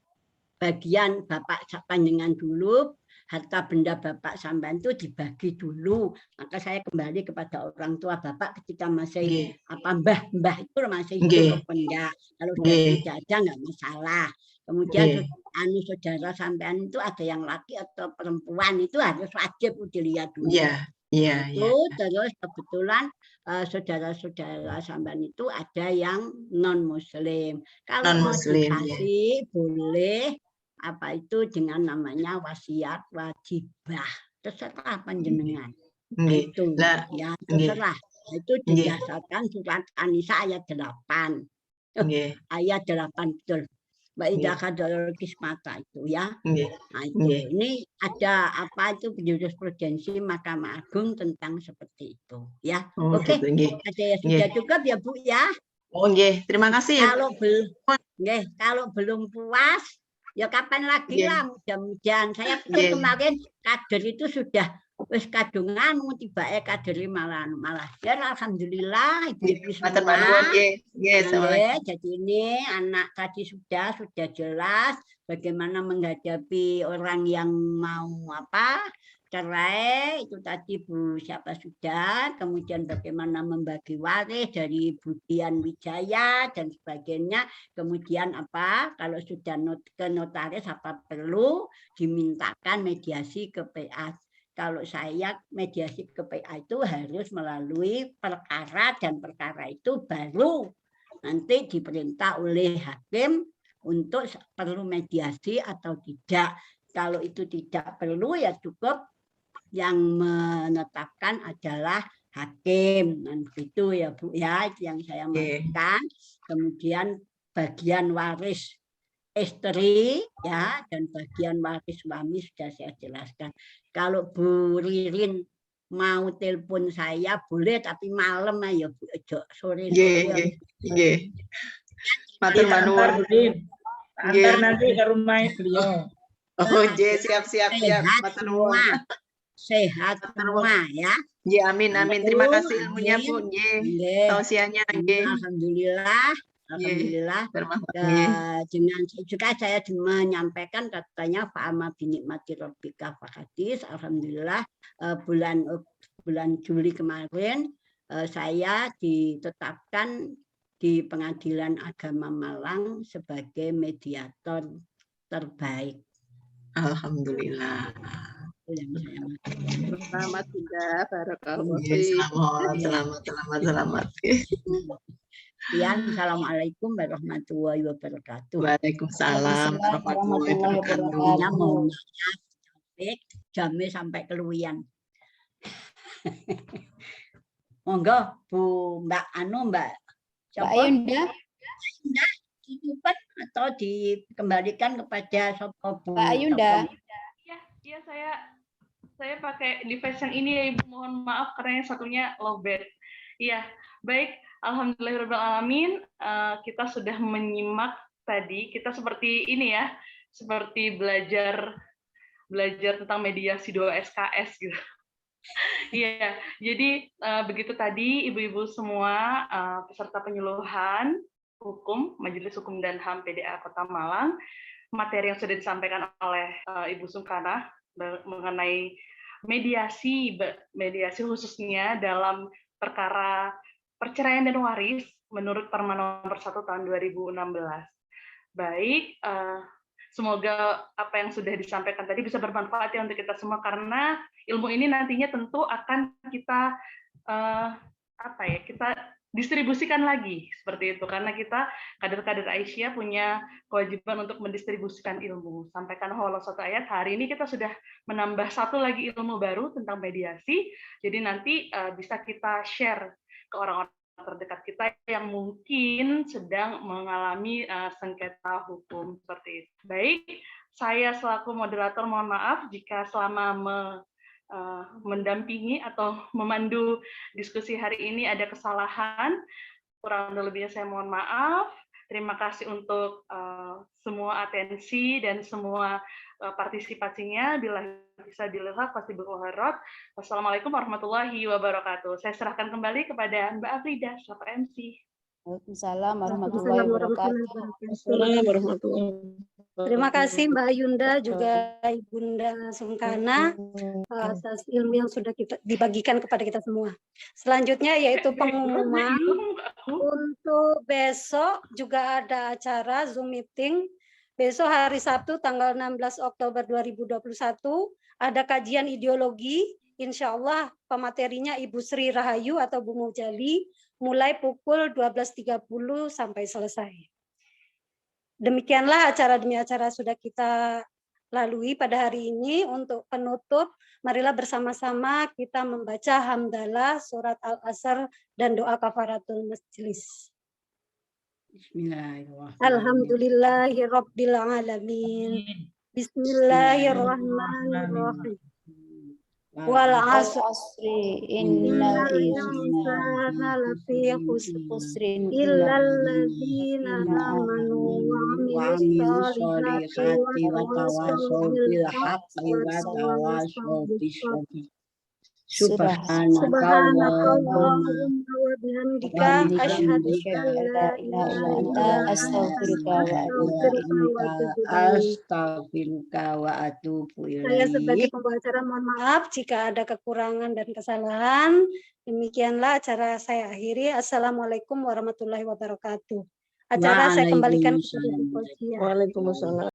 bagian bapak panjenengan dulu. Harta benda bapak sampean itu dibagi dulu, maka saya kembali kepada orang tua bapak ketika masih mbah itu masih hidup apa enggak. Kalau sudah tidak ada enggak masalah. Kemudian saudara sampean itu ada yang laki atau perempuan itu harus wajib dilihat dulu. Terus kebetulan saudara-saudara sampean itu ada yang non muslim. Kalau mau dikasih boleh apa itu dengan namanya wasiat wajibah, terserah panjenengan. Itu ya terserah. Itu didasarkan surat An-Nisa ayat 8. Ayat 8 betul. Mbak Ida Khadrul Kismata itu ya. Nah, itu. Ini ada apa itu jurisprudensi Mahkamah Agung tentang seperti itu ya. Oke. Ada yang sudah cukup ya Bu ya. Oh nggih, terima kasih ya. Kalau belum puas ya kapan lagi lah, mudah-mudahan. Saya pikir kemarin kader itu sudah wis kadungan tibake kader malah dan alhamdulillah ibu-ibu semua. Jadi ini anak tadi sudah jelas bagaimana menghadapi orang yang mau cerai itu tadi Bu siapa sudah, kemudian bagaimana membagi waris dari Bu Dian Wijaya dan sebagainya, kemudian kalau sudah ke notaris apa perlu dimintakan mediasi ke PA. Kalau saya mediasi ke PA itu harus melalui perkara dan perkara itu baru nanti diperintah oleh hakim untuk perlu mediasi atau tidak. Kalau itu tidak perlu ya cukup yang menetapkan adalah hakim. Dan itu ya Bu ya, itu yang saya maksudkan. Kemudian bagian waris istri ya dan bagian waris suami sudah saya jelaskan. Kalau Bu Ririn mau telepon saya boleh tapi malam ya Bu, sore. Nggih. Matur nuwun. Antar nanti ke rumah beliau. Oh, siap. Matur nuwun. Sehat semua ya. Nggih, amin. Terima kasih ilmunya Bu. Nggih. Tausiahnya nggih. Alhamdulillah. Dengan juga saya menyampaikan katanya fa'ama binikmati rabbika fahadits. Alhamdulillah bulan Juli kemarin saya ditetapkan di Pengadilan Agama Malang sebagai mediator terbaik. Alhamdulillah. Selamat Bunda, barakallahu. Selamat. Ya, assalamualaikum warahmatullahi wabarakatuh. Waalaikumsalam warahmatullahi wabarakatuh. Jamnya sampai keluwian. Monggo Bu Mbak Mbak Ayunda. Ditutup atau dikembalikan kepada Bu Mbak Ayunda. Iya saya pakai device yang ini ya Ibu, mohon maaf karena yang satunya lowbat. Iya, baik. Alhamdulillahirrahmanirrahim, kita sudah menyimak tadi, kita seperti ini ya, seperti belajar tentang mediasi 2 SKS gitu. Iya, jadi begitu tadi ibu-ibu semua peserta penyuluhan hukum Majelis Hukum dan HAM PDA Kota Malang, materi yang sudah disampaikan oleh Ibu Sungkana mengenai mediasi khususnya dalam perkara perceraian dan waris menurut Perma nomor 1 tahun 2016. Baik, semoga apa yang sudah disampaikan tadi bisa bermanfaat ya untuk kita semua, karena ilmu ini nantinya tentu akan kita kita distribusikan lagi seperti itu, karena kita kader-kader Aisyah punya kewajiban untuk mendistribusikan ilmu. Sampaikan Allah satu ayat, hari ini kita sudah menambah satu lagi ilmu baru tentang mediasi, jadi nanti bisa kita share ke orang-orang terdekat kita yang mungkin sedang mengalami sengketa hukum seperti itu. Baik, saya selaku moderator mohon maaf jika selama mendampingi atau memandu diskusi hari ini ada kesalahan, kurang lebihnya saya mohon maaf. Terima kasih untuk semua atensi dan semua partisipasinya. Bila bisa dilihat pasti berkhairat. Wassalamualaikum warahmatullahi wabarakatuh. Saya serahkan kembali kepada Mbak Afrida selaku MC. Waalaikumsalam warahmatullahi wabarakatuh. Terima kasih Mbak Ayunda juga Ibunda Sungkana atas ilmu yang sudah dibagikan kepada kita semua. Selanjutnya yaitu pengumuman untuk besok juga ada acara Zoom meeting. Besok hari Sabtu tanggal 16 Oktober 2021 ada kajian ideologi. Insya Allah pematerinya Ibu Sri Rahayu atau Bu Mujali mulai pukul 12.30 sampai selesai. Demikianlah acara demi acara sudah kita lalui pada hari ini. Untuk penutup, marilah bersama-sama kita membaca hamdalah, surat Al-Asr, dan doa kafaratul majelis. Bismillahirrahmanirrahim. Alhamdulillahirabbil alamin. Bismillahirrahmanirrahim. Wal asr innal insana lafi khusrin illal ladzina amanu wa amilus solihati wa tawasaw bil haqqi wa tawasaw bis sabr. Subhanakallahumma wa bihamdika asyhadu an la ilaha illa anta astaghfiruka wa atubu Saya sebagai ilaik. pembawa acara mohon maaf jika ada kekurangan dan kesalahan. Demikianlah acara saya akhiri. Assalamualaikum warahmatullahi wabarakatuh. Acara saya kembalikan kepada Waalaikumsalam. Fauzia. Waalaikumsalam.